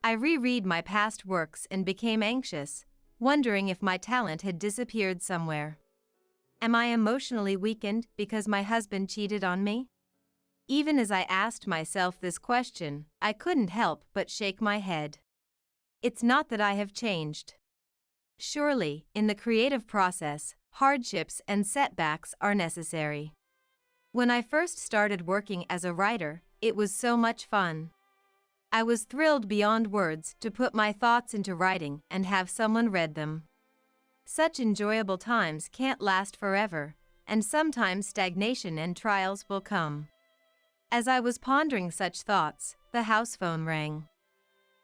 I reread my past works and became anxious, wondering if my talent had disappeared somewhere. Am I emotionally weakened because my husband cheated on me? Even as I asked myself this question, I couldn't help but shake my head. It's not that I have changed. Surely, in the creative process, hardships and setbacks are necessary. When I first started working as a writer, it was so much fun. I was thrilled beyond words to put my thoughts into writing and have someone read them. Such enjoyable times can't last forever, and sometimes stagnation and trials will come. As I was pondering such thoughts, the house phone rang.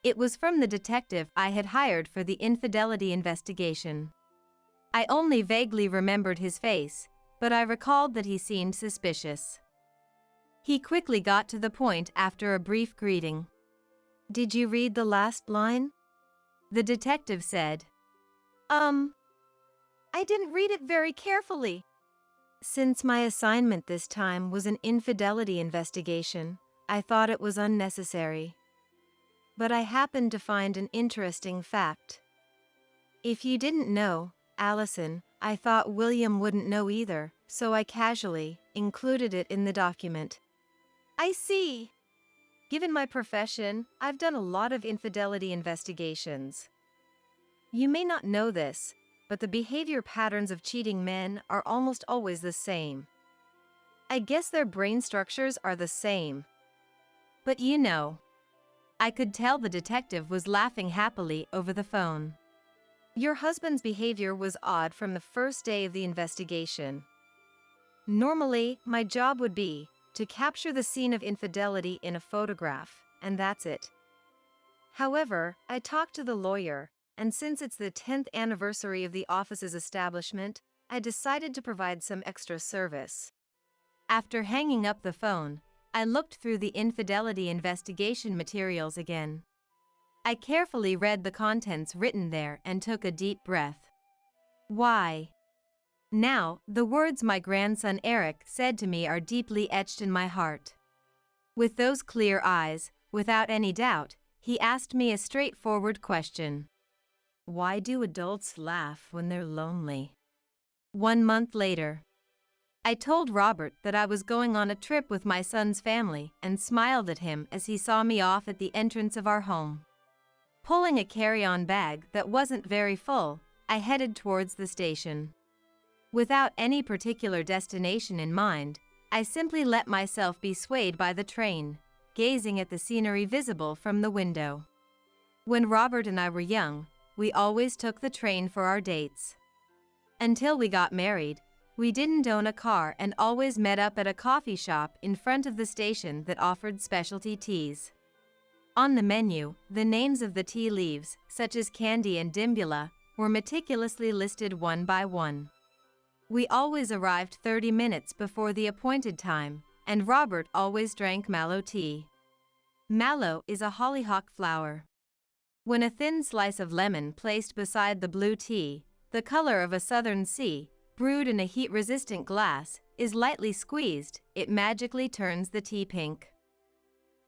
It was from the detective I had hired for the infidelity investigation. I only vaguely remembered his face, but I recalled that he seemed suspicious. He quickly got to the point after a brief greeting. "Did you read the last line?" the detective said. I didn't read it very carefully." Since my assignment this time was an infidelity investigation, I thought it was unnecessary. But I happened to find an interesting fact. If you didn't know, Allison, I thought William wouldn't know either, so I casually included it in the document. I see. Given my profession, I've done a lot of infidelity investigations. You may not know this, but the behavior patterns of cheating men are almost always the same. I guess their brain structures are the same. But you know, I could tell the detective was laughing happily over the phone. Your husband's behavior was odd from the first day of the investigation. Normally, my job would be to capture the scene of infidelity in a photograph, and that's it. However, I talked to the lawyer, and since it's the 10th anniversary of the office's establishment, I decided to provide some extra service. After hanging up the phone, I looked through the infidelity investigation materials again. I carefully read the contents written there and took a deep breath. Why? Now, the words my grandson Eric said to me are deeply etched in my heart. With those clear eyes, without any doubt, he asked me a straightforward question. Why do adults laugh when they're lonely? 1 month later, I told Robert that I was going on a trip with my son's family and smiled at him as he saw me off at the entrance of our home. Pulling a carry-on bag that wasn't very full, I headed towards the station. Without any particular destination in mind, I simply let myself be swayed by the train, gazing at the scenery visible from the window. When Robert and I were young, we always took the train for our dates. Until we got married, we didn't own a car and always met up at a coffee shop in front of the station that offered specialty teas. On the menu, the names of the tea leaves, such as Candy and Dimbula, were meticulously listed one by one. We always arrived 30 minutes before the appointed time, and Robert always drank mallow tea. Mallow is a hollyhock flower. When a thin slice of lemon placed beside the blue tea, the color of a southern sea, brewed in a heat-resistant glass, is lightly squeezed, it magically turns the tea pink.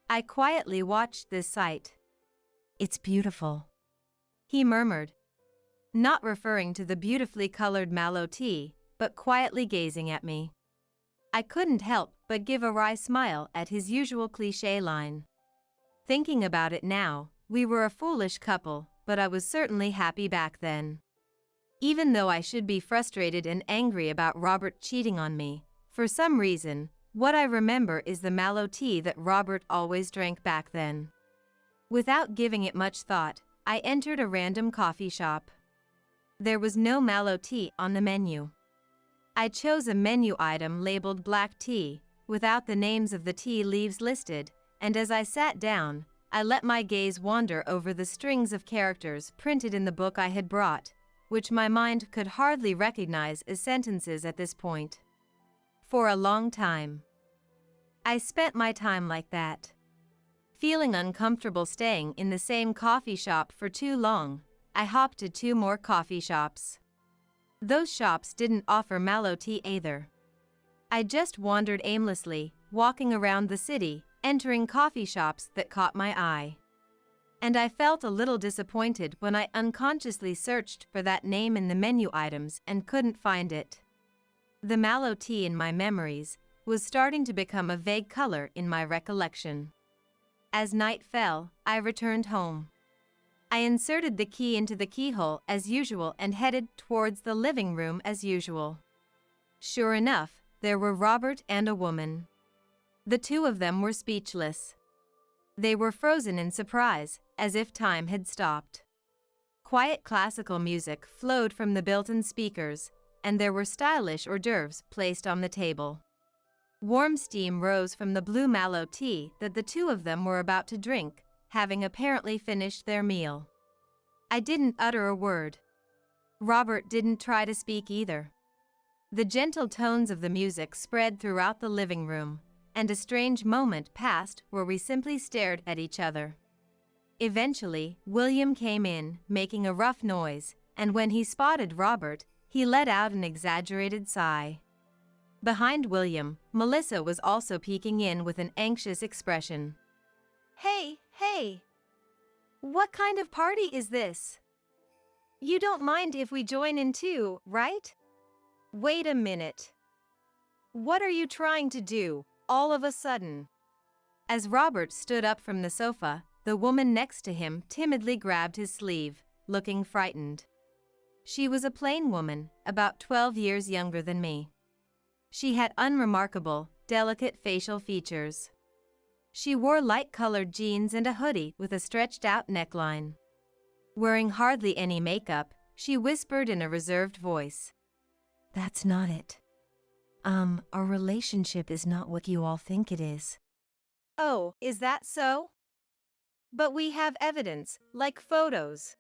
I quietly watched this sight. "It's beautiful," he murmured, not referring to the beautifully colored mallow tea, but quietly gazing at me. I couldn't help but give a wry smile at his usual cliché line. Thinking about it now, we were a foolish couple, but I was certainly happy back then. Even though I should be frustrated and angry about Robert cheating on me, for some reason, what I remember is the mallow tea that Robert always drank back then. Without giving it much thought, I entered a random coffee shop. There was no mallow tea on the menu. I chose a menu item labeled black tea, without the names of the tea leaves listed, and as I sat down, I let my gaze wander over the strings of characters printed in the book I had brought, which my mind could hardly recognize as sentences at this point. For a long time, I spent my time like that. Feeling uncomfortable staying in the same coffee shop for too long, I hopped to 2 more coffee shops. Those shops didn't offer mallow tea either. I just wandered aimlessly, walking around the city, entering coffee shops that caught my eye. And I felt a little disappointed when I unconsciously searched for that name in the menu items and couldn't find it. The mallow tea in my memories was starting to become a vague color in my recollection. As night fell, I returned home. I inserted the key into the keyhole as usual and headed towards the living room as usual. Sure enough, there were Robert and a woman. The two of them were speechless. They were frozen in surprise, as if time had stopped. Quiet classical music flowed from the built-in speakers, and there were stylish hors d'oeuvres placed on the table. Warm steam rose from the blue mallow tea that the two of them were about to drink, having apparently finished their meal. I didn't utter a word. Robert didn't try to speak either. The gentle tones of the music spread throughout the living room, and a strange moment passed where we simply stared at each other. Eventually, William came in, making a rough noise, and when he spotted Robert, he let out an exaggerated sigh. Behind William, Melissa was also peeking in with an anxious expression. Hey! What kind of party is this? You don't mind if we join in too, right? Wait a minute. What are you trying to do, all of a sudden? As Robert stood up from the sofa, the woman next to him timidly grabbed his sleeve, looking frightened. She was a plain woman, about 12 years younger than me. She had unremarkable, delicate facial features. She wore light-colored jeans and a hoodie with a stretched-out neckline. Wearing hardly any makeup, she whispered in a reserved voice. That's not it. Our relationship is not what you all think it is. Oh, is that so? But we have evidence, like photos.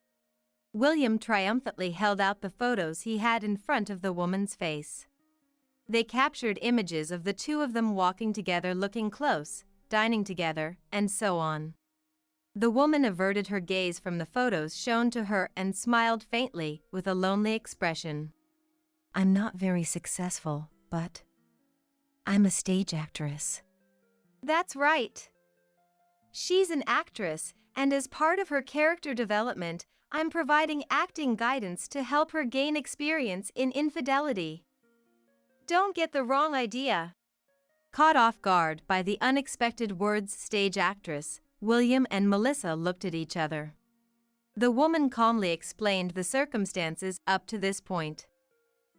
William triumphantly held out the photos he had in front of the woman's face. They captured images of the two of them walking together, looking close, dining together, and so on. The woman averted her gaze from the photos shown to her and smiled faintly with a lonely expression. I'm not very successful, but I'm a stage actress. That's right. She's an actress, and as part of her character development, I'm providing acting guidance to help her gain experience in infidelity. Don't get the wrong idea. Caught off guard by the unexpected words stage actress, William and Melissa looked at each other. The woman calmly explained the circumstances up to this point.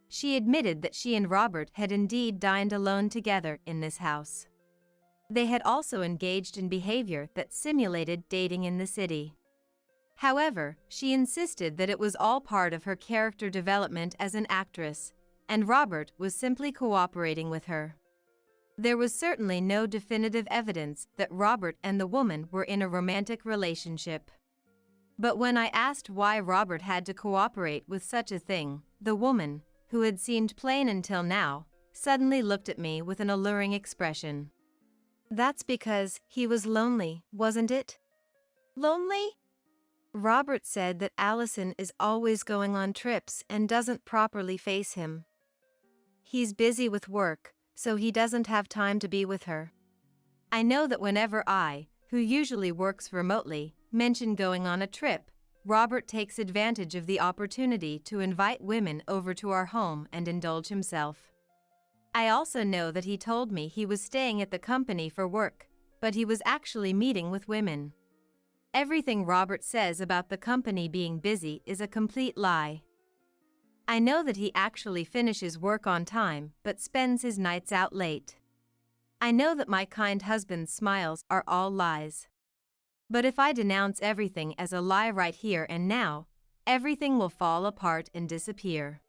She admitted that she and Robert had indeed dined alone together in this house. They had also engaged in behavior that simulated dating in the city. However, she insisted that it was all part of her character development as an actress, and Robert was simply cooperating with her. There was certainly no definitive evidence that Robert and the woman were in a romantic relationship. But when I asked why Robert had to cooperate with such a thing, the woman, who had seemed plain until now, suddenly looked at me with an alluring expression. That's because he was lonely, wasn't it? Lonely? Robert said that Allison is always going on trips and doesn't properly face him. He's busy with work, so he doesn't have time to be with her. I know that whenever I, who usually works remotely, mention going on a trip, Robert takes advantage of the opportunity to invite women over to our home and indulge himself. I also know that he told me he was staying at the company for work, but he was actually meeting with women. Everything Robert says about the company being busy is a complete lie. I know that he actually finishes work on time but spends his nights out late. I know that my kind husband's smiles are all lies. But if I denounce everything as a lie right here and now, everything will fall apart and disappear.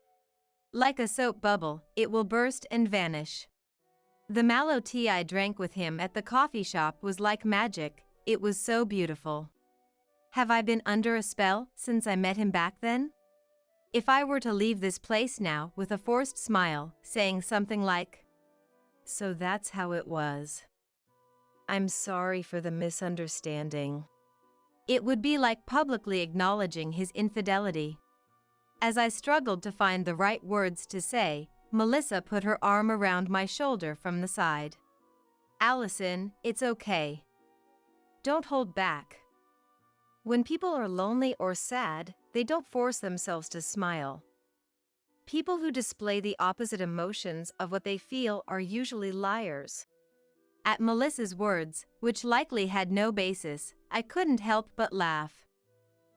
Like a soap bubble, it will burst and vanish. The mallow tea I drank with him at the coffee shop was like magic, it was so beautiful. Have I been under a spell since I met him back then? If I were to leave this place now with a forced smile, saying something like, "So that's how it was. I'm sorry for the misunderstanding," it would be like publicly acknowledging his infidelity. As I struggled to find the right words to say, Melissa put her arm around my shoulder from the side. "Allison, it's okay. Don't hold back." When people are lonely or sad, they don't force themselves to smile. People who display the opposite emotions of what they feel are usually liars. At Melissa's words, which likely had no basis, I couldn't help but laugh.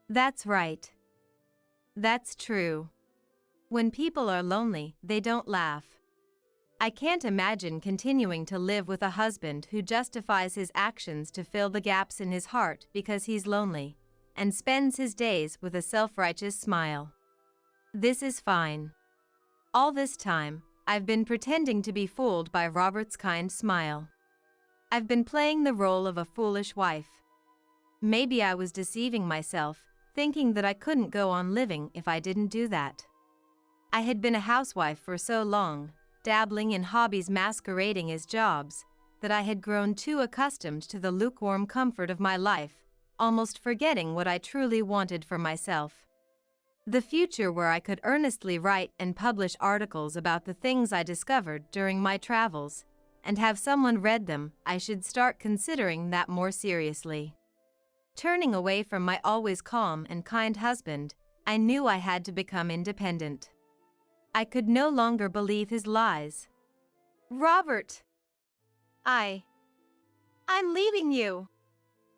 That's right. That's true. When people are lonely, they don't laugh. I can't imagine continuing to live with a husband who justifies his actions to fill the gaps in his heart because he's lonely, and spends his days with a self-righteous smile. This is fine. All this time, I've been pretending to be fooled by Robert's kind smile. I've been playing the role of a foolish wife. Maybe I was deceiving myself, thinking that I couldn't go on living if I didn't do that. I had been a housewife for so long, dabbling in hobbies masquerading as jobs, that I had grown too accustomed to the lukewarm comfort of my life, almost forgetting what I truly wanted for myself. The future where I could earnestly write and publish articles about the things I discovered during my travels, and have someone read them, I should start considering that more seriously. Turning away from my always calm and kind husband, I knew I had to become independent. I could no longer believe his lies. "Robert! I'm leaving you.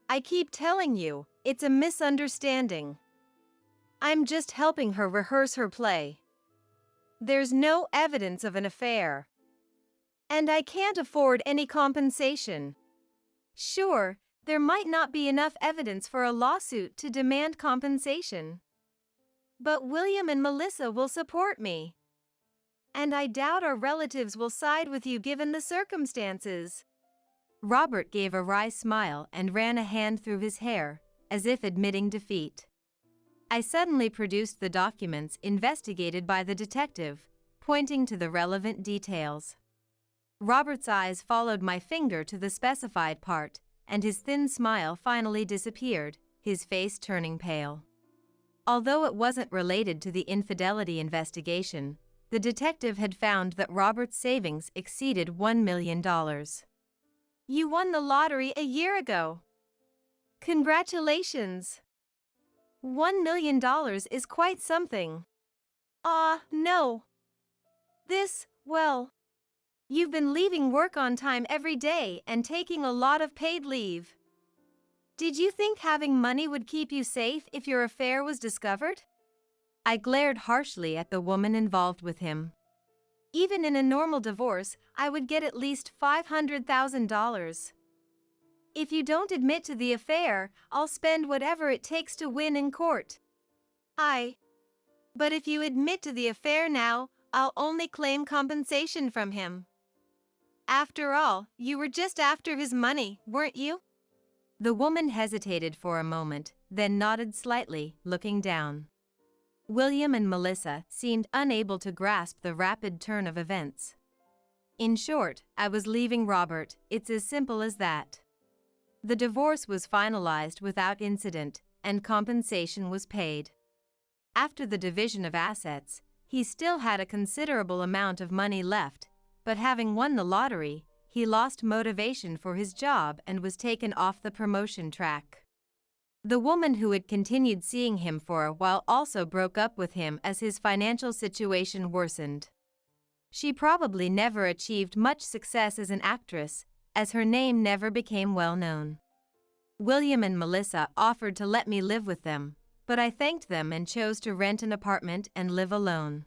I keep telling you, it's a misunderstanding. I'm just helping her rehearse her play. There's no evidence of an affair. And I can't afford any compensation. Sure, there might not be enough evidence for a lawsuit to demand compensation. But William and Melissa will support me. And I doubt our relatives will side with you given the circumstances." Robert gave a wry smile and ran a hand through his hair, as if admitting defeat. I suddenly produced the documents investigated by the detective, pointing to the relevant details. Robert's eyes followed my finger to the specified part, and his thin smile finally disappeared, his face turning pale. Although it wasn't related to the infidelity investigation, the detective had found that Robert's savings exceeded $1 million. You won the lottery a year ago. Congratulations. $1 million is quite something. No. Well, you've been leaving work on time every day and taking a lot of paid leave. Did you think having money would keep you safe if your affair was discovered? I glared harshly at the woman involved with him. Even in a normal divorce, I would get at least $500,000. If you don't admit to the affair, I'll spend whatever it takes to win in court. But if you admit to the affair now, I'll only claim compensation from him. After all, you were just after his money, weren't you? The woman hesitated for a moment, then nodded slightly, looking down. William and Melissa seemed unable to grasp the rapid turn of events. In short, I was leaving Robert, it's as simple as that. The divorce was finalized without incident, and compensation was paid. After the division of assets, he still had a considerable amount of money left, but having won the lottery, he lost motivation for his job and was taken off the promotion track. The woman who had continued seeing him for a while also broke up with him as his financial situation worsened. She probably never achieved much success as an actress, as her name never became well known. William and Melissa offered to let me live with them, but I thanked them and chose to rent an apartment and live alone.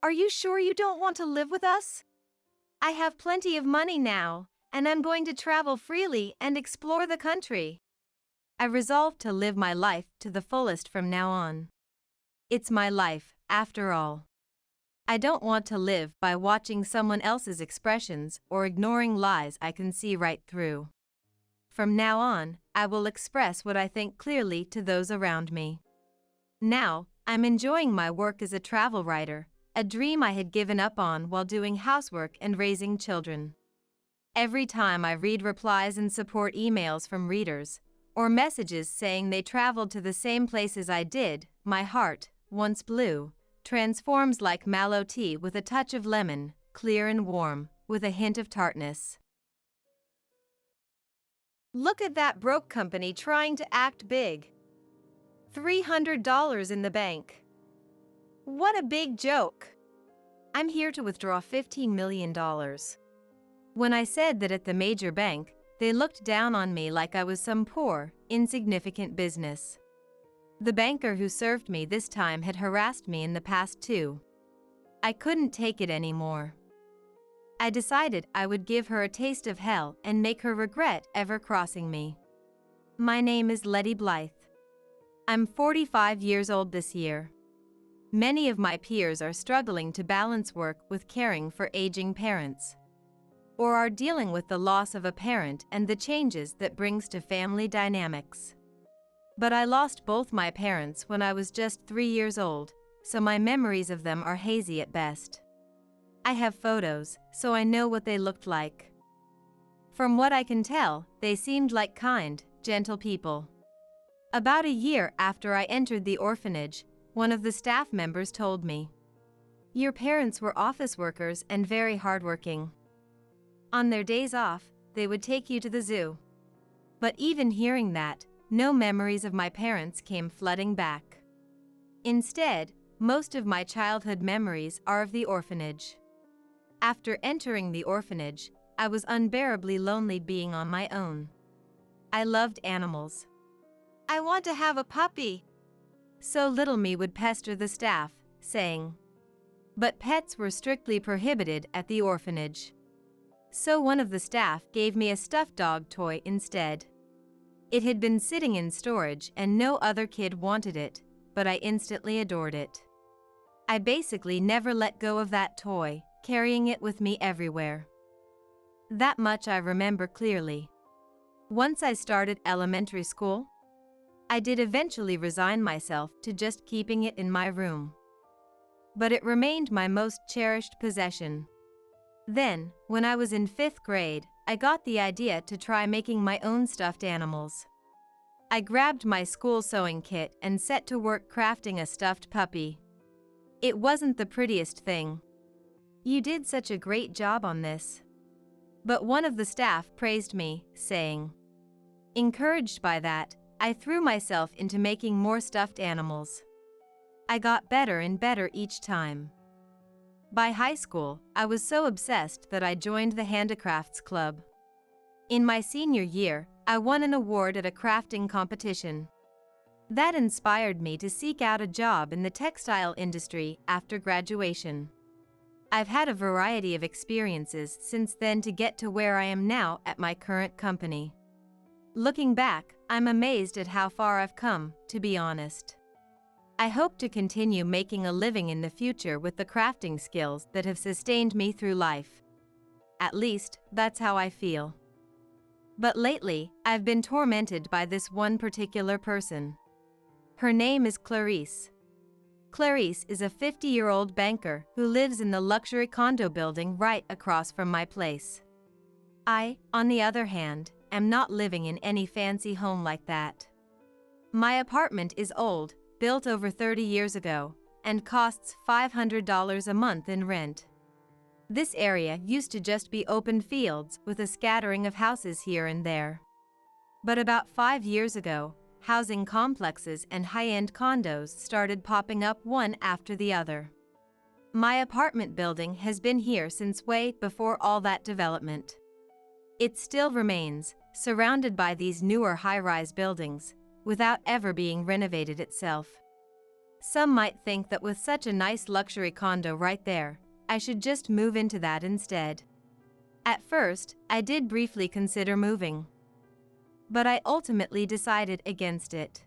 Are you sure you don't want to live with us? I have plenty of money now, and I'm going to travel freely and explore the country. I resolved to live my life to the fullest from now on. It's my life, after all. I don't want to live by watching someone else's expressions or ignoring lies I can see right through. From now on, I will express what I think clearly to those around me. Now, I'm enjoying my work as a travel writer, a dream I had given up on while doing housework and raising children. Every time I read replies and support emails from readers, or messages saying they traveled to the same places I did, my heart, once blue, transforms like mallow tea with a touch of lemon, clear and warm, with a hint of tartness. Look at that broke company trying to act big. $300 in the bank. What a big joke. I'm here to withdraw $15 million. When I said that at the major bank, they looked down on me like I was some poor, insignificant business. The banker who served me this time had harassed me in the past too. I couldn't take it anymore. I decided I would give her a taste of hell and make her regret ever crossing me. My name is Letty Blythe. I'm 45 years old this year. Many of my peers are struggling to balance work with caring for aging parents, or are dealing with the loss of a parent and the changes that brings to family dynamics. But I lost both my parents when I was just 3 years old, so my memories of them are hazy at best. I have photos, so I know what they looked like. From what I can tell, they seemed like kind, gentle people. About a year after I entered the orphanage, one of the staff members told me, "Your parents were office workers and very hardworking. On their days off, they would take you to the zoo." But even hearing that, no memories of my parents came flooding back. Instead, most of my childhood memories are of the orphanage. After entering the orphanage, I was unbearably lonely being on my own. I loved animals. I want to have a puppy. So little me would pester the staff, saying. But pets were strictly prohibited at the orphanage. So one of the staff gave me a stuffed dog toy instead. It had been sitting in storage and no other kid wanted it, but I instantly adored it. I basically never let go of that toy, carrying it with me everywhere. That much I remember clearly. Once I started elementary school, I did eventually resign myself to just keeping it in my room. But it remained my most cherished possession. Then, when I was in 5th grade, I got the idea to try making my own stuffed animals. I grabbed my school sewing kit and set to work crafting a stuffed puppy. It wasn't the prettiest thing. "You did such a great job on this." But one of the staff praised me, saying, encouraged by that, I threw myself into making more stuffed animals. I got better and better each time. By high school, I was so obsessed that I joined the handicrafts club. In my senior year, I won an award at a crafting competition. That inspired me to seek out a job in the textile industry after graduation. I've had a variety of experiences since then to get to where I am now at my current company. Looking back, I'm amazed at how far I've come, to be honest. I hope to continue making a living in the future with the crafting skills that have sustained me through life. At least, that's how I feel. But lately, I've been tormented by this one particular person. Her name is Clarice. Clarice is a 50-year-old banker who lives in the luxury condo building right across from my place. I, on the other hand, am not living in any fancy home like that. My apartment is old, built over 30 years ago, and costs $500 a month in rent. This area used to just be open fields with a scattering of houses here and there. But about 5 years ago, housing complexes and high-end condos started popping up one after the other. My apartment building has been here since way before all that development. It still remains, surrounded by these newer high-rise buildings, without ever being renovated itself. Some might think that with such a nice luxury condo right there, I should just move into that instead. At first, I did briefly consider moving. But I ultimately decided against it.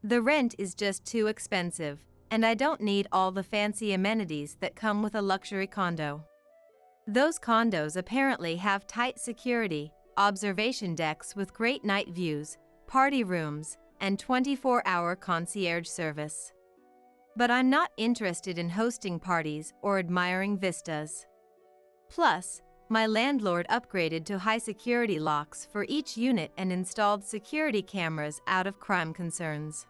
The rent is just too expensive, and I don't need all the fancy amenities that come with a luxury condo. Those condos apparently have tight security, observation decks with great night views, party rooms, and 24-hour concierge service. But I'm not interested in hosting parties or admiring vistas. Plus, my landlord upgraded to high-security locks for each unit and installed security cameras out of crime concerns.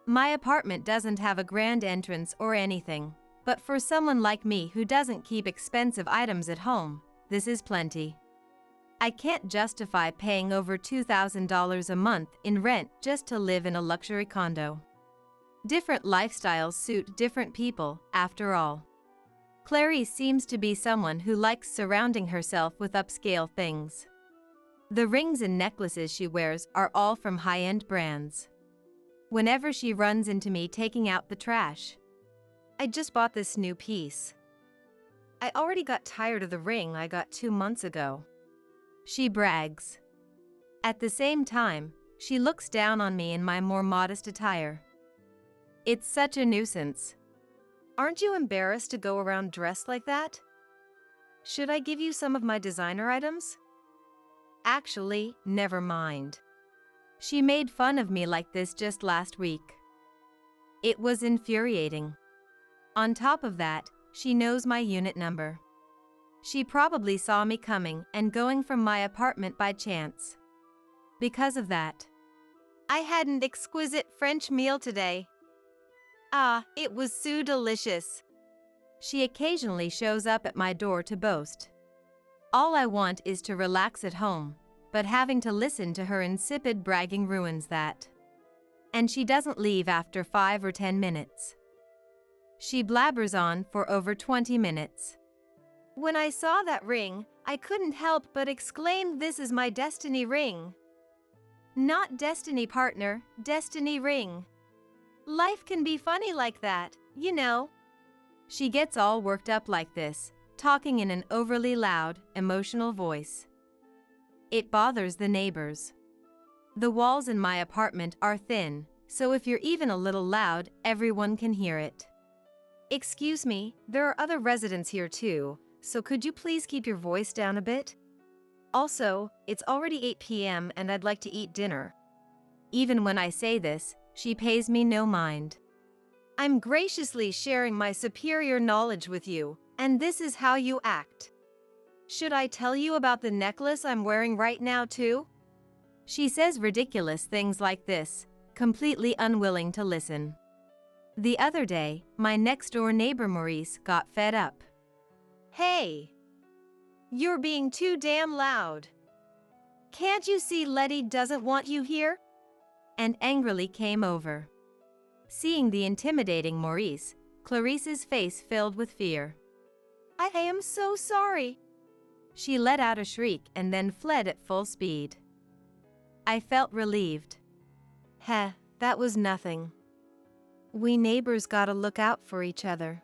My apartment doesn't have a grand entrance or anything, but for someone like me who doesn't keep expensive items at home, this is plenty. I can't justify paying over $2,000 a month in rent just to live in a luxury condo. Different lifestyles suit different people, after all. Clarice seems to be someone who likes surrounding herself with upscale things. The rings and necklaces she wears are all from high-end brands. Whenever she runs into me taking out the trash, "I just bought this new piece. I already got tired of the ring I got 2 months ago," she brags. At the same time, she looks down on me in my more modest attire. It's such a nuisance. "Aren't you embarrassed to go around dressed like that? Should I give you some of my designer items?" "Actually, never mind." She made fun of me like this just last week. It was infuriating. On top of that, she knows my unit number. She probably saw me coming and going from my apartment by chance. Because of that, "I had an exquisite French meal today. Ah, it was so delicious." she occasionally shows up at my door to boast. All I want is to relax at home, but having to listen to her insipid bragging ruins that. And she doesn't leave after 5 or 10 minutes. She blabbers on for over 20 minutes. "When I saw that ring, I couldn't help but exclaim, 'This is my destiny ring.' Not destiny partner, destiny ring. Life can be funny like that, you know." She gets all worked up like this, talking in an overly loud, emotional voice. It bothers the neighbors. The walls in my apartment are thin, so if you're even a little loud, everyone can hear it. "Excuse me, there are other residents here too, so could you please keep your voice down a bit? Also, it's already 8 p.m. and I'd like to eat dinner." Even when I say this, she pays me no mind. "I'm graciously sharing my superior knowledge with you, and this is how you act." Should I tell you about the necklace I'm wearing right now too? She says ridiculous things like this, completely unwilling to listen. The other day, my next-door neighbor Maurice got fed up. Hey! You're being too damn loud. Can't you see Letty doesn't want you here? And angrily came over. Seeing the intimidating Maurice, Clarice's face filled with fear. I am so sorry. She let out a shriek and then fled at full speed. I felt relieved. Heh, that was nothing. We neighbors gotta look out for each other.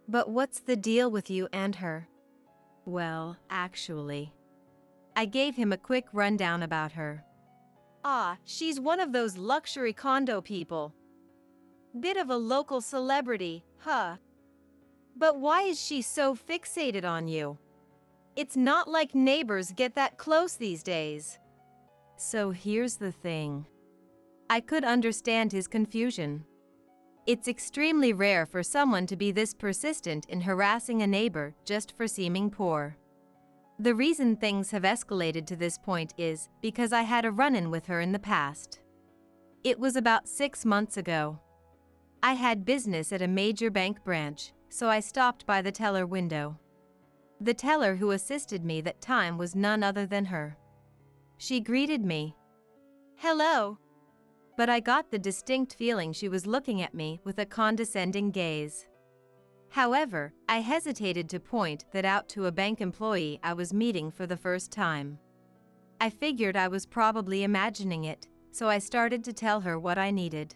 But what's the deal with you and her? Well, actually, I gave him a quick rundown about her. She's one of those luxury condo people. Bit of a local celebrity, huh? But why is she so fixated on you? It's not like neighbors get that close these days. So here's the thing. I could understand his confusion. It's extremely rare for someone to be this persistent in harassing a neighbor just for seeming poor. The reason things have escalated to this point is because I had a run-in with her in the past. It was about 6 months ago. I had business at a major bank branch, so I stopped by the teller window. The teller who assisted me that time was none other than her. She greeted me. Hello. But I got the distinct feeling she was looking at me with a condescending gaze. However, I hesitated to point that out to a bank employee I was meeting for the first time. I figured I was probably imagining it, so I started to tell her what I needed.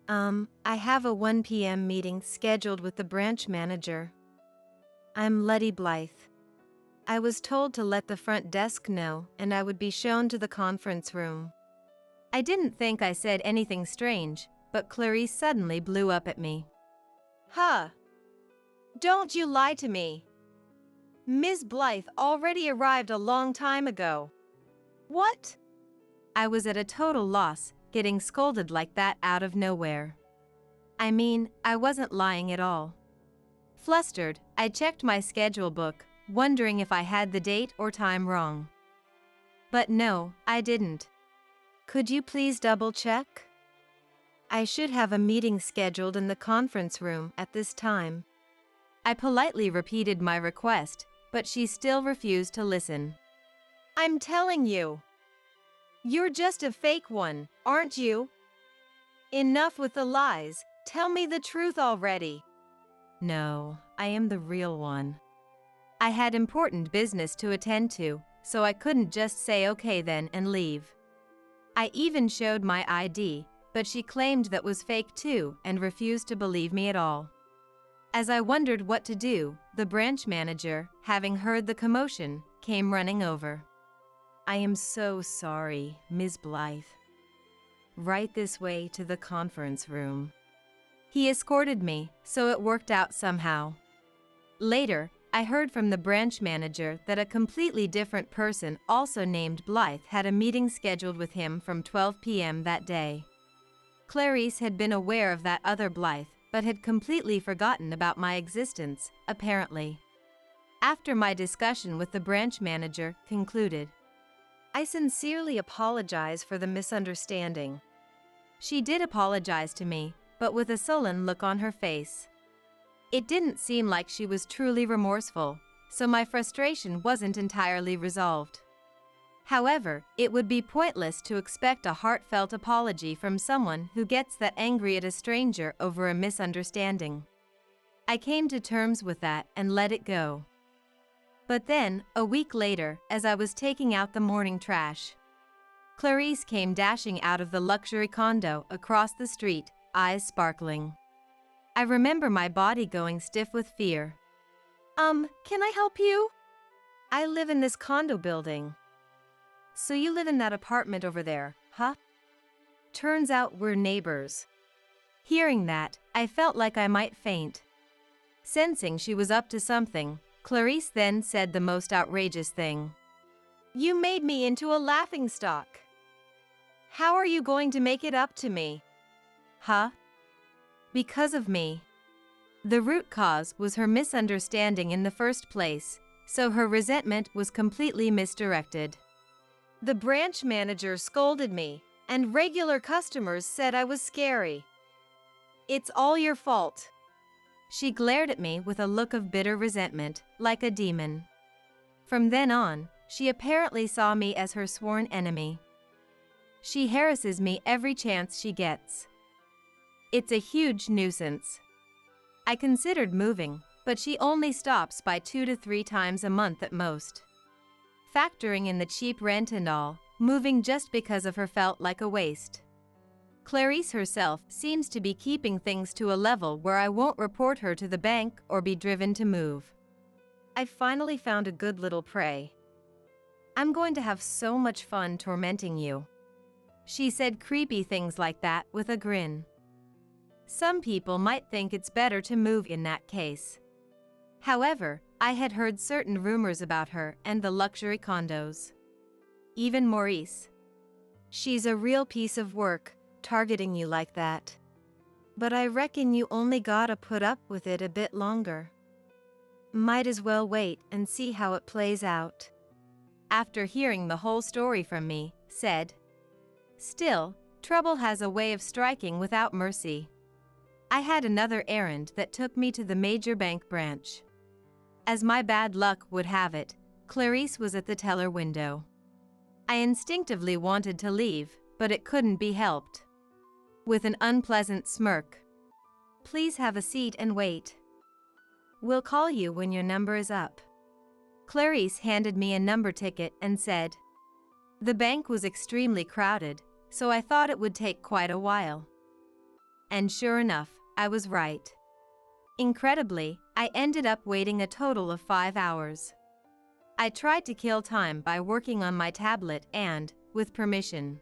I have a 1 p.m. meeting scheduled with the branch manager. I'm Letty Blythe. I was told to let the front desk know and I would be shown to the conference room. I didn't think I said anything strange, but Clarice suddenly blew up at me. Huh? Don't you lie to me. Ms. Blythe already arrived a long time ago. What? I was at a total loss, getting scolded like that out of nowhere. I mean, I wasn't lying at all. Flustered, I checked my schedule book, wondering if I had the date or time wrong. But no, I didn't. Could you please double-check? I should have a meeting scheduled in the conference room at this time. I politely repeated my request, but she still refused to listen. I'm telling you. You're just a fake one, aren't you? Enough with the lies, tell me the truth already. No, I am the real one. I had important business to attend to, so I couldn't just say okay then and leave. I even showed my ID, but she claimed that was fake too and refused to believe me at all. As I wondered what to do, the branch manager, having heard the commotion, came running over. I am so sorry, Ms. Blythe. Right this way to the conference room. He escorted me, so it worked out somehow. Later, I heard from the branch manager that a completely different person also named Blythe had a meeting scheduled with him from 12 p.m. that day. Clarice had been aware of that other Blythe, but had completely forgotten about my existence, apparently. After my discussion with the branch manager concluded, I sincerely apologize for the misunderstanding. She did apologize to me, but with a sullen look on her face. It didn't seem like she was truly remorseful, so my frustration wasn't entirely resolved. However, it would be pointless to expect a heartfelt apology from someone who gets that angry at a stranger over a misunderstanding. I came to terms with that and let it go. But then, a week later, as I was taking out the morning trash, Clarice came dashing out of the luxury condo across the street, eyes sparkling. I remember my body going stiff with fear. Can I help you? I live in this condo building. So you live in that apartment over there, huh? Turns out we're neighbors. Hearing that, I felt like I might faint. Sensing she was up to something, Clarice then said the most outrageous thing. You made me into a laughingstock. How are you going to make it up to me? Huh? Because of me. The root cause was her misunderstanding in the first place, so her resentment was completely misdirected. The branch manager scolded me, and regular customers said I was scary. It's all your fault. She glared at me with a look of bitter resentment, like a demon. From then on, she apparently saw me as her sworn enemy. She harasses me every chance she gets. It's a huge nuisance. I considered moving, but she only stops by 2 to 3 times a month at most. Factoring in the cheap rent and all, moving just because of her felt like a waste. Clarice herself seems to be keeping things to a level where I won't report her to the bank or be driven to move. I finally found a good little prey. I'm going to have so much fun tormenting you. She said creepy things like that with a grin. Some people might think it's better to move in that case. However, I had heard certain rumors about her and the luxury condos. Even Maurice. She's a real piece of work, targeting you like that. But I reckon you only gotta put up with it a bit longer. Might as well wait and see how it plays out. After hearing the whole story from me, said, "Still, trouble has a way of striking without mercy." I had another errand that took me to the major bank branch. As my bad luck would have it, Clarice was at the teller window. I instinctively wanted to leave, but it couldn't be helped. With an unpleasant smirk, "Please have a seat and wait. We'll call you when your number is up." Clarice handed me a number ticket and said, "The bank was extremely crowded, so I thought it would take quite a while." And sure enough, I was right. Incredibly, I ended up waiting a total of 5 hours. I tried to kill time by working on my tablet and, with permission,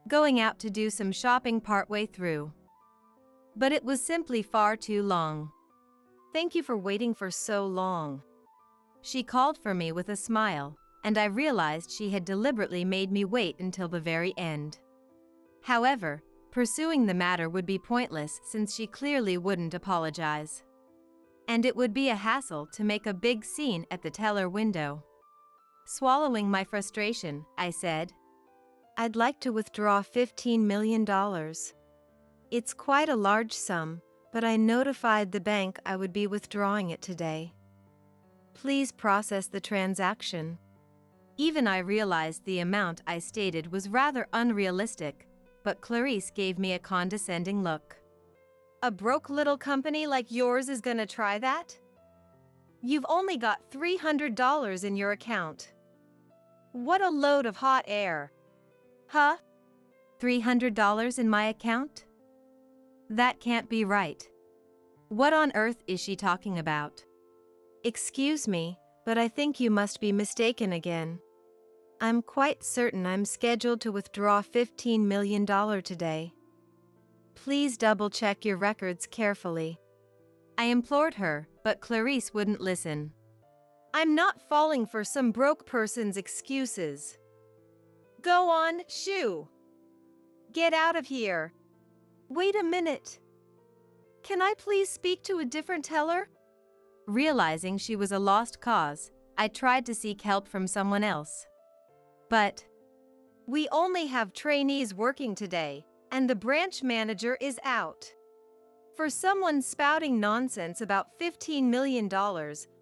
going out to do some shopping partway through. But it was simply far too long. "Thank you for waiting for so long." She called for me with a smile, and I realized she had deliberately made me wait until the very end. However, pursuing the matter would be pointless since she clearly wouldn't apologize. And it would be a hassle to make a big scene at the teller window. Swallowing my frustration, I said, "I'd like to withdraw $15 million. It's quite a large sum, but I notified the bank I would be withdrawing it today. Please process the transaction." Even I realized the amount I stated was rather unrealistic, but Clarice gave me a condescending look. "A broke little company like yours is gonna try that? You've only got $300 in your account. What a load of hot air. Huh? $300 in my account? That can't be right. What on earth is she talking about?" "Excuse me, but I think you must be mistaken again. I'm quite certain I'm scheduled to withdraw $15 million today. Please double-check your records carefully." I implored her, but Clarice wouldn't listen. "I'm not falling for some broke person's excuses. Go on, shoo. Get out of here. Wait a minute. Can I please speak to a different teller?" Realizing she was a lost cause, I tried to seek help from someone else. But "We only have trainees working today, and the branch manager is out. For someone spouting nonsense about $15 million,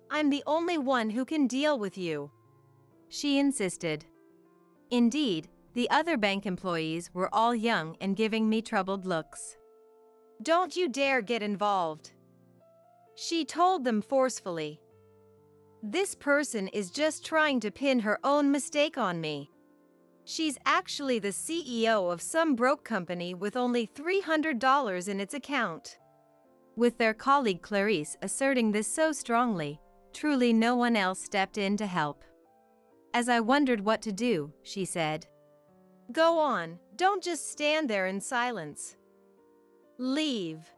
I'm the only one who can deal with you," she insisted. Indeed, the other bank employees were all young and giving me troubled looks. "Don't you dare get involved," she told them forcefully. "This person is just trying to pin her own mistake on me. She's actually the CEO of some broke company with only $300 in its account." With their colleague Clarice asserting this so strongly, truly no one else stepped in to help. As I wondered what to do, she said, "Go on, don't just stand there in silence. Leave.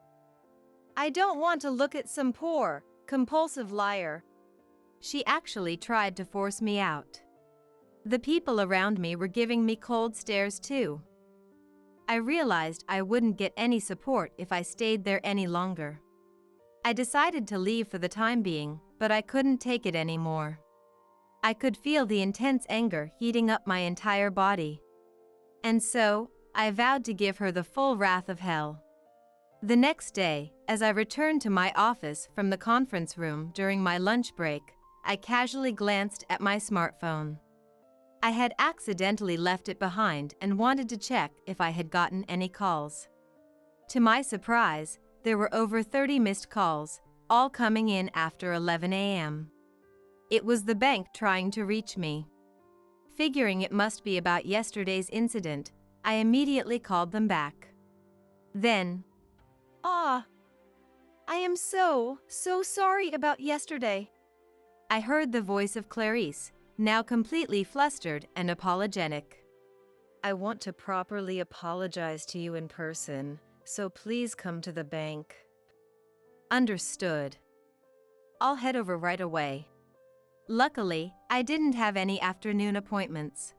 I don't want to look at some poor, compulsive liar." She actually tried to force me out. The people around me were giving me cold stares too. I realized I wouldn't get any support if I stayed there any longer. I decided to leave for the time being, but I couldn't take it anymore. I could feel the intense anger heating up my entire body. And so, I vowed to give her the full wrath of hell. The next day, as I returned to my office from the conference room during my lunch break, I casually glanced at my smartphone. I had accidentally left it behind and wanted to check if I had gotten any calls. To my surprise, there were over 30 missed calls, all coming in after 11 a.m. It was the bank trying to reach me. Figuring it must be about yesterday's incident, I immediately called them back. Then, I am so sorry about yesterday. I heard the voice of Clarice, now completely flustered and apologetic. I want to properly apologize to you in person, so please come to the bank. Understood. I'll head over right away. Luckily, I didn't have any afternoon appointments.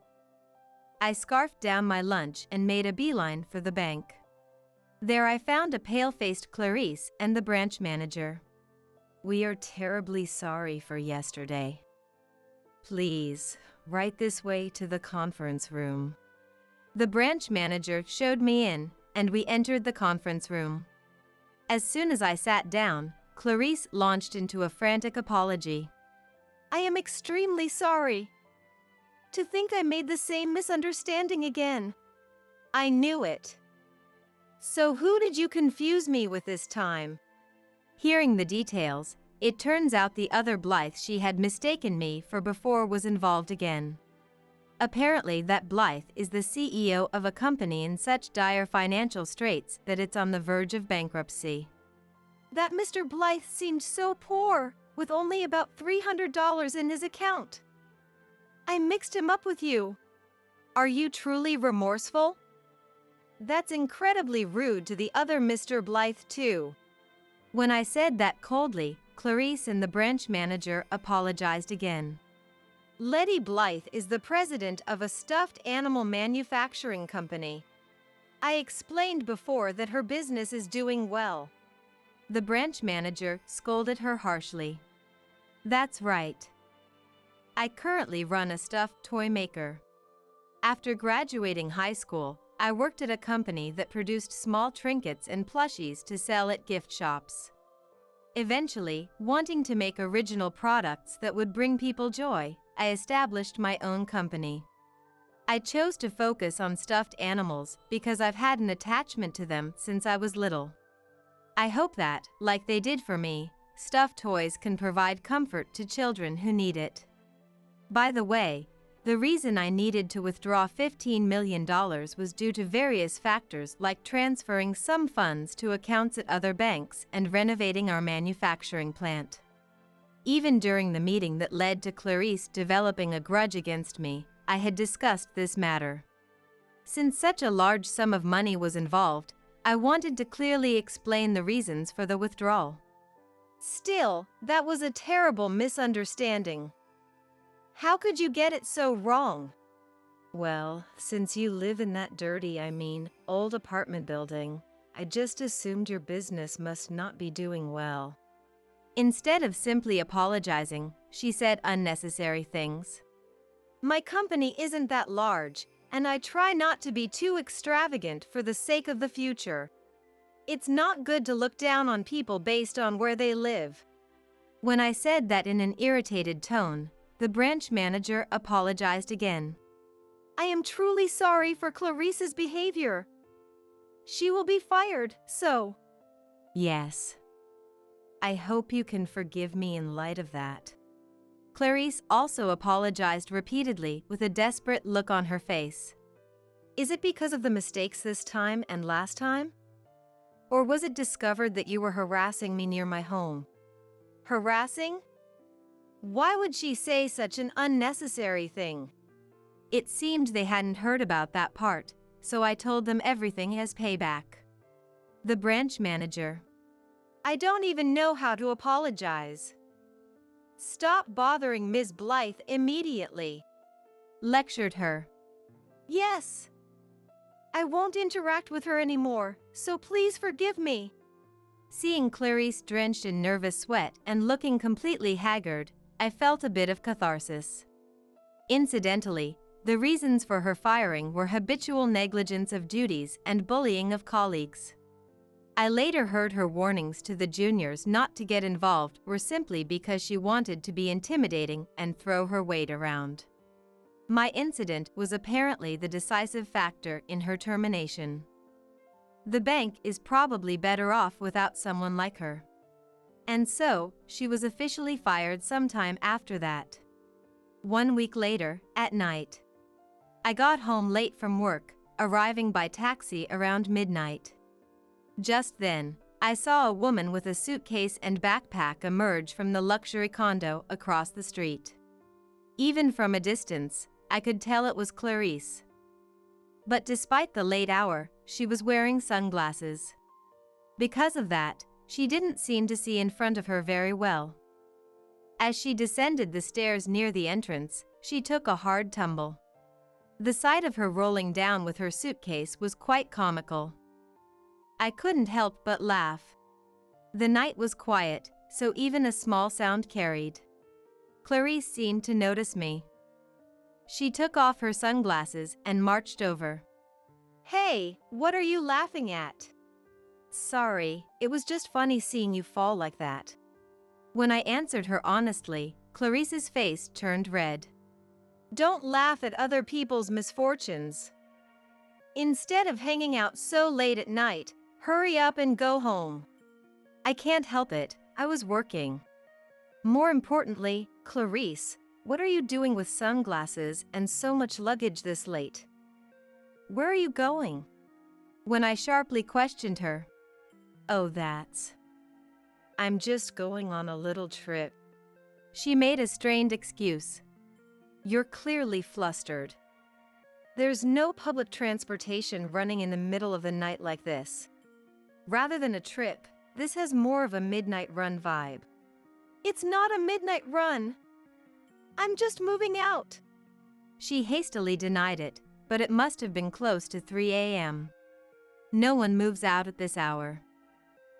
I scarfed down my lunch and made a beeline for the bank. There I found a pale-faced Clarice and the branch manager. We are terribly sorry for yesterday. Please, right this way to the conference room. The branch manager showed me in, and we entered the conference room. As soon as I sat down, Clarice launched into a frantic apology. I am extremely sorry. To think I made the same misunderstanding again. I knew it. So who did you confuse me with this time? Hearing the details, it turns out the other Blythe she had mistaken me for before was involved again. Apparently that Blythe is the CEO of a company in such dire financial straits that it's on the verge of bankruptcy. That Mr. Blythe seemed so poor, with only about $300 in his account. I mixed him up with you. Are you truly remorseful? That's incredibly rude to the other Mr. Blythe too. When I said that coldly, Clarice and the branch manager apologized again. Letty Blythe is the president of a stuffed animal manufacturing company. I explained before that her business is doing well. The branch manager scolded her harshly. That's right. I currently run a stuffed toy maker. After graduating high school, I worked at a company that produced small trinkets and plushies to sell at gift shops. Eventually, wanting to make original products that would bring people joy, I established my own company. I chose to focus on stuffed animals because I've had an attachment to them since I was little. I hope that, like they did for me, stuffed toys can provide comfort to children who need it. By the way, the reason I needed to withdraw $15 million was due to various factors like transferring some funds to accounts at other banks and renovating our manufacturing plant. Even during the meeting that led to Clarice developing a grudge against me, I had discussed this matter. Since such a large sum of money was involved, I wanted to clearly explain the reasons for the withdrawal. Still, that was a terrible misunderstanding. How could you get it so wrong? Well, since you live in that dirty, old apartment building, I just assumed your business must not be doing well. Instead of simply apologizing, she said unnecessary things. My company isn't that large, and I try not to be too extravagant for the sake of the future. It's not good to look down on people based on where they live. When I said that in an irritated tone, the branch manager apologized again. I am truly sorry for Clarice's behavior. She will be fired, so. Yes. I hope you can forgive me in light of that. Clarice also apologized repeatedly with a desperate look on her face. Is it because of the mistakes this time and last time? Or was it discovered that you were harassing me near my home? Harassing? Why would she say such an unnecessary thing? It seemed they hadn't heard about that part, so I told them everything as payback. The branch manager. I don't even know how to apologize. Stop bothering Ms. Blythe immediately. Lectured her. Yes. I won't interact with her anymore, so please forgive me. Seeing Clarice drenched in nervous sweat and looking completely haggard, I felt a bit of catharsis. Incidentally, the reasons for her firing were habitual negligence of duties and bullying of colleagues. I later heard her warnings to the juniors not to get involved were simply because she wanted to be intimidating and throw her weight around. My incident was apparently the decisive factor in her termination. The bank is probably better off without someone like her. And so, she was officially fired sometime after that. 1 week later, at night, I got home late from work, arriving by taxi around midnight. Just then, I saw a woman with a suitcase and backpack emerge from the luxury condo across the street. Even from a distance, I could tell it was Clarice. But despite the late hour, she was wearing sunglasses. Because of that, she didn't seem to see in front of her very well. As she descended the stairs near the entrance, she took a hard tumble. The sight of her rolling down with her suitcase was quite comical. I couldn't help but laugh. The night was quiet, so even a small sound carried. Clarice seemed to notice me. She took off her sunglasses and marched over. Hey, what are you laughing at? Sorry, it was just funny seeing you fall like that. When I answered her honestly, Clarice's face turned red. Don't laugh at other people's misfortunes. Instead of hanging out so late at night, hurry up and go home. I can't help it, I was working. More importantly, Clarice, what are you doing with sunglasses and so much luggage this late? Where are you going? When I sharply questioned her. Oh, I'm just going on a little trip. She made a strained excuse. You're clearly flustered. There's no public transportation running in the middle of the night like this. Rather than a trip, this has more of a midnight run vibe. It's not a midnight run. I'm just moving out. She hastily denied it, but it must have been close to 3 a.m. No one moves out at this hour.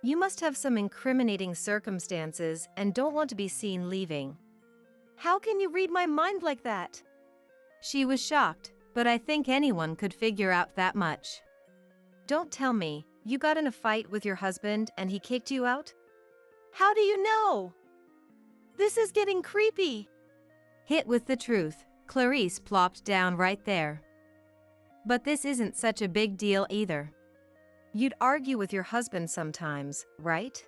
You must have some incriminating circumstances and don't want to be seen leaving. How can you read my mind like that? She was shocked, but I think anyone could figure out that much. Don't tell me, you got in a fight with your husband and he kicked you out? How do you know? This is getting creepy. Hit with the truth, Clarice plopped down right there. But this isn't such a big deal either. You'd argue with your husband sometimes, right?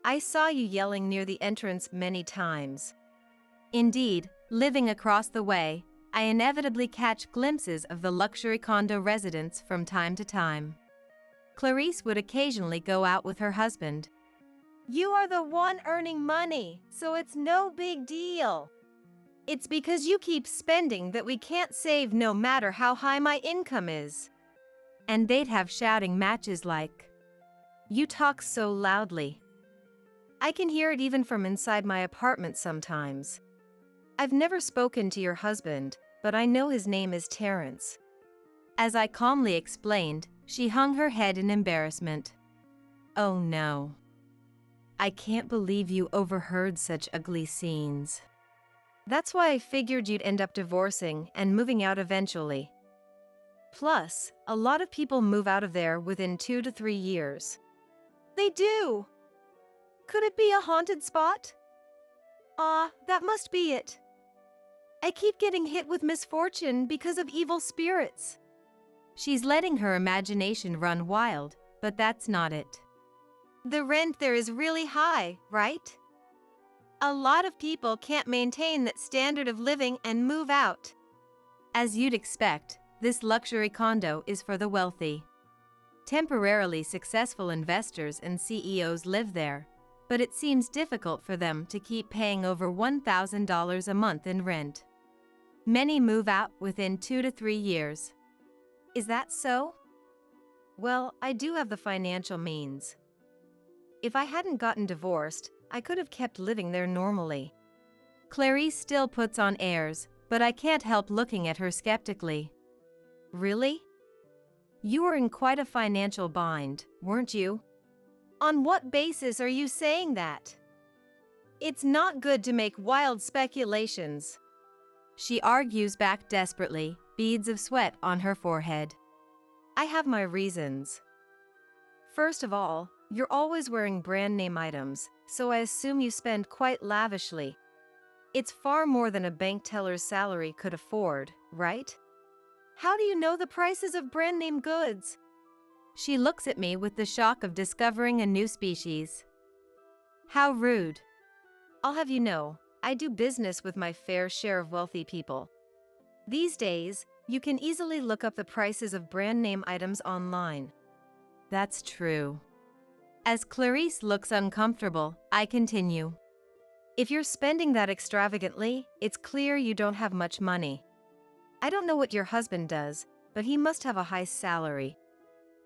I saw you yelling near the entrance many times. Indeed, living across the way, I inevitably catch glimpses of the luxury condo residents from time to time. Clarice would occasionally go out with her husband. You are the one earning money, so it's no big deal. It's because you keep spending that we can't save no matter how high my income is. And they'd have shouting matches like, you talk so loudly. I can hear it even from inside my apartment sometimes. I've never spoken to your husband, but I know his name is Terrence. As I calmly explained, she hung her head in embarrassment. Oh no. I can't believe you overheard such ugly scenes. That's why I figured you'd end up divorcing and moving out eventually. Plus, a lot of people move out of there within 2 to 3 years. They do! Could it be a haunted spot? That must be it. I keep getting hit with misfortune because of evil spirits. She's letting her imagination run wild, but that's not it. The rent there is really high, right? A lot of people can't maintain that standard of living and move out. As you'd expect, this luxury condo is for the wealthy. Temporarily successful investors and CEOs live there, but it seems difficult for them to keep paying over $1,000 a month in rent. Many move out within 2 to 3 years. Is that so? Well, I do have the financial means. If I hadn't gotten divorced, I could have kept living there normally. Clarice still puts on airs, but I can't help looking at her skeptically. Really? You were in quite a financial bind, weren't you? On what basis are you saying that? It's not good to make wild speculations. She argues back desperately, beads of sweat on her forehead. I have my reasons. First of all, you're always wearing brand name items, so I assume you spend quite lavishly. It's far more than a bank teller's salary could afford, right? How do you know the prices of brand name goods? She looks at me with the shock of discovering a new species. How rude. I'll have you know, I do business with my fair share of wealthy people. These days, you can easily look up the prices of brand name items online. That's true. As Clarice looks uncomfortable, I continue. If you're spending that extravagantly, it's clear you don't have much money. I don't know what your husband does, but he must have a high salary.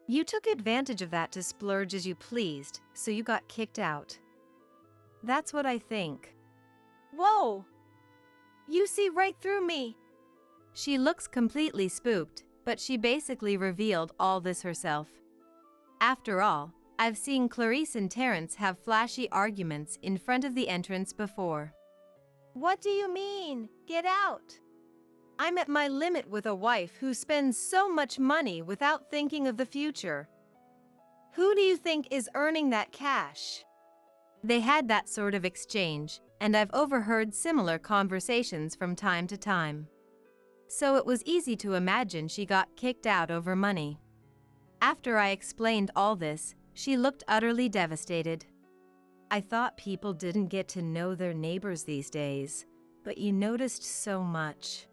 You took advantage of that to splurge as you pleased, so you got kicked out. That's what I think. Whoa! You see right through me. She looks completely spooked, but she basically revealed all this herself. After all, I've seen Clarice and Terrence have flashy arguments in front of the entrance before. What do you mean? Get out! I'm at my limit with a wife who spends so much money without thinking of the future. Who do you think is earning that cash? They had that sort of exchange, and I've overheard similar conversations from time to time. So it was easy to imagine she got kicked out over money. After I explained all this, she looked utterly devastated. I thought people didn't get to know their neighbors these days, but you noticed so much.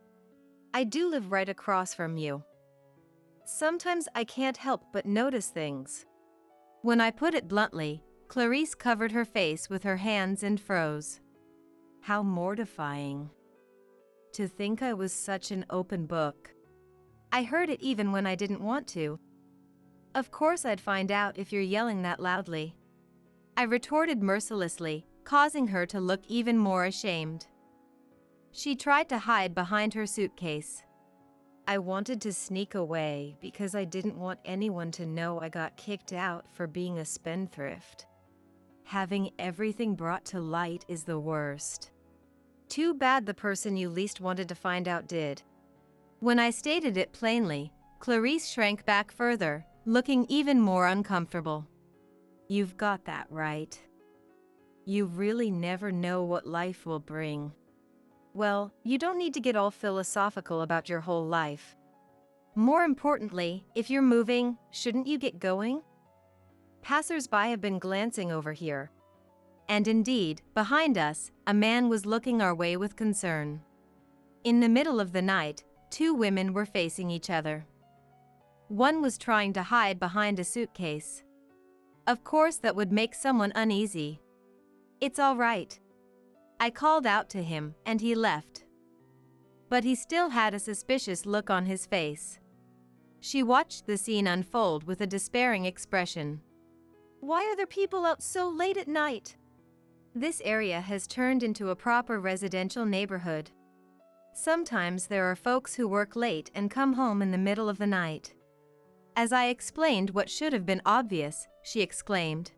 I do live right across from you. Sometimes I can't help but notice things. When I put it bluntly, Clarice covered her face with her hands and froze. How mortifying. To think I was such an open book. I heard it even when I didn't want to. Of course I'd find out if you're yelling that loudly. I retorted mercilessly, causing her to look even more ashamed. She tried to hide behind her suitcase. I wanted to sneak away because I didn't want anyone to know I got kicked out for being a spendthrift. Having everything brought to light is the worst. Too bad the person you least wanted to find out did. When I stated it plainly, Clarice shrank back further, looking even more uncomfortable. You've got that right. You really never know what life will bring. Well, you don't need to get all philosophical about your whole life. More importantly, if you're moving, shouldn't you get going? Passers-by have been glancing over here. And indeed, behind us, a man was looking our way with concern. In the middle of the night, two women were facing each other. One was trying to hide behind a suitcase. Of course that would make someone uneasy. It's all right. I called out to him, and he left. But he still had a suspicious look on his face. She watched the scene unfold with a despairing expression. Why are there people out so late at night? This area has turned into a proper residential neighborhood. Sometimes there are folks who work late and come home in the middle of the night. As I explained what should have been obvious, she exclaimed,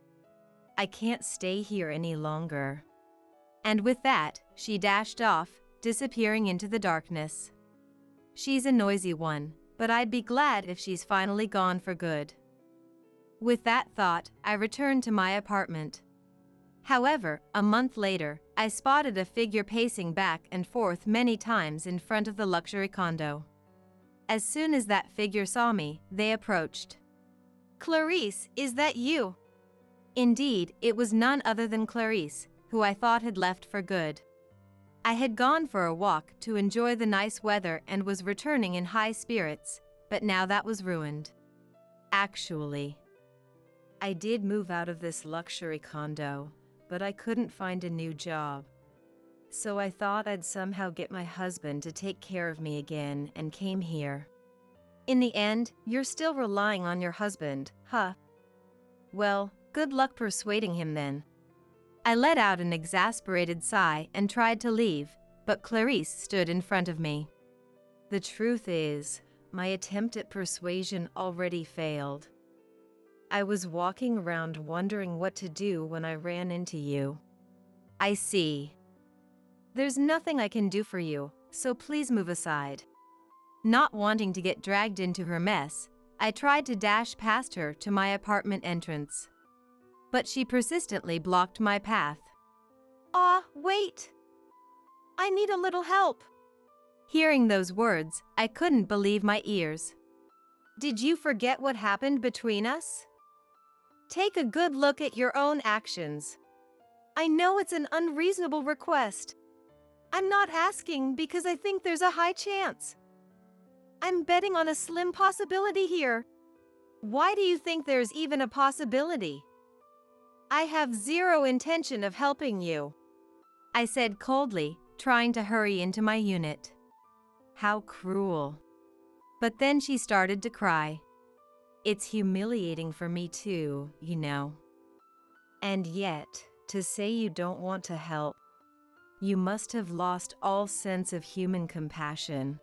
"I can't stay here any longer." And with that, she dashed off, disappearing into the darkness. She's a noisy one, but I'd be glad if she's finally gone for good. With that thought, I returned to my apartment. However, a month later, I spotted a figure pacing back and forth many times in front of the luxury condo. As soon as that figure saw me, they approached. Clarice, is that you? Indeed, it was none other than Clarice, who I thought had left for good. I had gone for a walk to enjoy the nice weather and was returning in high spirits, but now that was ruined. Actually, I did move out of this luxury condo, but I couldn't find a new job. So I thought I'd somehow get my husband to take care of me again and came here. In the end, you're still relying on your husband, huh? Well, good luck persuading him then. I let out an exasperated sigh and tried to leave, but Clarice stood in front of me. The truth is, my attempt at persuasion already failed. I was walking around wondering what to do when I ran into you. I see. There's nothing I can do for you, so please move aside." Not wanting to get dragged into her mess, I tried to dash past her to my apartment entrance. But she persistently blocked my path. Wait! I need a little help. Hearing those words, I couldn't believe my ears. Did you forget what happened between us? Take a good look at your own actions. I know it's an unreasonable request. I'm not asking because I think there's a high chance. I'm betting on a slim possibility here. Why do you think there's even a possibility? I have zero intention of helping you, I said coldly, trying to hurry into my unit. How cruel. But then she started to cry. It's humiliating for me too, you know. And yet, to say you don't want to help, you must have lost all sense of human compassion.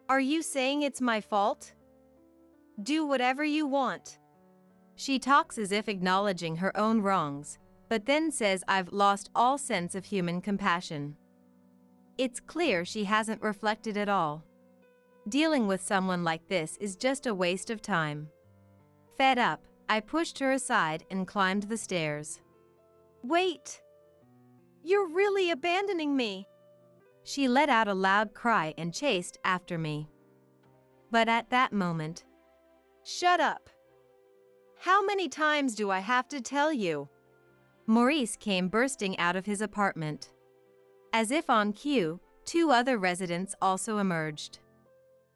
Are you saying it's my fault? Do whatever you want. She talks as if acknowledging her own wrongs, but then says I've lost all sense of human compassion. It's clear she hasn't reflected at all. Dealing with someone like this is just a waste of time. Fed up, I pushed her aside and climbed the stairs. Wait! You're really abandoning me! She let out a loud cry and chased after me. But at that moment, Shut up! How many times do I have to tell you? Maurice came bursting out of his apartment. As if on cue, 2 other residents also emerged.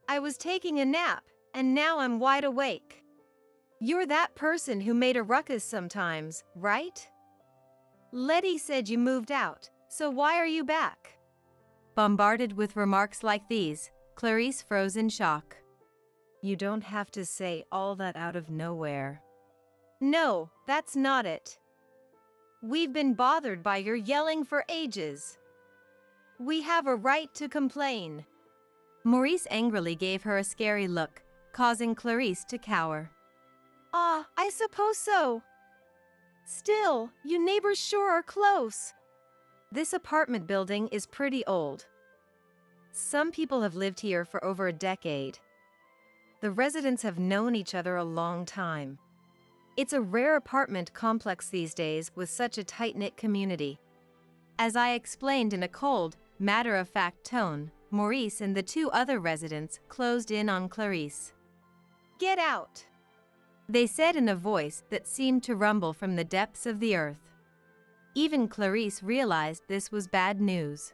I was taking a nap, and now I'm wide awake. You're that person who made a ruckus sometimes, right? Letty said you moved out, so why are you back? Bombarded with remarks like these, Clarice froze in shock. You don't have to say all that out of nowhere. No, that's not it. We've been bothered by your yelling for ages. We have a right to complain. Maurice angrily gave her a scary look, causing Clarice to cower. I suppose so. Still, you neighbors sure are close. This apartment building is pretty old. Some people have lived here for over a decade. The residents have known each other a long time. It's a rare apartment complex these days with such a tight-knit community. As I explained in a cold, matter-of-fact tone, Maurice and the 2 other residents closed in on Clarice. Get out! They said in a voice that seemed to rumble from the depths of the earth. Even Clarice realized this was bad news.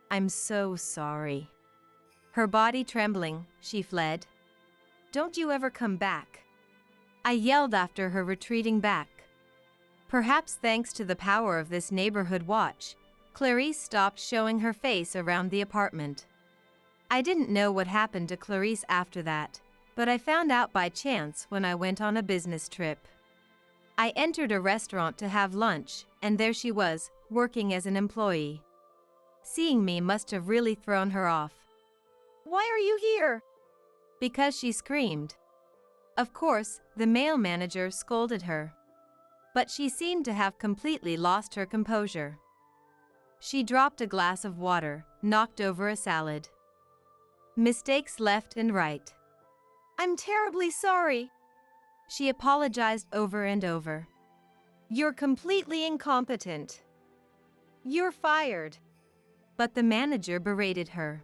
I'm so sorry. Her body trembling, she fled. Don't you ever come back. I yelled after her, retreating back. Perhaps thanks to the power of this neighborhood watch, Clarice stopped showing her face around the apartment. I didn't know what happened to Clarice after that, but I found out by chance when I went on a business trip. I entered a restaurant to have lunch, and there she was, working as an employee. Seeing me must have really thrown her off. Why are you here? Because she screamed. Of course, the male manager scolded her. But she seemed to have completely lost her composure. She dropped a glass of water, knocked over a salad. Mistakes left and right. I'm terribly sorry. She apologized over and over. You're completely incompetent. You're fired. But the manager berated her.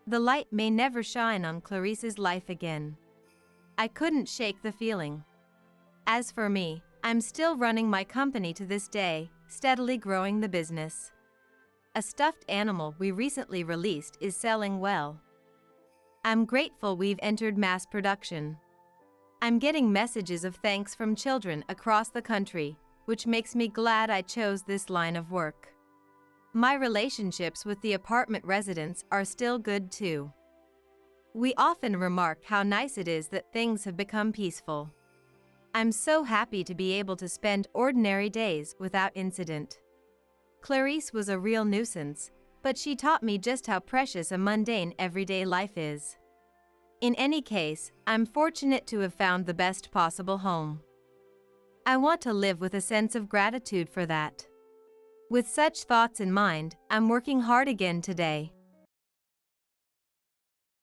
The light may never shine on Clarice's life again. I couldn't shake the feeling. As for me, I'm still running my company to this day, steadily growing the business. A stuffed animal we recently released is selling well. I'm grateful we've entered mass production. I'm getting messages of thanks from children across the country, which makes me glad I chose this line of work. My relationships with the apartment residents are still good too. We often remark how nice it is that things have become peaceful. I'm so happy to be able to spend ordinary days without incident. Clarice was a real nuisance, but she taught me just how precious a mundane everyday life is. In any case, I'm fortunate to have found the best possible home. I want to live with a sense of gratitude for that. With such thoughts in mind, I'm working hard again today.